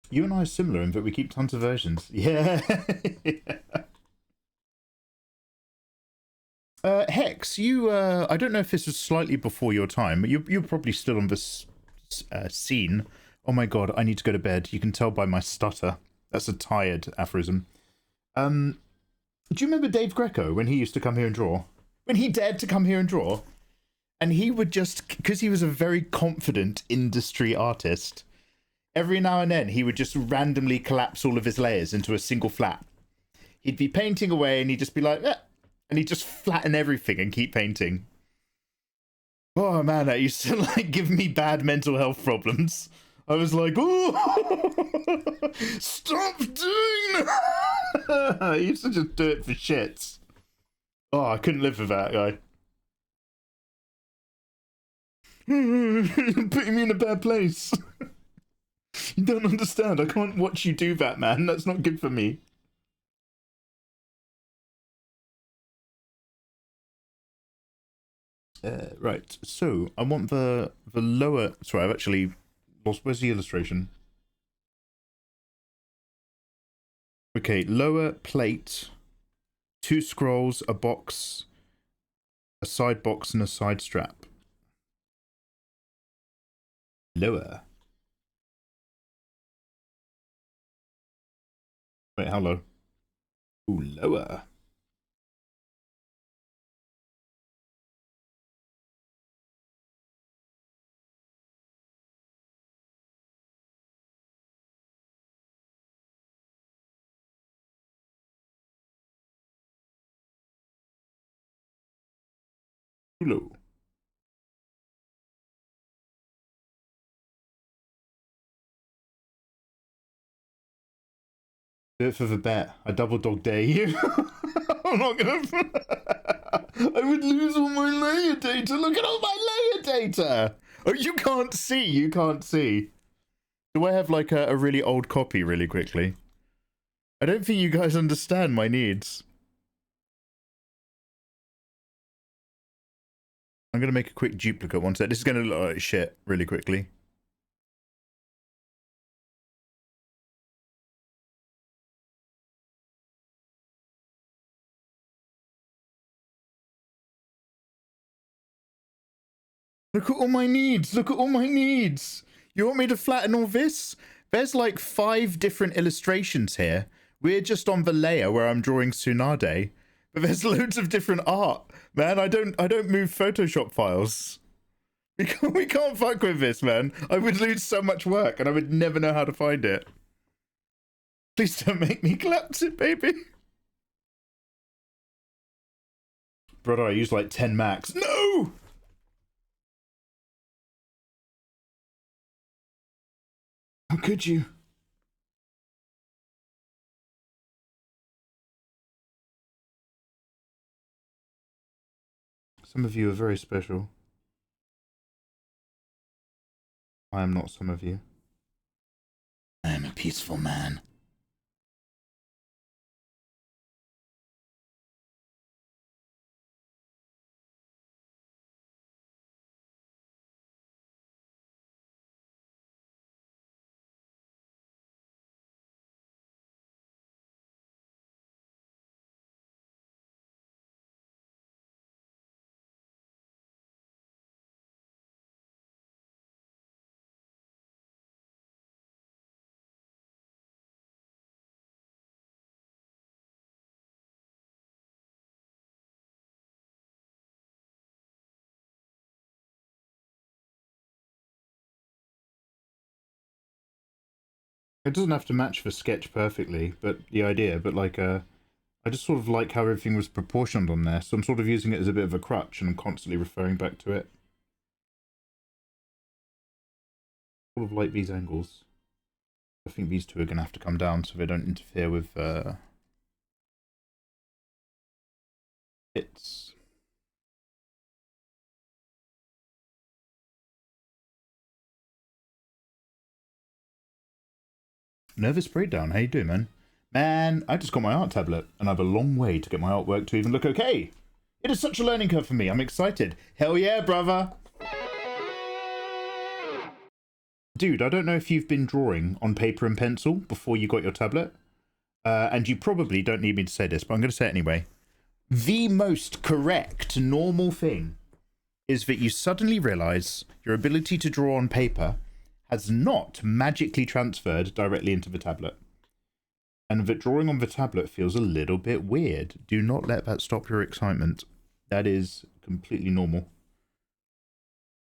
You and I are similar in that we keep tons of versions. Yeah. Hex, you, I don't know if this was slightly before your time, but you're probably still on this scene. Oh my god, I need to go to bed. You can tell by my stutter. That's a tired aphorism. Do you remember Dave Greco when he used to come here and draw? When he dared to come here and draw? And he would just, because he was a very confident industry artist, every now and then he would just randomly collapse all of his layers into a single flat. He'd be painting away and he'd just be like, eh, and he'd just flatten everything and keep painting. Oh man, that used to like give me bad mental health problems. I was like, oh, stop doing that. I used to just do it for shits. Oh, I couldn't live with that guy. You're putting me in a bad place. You don't understand. I can't watch you do that, man. That's not good for me. Right. So I want the lower. Sorry, I've actually lost. Where's the illustration? Okay, lower plate, 2 scrolls, a box, a side box, and a side strap. Lower. Wait, how low? Ooh, lower. Too low. Do it for the bet. I double dog dare you. I'm not gonna. I would lose all my layer data. Look at all my layer data. Oh, you can't see. You can't see. Do I have like a really old copy really quickly? I don't think you guys understand my needs. I'm gonna make a quick duplicate one sec. This is gonna look like shit really quickly. Look at all my needs. Look at all my needs. You want me to flatten all this? There's like 5 different illustrations here. We're just on the layer where I'm drawing Tsunade, but there's loads of different art. Man, I don't move Photoshop files. We can't fuck with this, man. I would lose so much work and I would never know how to find it. Please don't make me collapse it, baby. Brother, I used like 10 max. No! How could you? Some of you are very special. I am not some of you. I am a peaceful man. It doesn't have to match the sketch perfectly, but the idea, but like, I just sort of like how everything was proportioned on there, so I'm sort of using it as a bit of a crutch, and I'm constantly referring back to it. Sort of like these angles. I think these two are going to have to come down so they don't interfere with, hits. Nervous breakdown, how you doing, man? Man, I just got my art tablet, and I have a long way to get my artwork to even look okay. It is such a learning curve for me, I'm excited. Hell yeah, brother! Dude, I don't know if you've been drawing on paper and pencil before you got your tablet. And you probably don't need me to say this, but I'm going to say it anyway. The most correct, normal thing is that you suddenly realize your ability to draw on paper has not magically transferred directly into the tablet. And that drawing on the tablet feels a little bit weird. Do not let that stop your excitement. That is completely normal.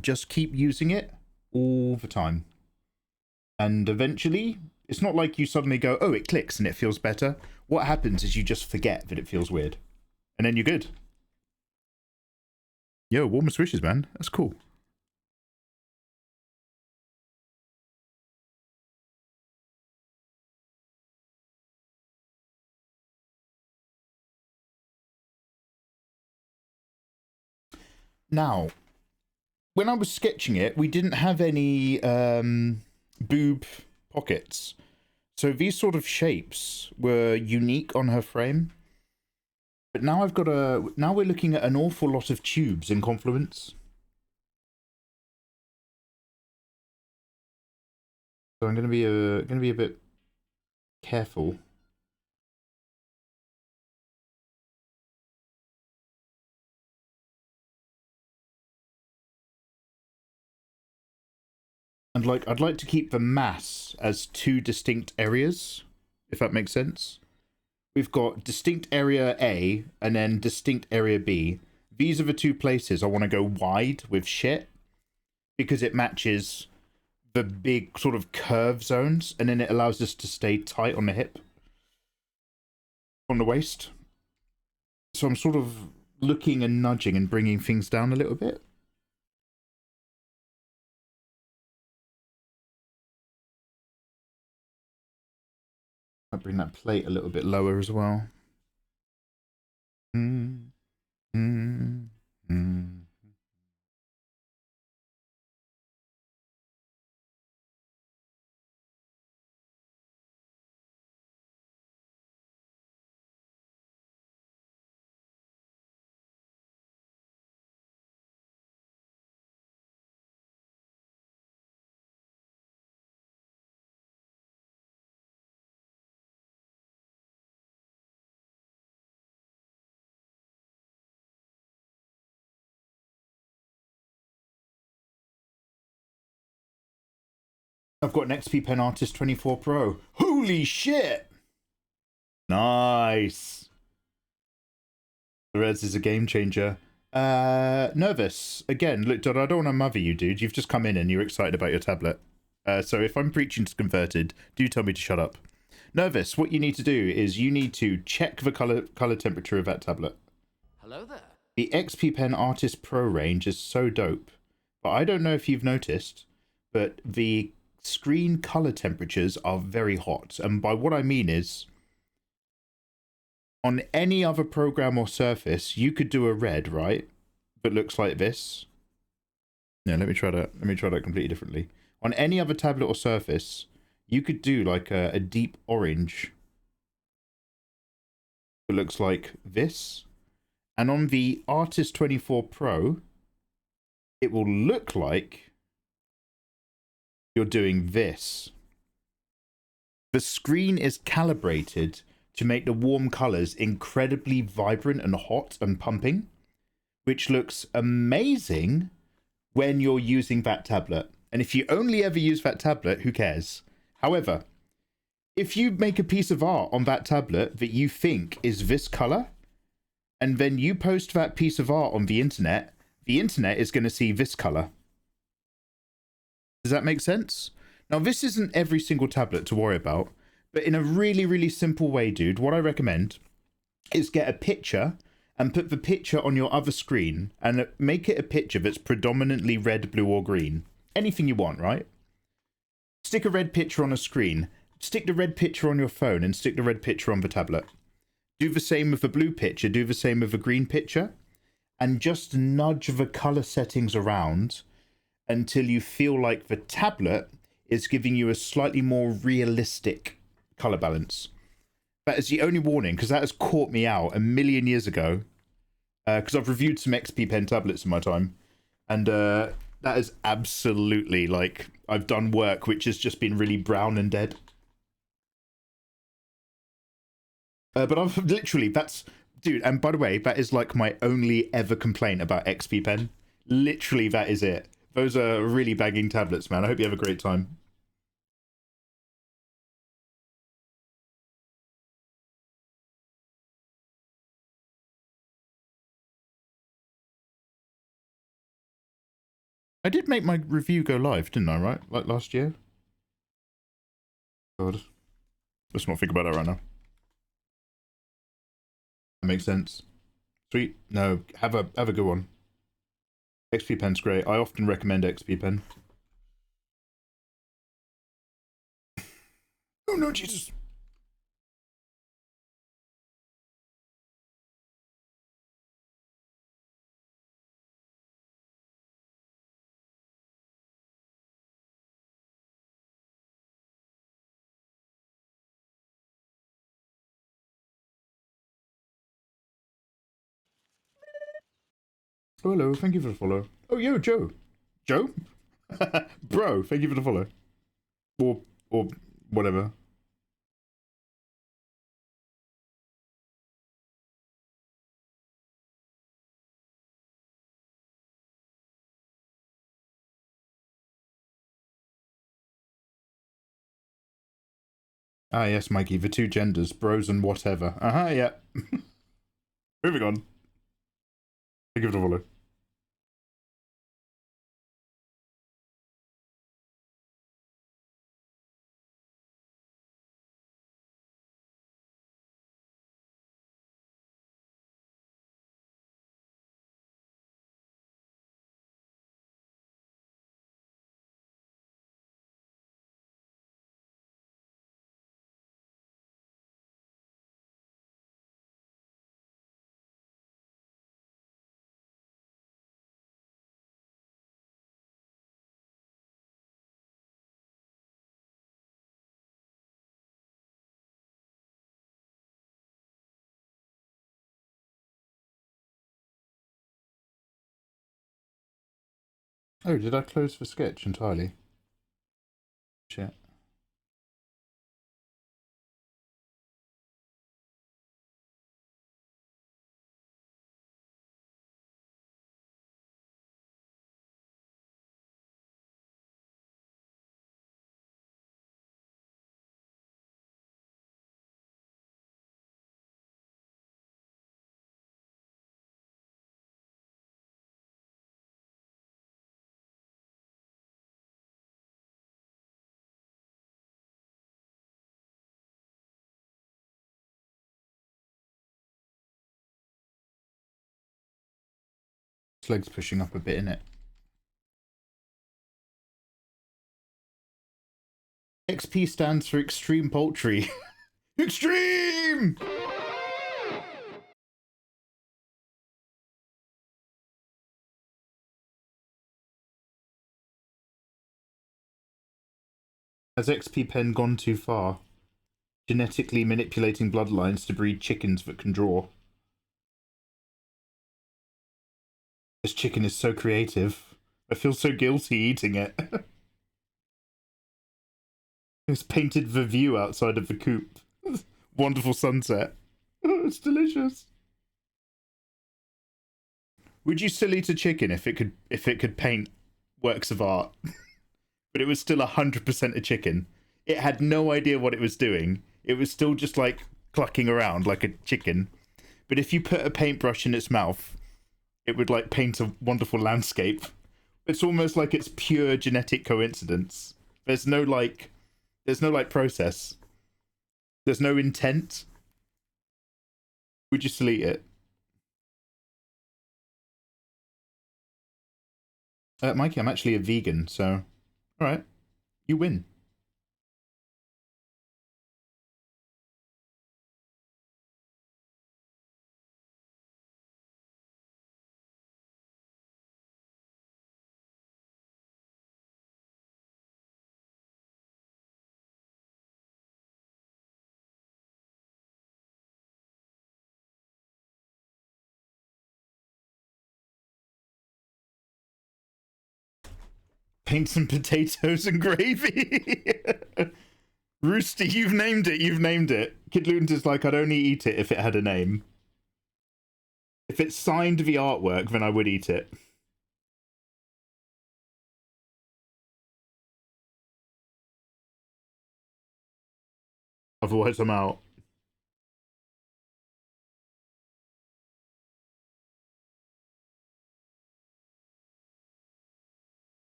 Just keep using it all the time. And eventually, it's not like you suddenly go, oh, it clicks and it feels better. What happens is you just forget that it feels weird. And then you're good. Yo, warmest wishes, man. That's cool. Now, when I was sketching it, we didn't have any boob pockets. So these sort of shapes were unique on her frame. But now now we're looking at an awful lot of tubes in Confluence. So I'm going to be a bit careful I'd like to keep the mass as two distinct areas, if that makes sense. We've got distinct area A and then distinct area B. These are the two places I want to go wide with shit because it matches the big sort of curve zones, and then it allows us to stay tight on the hip, on the waist. So I'm sort of looking and nudging and bringing things down a little bit. I'll bring that plate a little bit lower as well. I've got an XP Pen Artist 24 Pro. Holy shit! Nice. The Rez is a game changer. Nervous. Again, look, I don't want to mother you, dude. You've just come in and you're excited about your tablet. So if I'm preaching to converted, do tell me to shut up. Nervous, what you need to do is you need to check the color temperature of that tablet. Hello there. The XP Pen Artist Pro range is so dope. But I don't know if you've noticed, but the screen color temperatures are very hot. And by what I mean is, on any other program or surface, you could do a red, right? That looks like this. Yeah, let me try that. Let me try that completely differently. On any other tablet or surface, you could do like a deep orange. It looks like this. And on the Artist 24 Pro, it will look like you're doing this. The screen is calibrated to make the warm colors incredibly vibrant and hot and pumping, which looks amazing when you're using that tablet. And if you only ever use that tablet, who cares? However, if you make a piece of art on that tablet that you think is this color, and then you post that piece of art on the internet is going to see this color. Does that make sense? Now, this isn't every single tablet to worry about, but in a really, really simple way, dude, what I recommend is get a picture and put the picture on your other screen and make it a picture that's predominantly red, blue, or green. Anything you want, right? Stick a red picture on a screen. Stick the red picture on your phone and stick the red picture on the tablet. Do the same with the blue picture. Do the same with the green picture. And just nudge the color settings around until you feel like the tablet is giving you a slightly more realistic color balance. That is the only warning, because that has caught me out a million years ago. Because I've reviewed some XP Pen tablets in my time. And that is absolutely, like, I've done work which has just been really brown and dead. But I've literally, that's, dude, and by the way, that is like my only ever complaint about XP Pen. Literally, that is it. Those are really bagging tablets, man. I hope you have a great time. I did make my review go live, didn't I, right? Like last year? God. Let's not think about that right now. That makes sense. Sweet. No, have a good one. XP Pen's great. I often recommend XP Pen. Oh no, Jesus. Oh, hello, thank you for the follow. Oh, yo, Joe. Joe? Bro, thank you for the follow. Or whatever. Ah, yes, Mikey, the two genders, bros and whatever. Uh-huh, yeah. Moving on. Give it a follow. Oh, did I close the sketch entirely? Shit. His leg's pushing up a bit, innit? XP stands for extreme poultry. Extreme! Has XP Pen gone too far? Genetically manipulating bloodlines to breed chickens that can draw. This chicken is so creative. I feel so guilty eating it. It's painted the view outside of the coop. Wonderful sunset. Oh, it's delicious. Would you still eat a chicken if it could paint works of art? But it was still 100% a chicken. It had no idea what it was doing. It was still just like clucking around like a chicken. But if you put a paintbrush in its mouth, it would like paint a wonderful landscape. It's almost like it's pure genetic coincidence. There's no process. There's no intent. Would you still eat it? Mikey, I'm actually a vegan, so alright. You win. Paint some potatoes and gravy. Rooster, you've named it. You've named it. Kid Luton's like, I'd only eat it if it had a name. If it signed the artwork, then I would eat it. Otherwise, I'm out.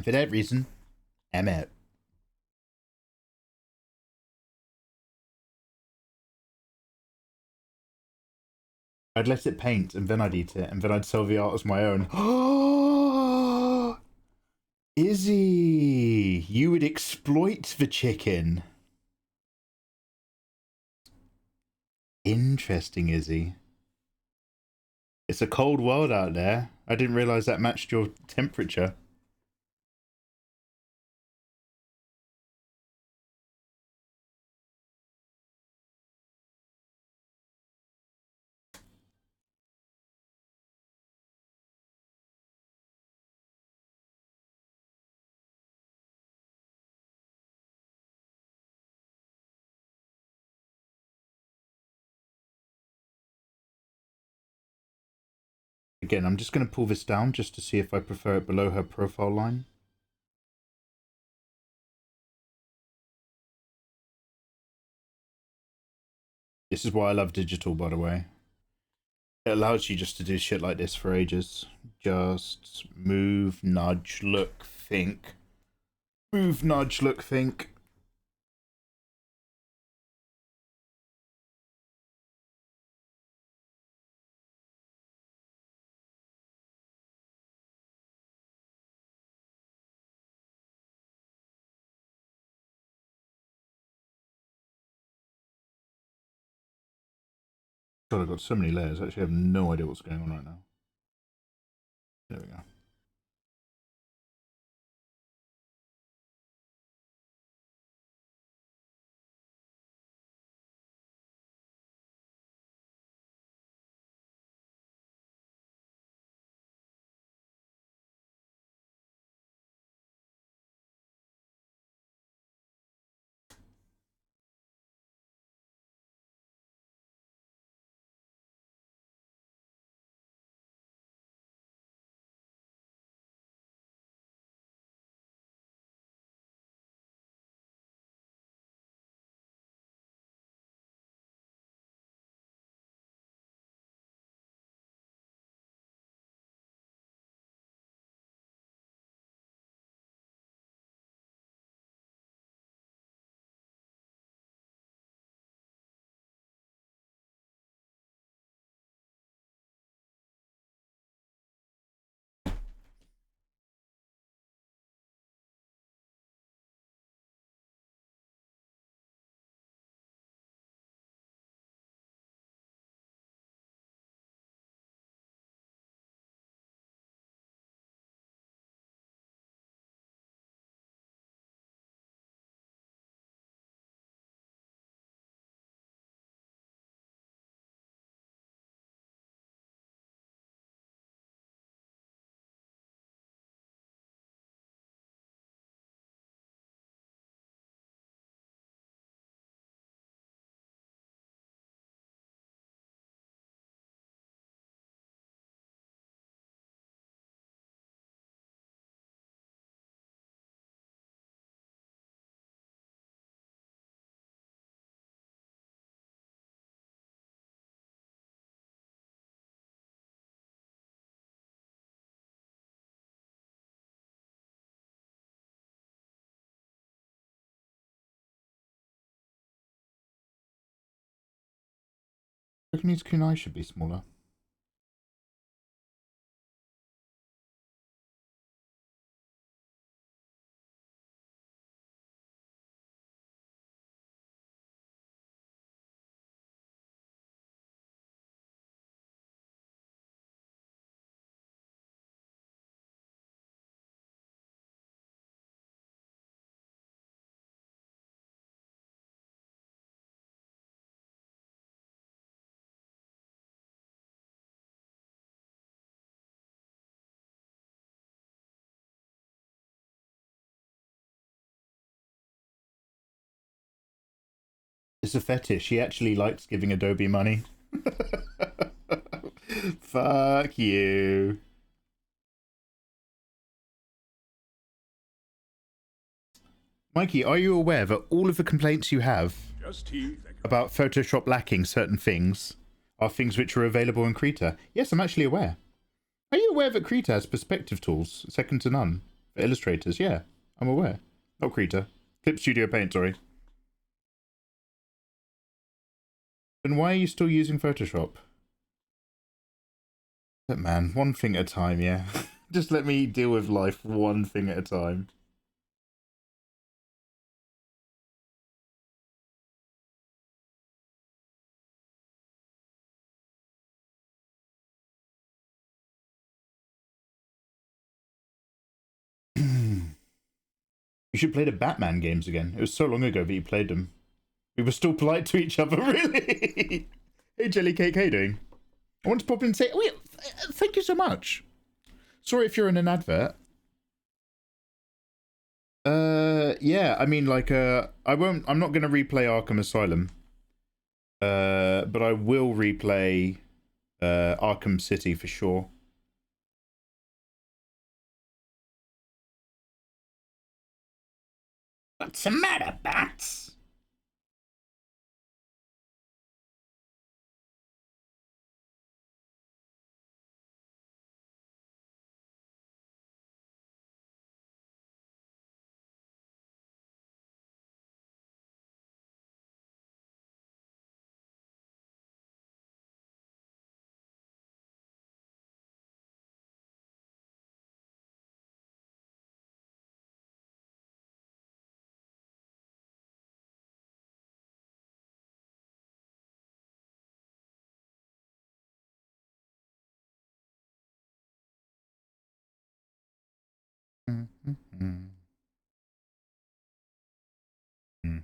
For that reason, I'm out. I'd let it paint, and then I'd eat it, and then I'd sell the art as my own. Oh, Izzy, you would exploit the chicken. Interesting, Izzy. It's a cold world out there. I didn't realize that matched your temperature. Again, I'm just going to pull this down just to see if I prefer it below her profile line. This is why I love digital, by the way. It allows you just to do shit like this for ages. Just move, nudge, look, think. Move, nudge, look, think. God, I've got so many layers. I actually have no idea what's going on right now. There we go. I reckon his kunai should be smaller. It's a fetish. He actually likes giving Adobe money. Fuck you. Mikey, are you aware that all of the complaints you have about Photoshop lacking certain things are things which are available in Krita? Yes, I'm actually aware. Are you aware that Krita has perspective tools, second to none, for illustrators? Yeah, I'm aware. Not Krita. Clip Studio Paint, sorry. Then why are you still using Photoshop? But man, one thing at a time, yeah. Just let me deal with life one thing at a time. You should play the Batman games again. It was so long ago that you played them. We were still polite to each other, really. Hey, Jellycake, how you doing? I want to pop in and say, oh, yeah, thank you so much. Sorry if you're in an advert. Yeah, I mean, like, I'm not going to replay Arkham Asylum. But I will replay Arkham City for sure. What's the matter, bats? Mm-hmm. Mm-hmm.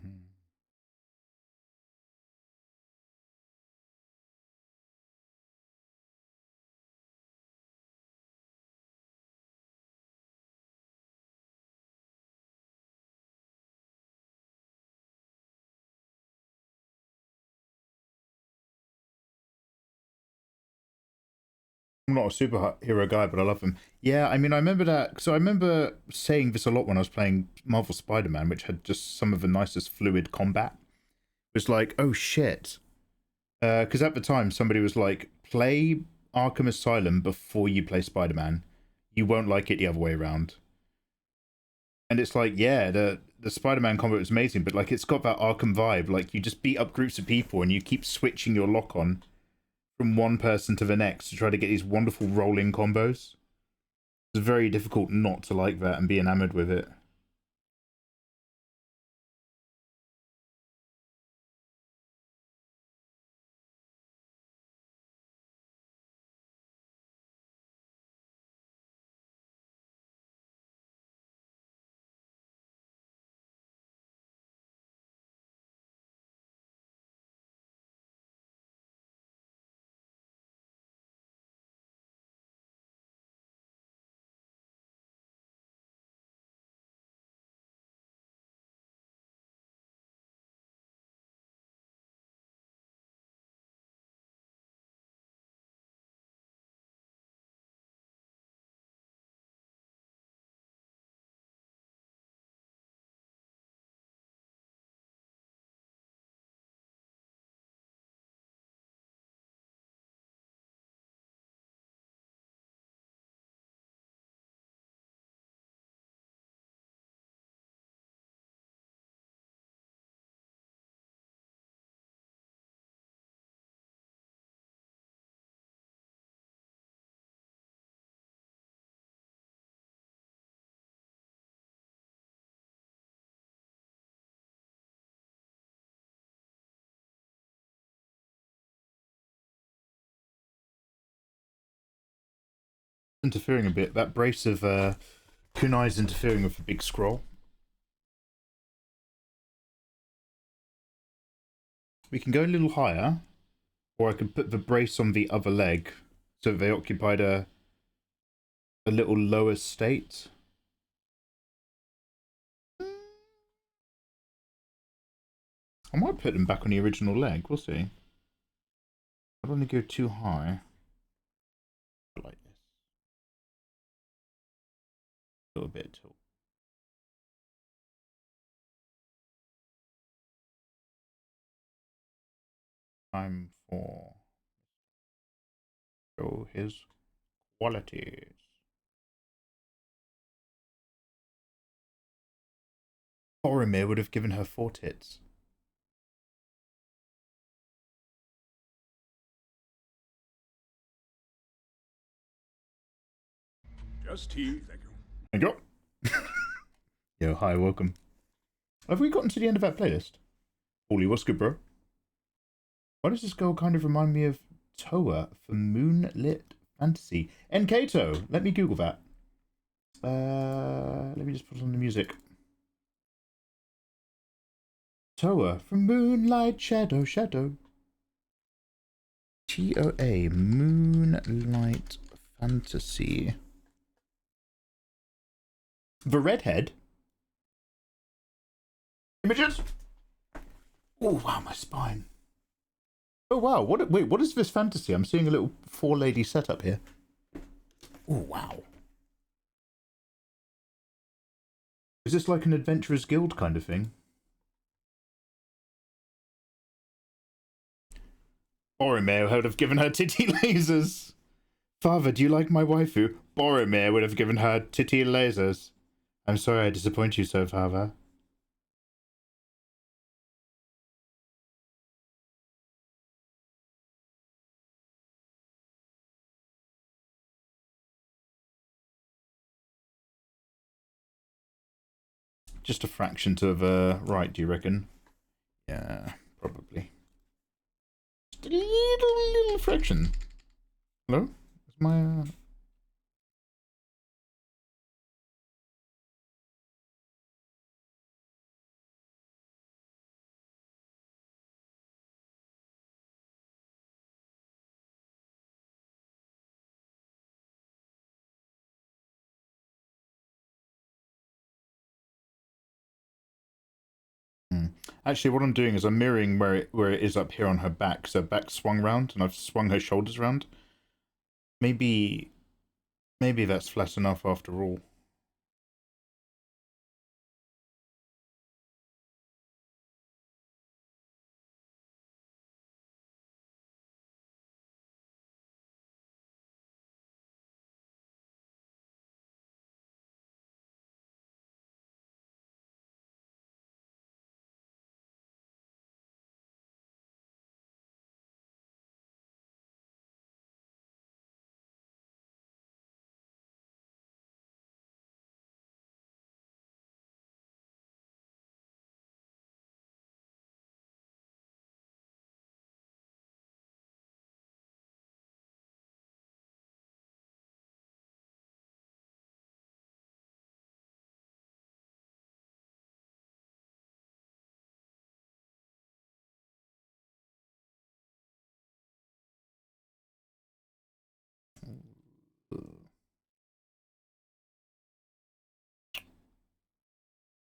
I'm not a superhero guy, but I love him. Yeah, I mean, I remember that. So I remember saying this a lot when I was playing Marvel Spider-Man, which had just some of the nicest fluid combat. It was like, oh shit. Because at the time, somebody was like, play Arkham Asylum before you play Spider-Man. You won't like it the other way around. And it's like, yeah, the Spider-Man combat was amazing, but like it's got that Arkham vibe. Like you just beat up groups of people and you keep switching your lock on from one person to the next to try to get these wonderful rolling combos. It's very difficult not to like that and be enamored with it. Interfering a bit. That brace of kunai's interfering with the big scroll. We can go a little higher, or I could put the brace on the other leg so they occupied a little lower state. I might put them back on the original leg. We'll see. I don't want to go too high. Like this. A little bit tall. Time for show his qualities. Boromir would have given her 4 tits. Just tea, thank you. Thank you. Yo, hi, welcome. Have we gotten to the end of that playlist? Holy, what's good, bro? Why does this girl kind of remind me of Toa for Moonlit Fantasy? Enkato! Let me Google that. Let me just put on the music. Toa from Moonlight Shadow. Toa, Moonlight Fantasy. The redhead? Images? Oh, wow, my spine. Oh, wow. Wait, what is this fantasy? I'm seeing a little 4-lady setup here. Oh, wow. Is this like an adventurers guild kind of thing? Boromir would have given her titty lasers. Father, do you like my waifu? Boromir would have given her titty lasers. I'm sorry I disappoint you so, Father. Just a fraction to the right, do you reckon? Yeah, probably. Just a little fraction. Hello? Is my... Actually, what I'm doing is I'm mirroring where it is up here on her back. So her back swung round, and I've swung her shoulders round. Maybe that's flat enough after all.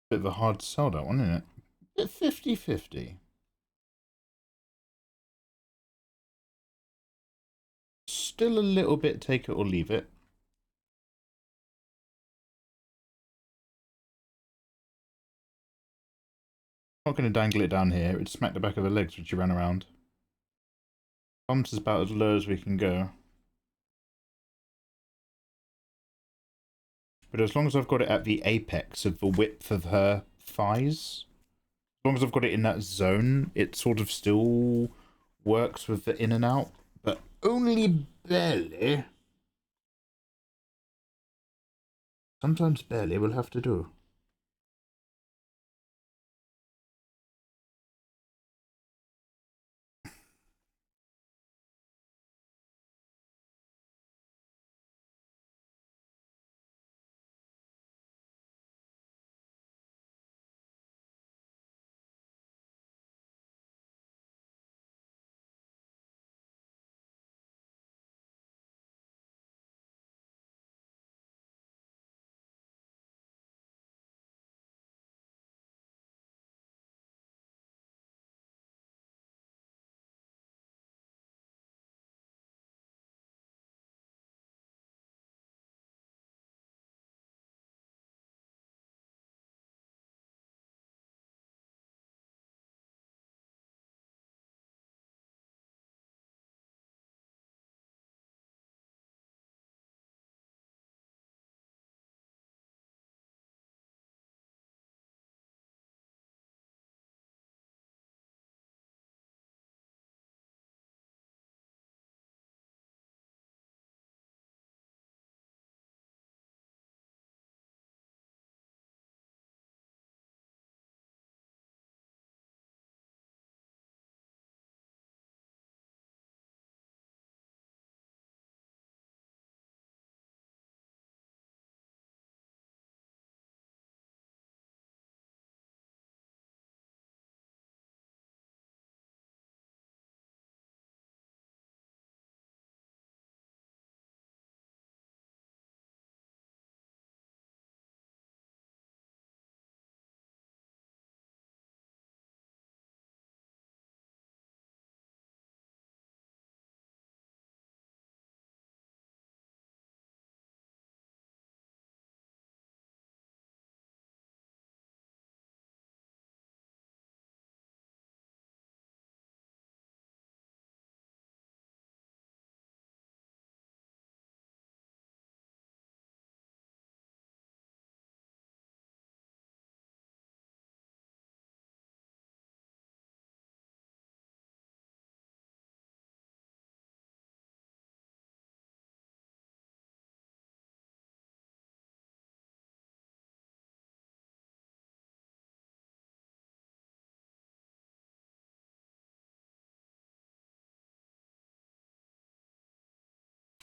Bit of a hard sell, that one, isn't it? Bit 50-50. Still a little bit take it or leave it. Not going to dangle it down here. It'd smack the back of her legs when she ran around. Thumbs is about as low as we can go. But as long as I've got it at the apex of the width of her thighs, as long as I've got it in that zone, it sort of still works with the in and out, but only barely. Sometimes barely will have to do.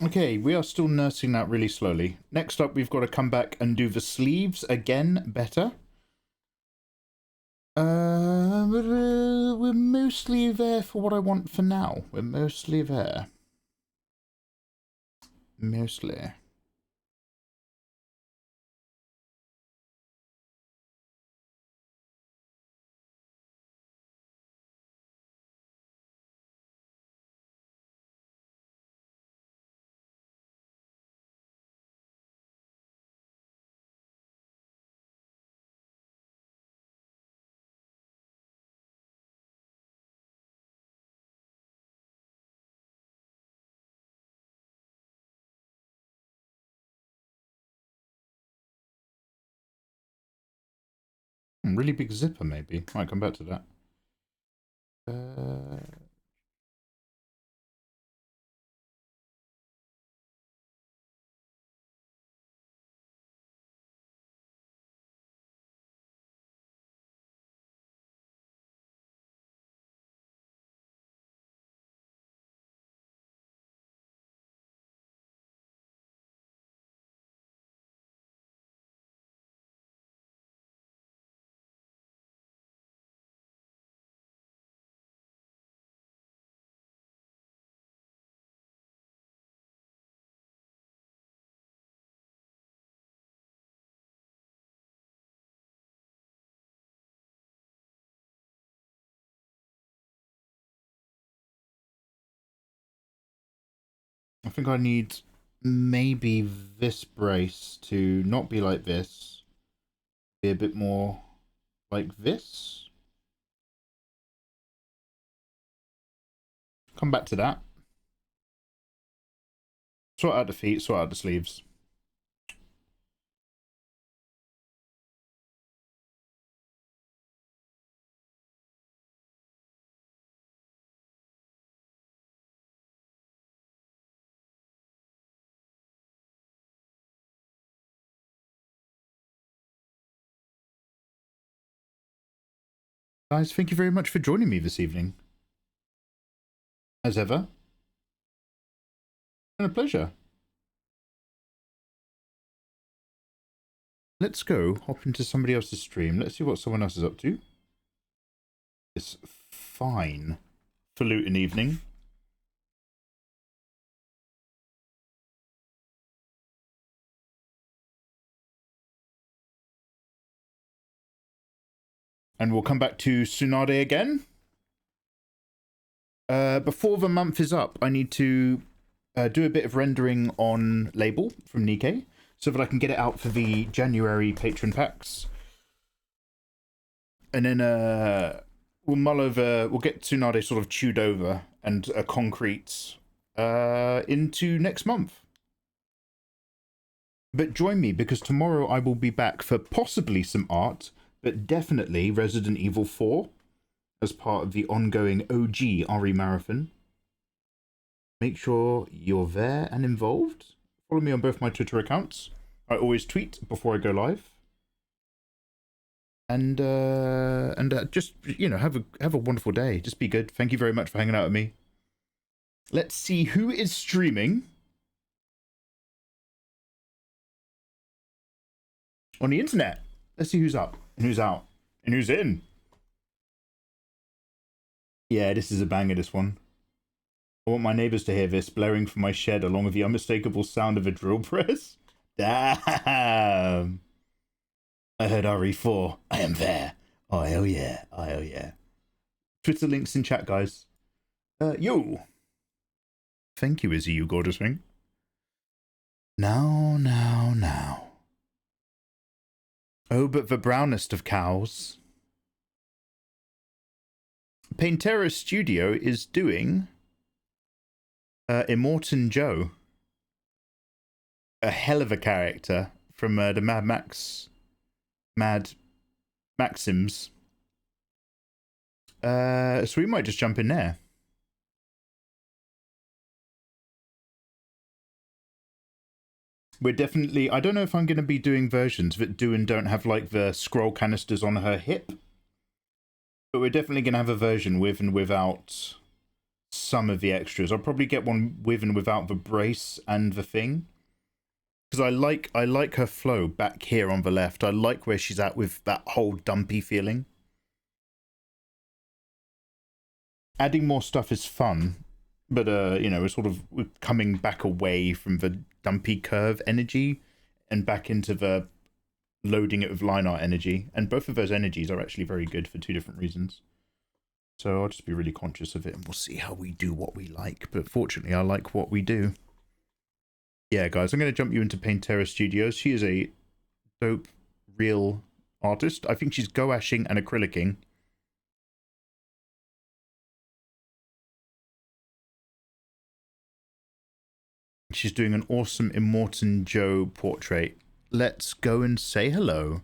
Okay, we are still nursing that really slowly. Next up, we've got to come back and do the sleeves again better. We're mostly there for what I want for now. We're mostly there. Mostly. Really big zipper, maybe. Might come back to that. I think I need maybe this brace to not be like this. Be a bit more like this. Come back to that. Sort out the feet, sort out the sleeves. Guys, thank you very much for joining me this evening. As ever. And a pleasure. Let's go hop into somebody else's stream. Let's see what someone else is up to. It's fine falutin' evening. And we'll come back to Tsunade again. Before the month is up, I need to do a bit of rendering on Label from Nikkei so that I can get it out for the January patron packs. And then we'll mull over, we'll get Tsunade sort of chewed over and concrete into next month. But join me, because tomorrow I will be back for possibly some art, but definitely Resident Evil 4 as part of the ongoing OG RE Marathon. Make sure you're there and involved. Follow me on both my Twitter accounts. I always tweet before I go live. And just, you know, have a wonderful day. Just be good. Thank you very much for hanging out with me. Let's see who is streaming on the internet. Let's see who's up and who's out and who's in. Yeah, this is a banger, this one. I want my neighbours to hear this blaring from my shed along with the unmistakable sound of a drill press. Damn! I heard RE4. I am there. Oh, hell yeah. Oh, hell yeah. Twitter links in chat, guys. Yo! Thank you, Izzy, you gorgeous thing. Now. Oh, but the brownest of cows. Paintera Studio is doing Immortan Joe. A hell of a character from the Mad Maxims. So we might just jump in there. We're definitely, I don't know if I'm going to be doing versions that do and don't have like the scroll canisters on her hip. But we're definitely going to have a version with and without some of the extras. I'll probably get one with and without the brace and the thing. Because I like her flow back here on the left. I like where she's at with that whole dumpy feeling. Adding more stuff is fun, but you know, we're coming back away from the dumpy curve energy and back into the loading it with line art energy. And both of those energies are actually very good for 2 different reasons. So I'll just be really conscious of it, and we'll see how we do what we like. But fortunately, I like what we do. Yeah, guys, I'm going to jump you into Paintera Studios. She is a dope, real artist. I think she's gouaching and acrylicing. She's doing an awesome Immortan Joe portrait. Let's go and say hello.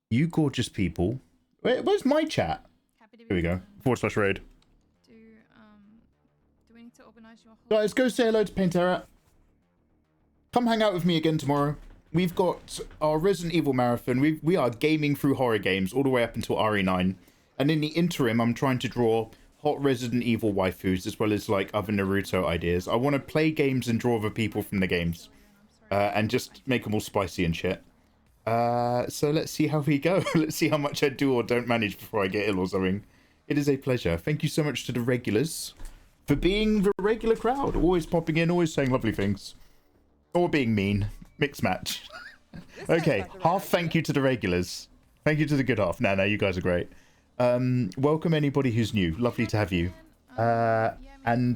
You gorgeous people. Where's my chat? Here we go. /raid. Do we need to organize your whole... Guys, go say hello to Paintera. Come hang out with me again tomorrow. We've got our Resident Evil marathon. We are gaming through horror games all the way up until RE9. And in the interim, I'm trying to draw hot Resident Evil waifus as well as like other Naruto ideas. I want to play games and draw other people from the games. And just make them all spicy and shit. So let's see how we go. Let's see how much I do or don't manage before I get ill or something. It is a pleasure. Thank you so much to the regulars for being the regular crowd. Always popping in, always saying lovely things. Or being mean. Mixed match. Okay, half thank you to the regulars. Thank you to the good half. No, you guys are great. Welcome anybody who's new. Lovely to have you. Pats on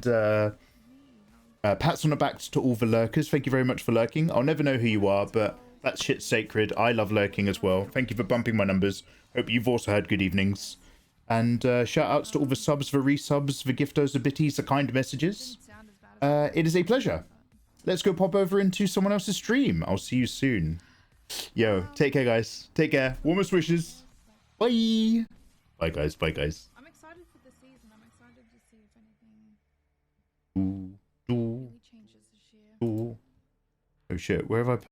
the back to all the lurkers. Thank you very much for lurking. I'll never know who you are, but that shit's sacred. I love lurking as well. Thank you for bumping my numbers. Hope you've also had good evenings. And shout outs to all the subs, the resubs, the giftos, the bitties, the kind messages. It is a pleasure. Let's go pop over into someone else's stream. I'll see you soon. Yo, take care, guys. Take care. Warmest wishes. Bye. Bye, guys. Bye, guys. I'm excited for the season. I'm excited to see if anything really changes this year. Oh, shit. Where have I...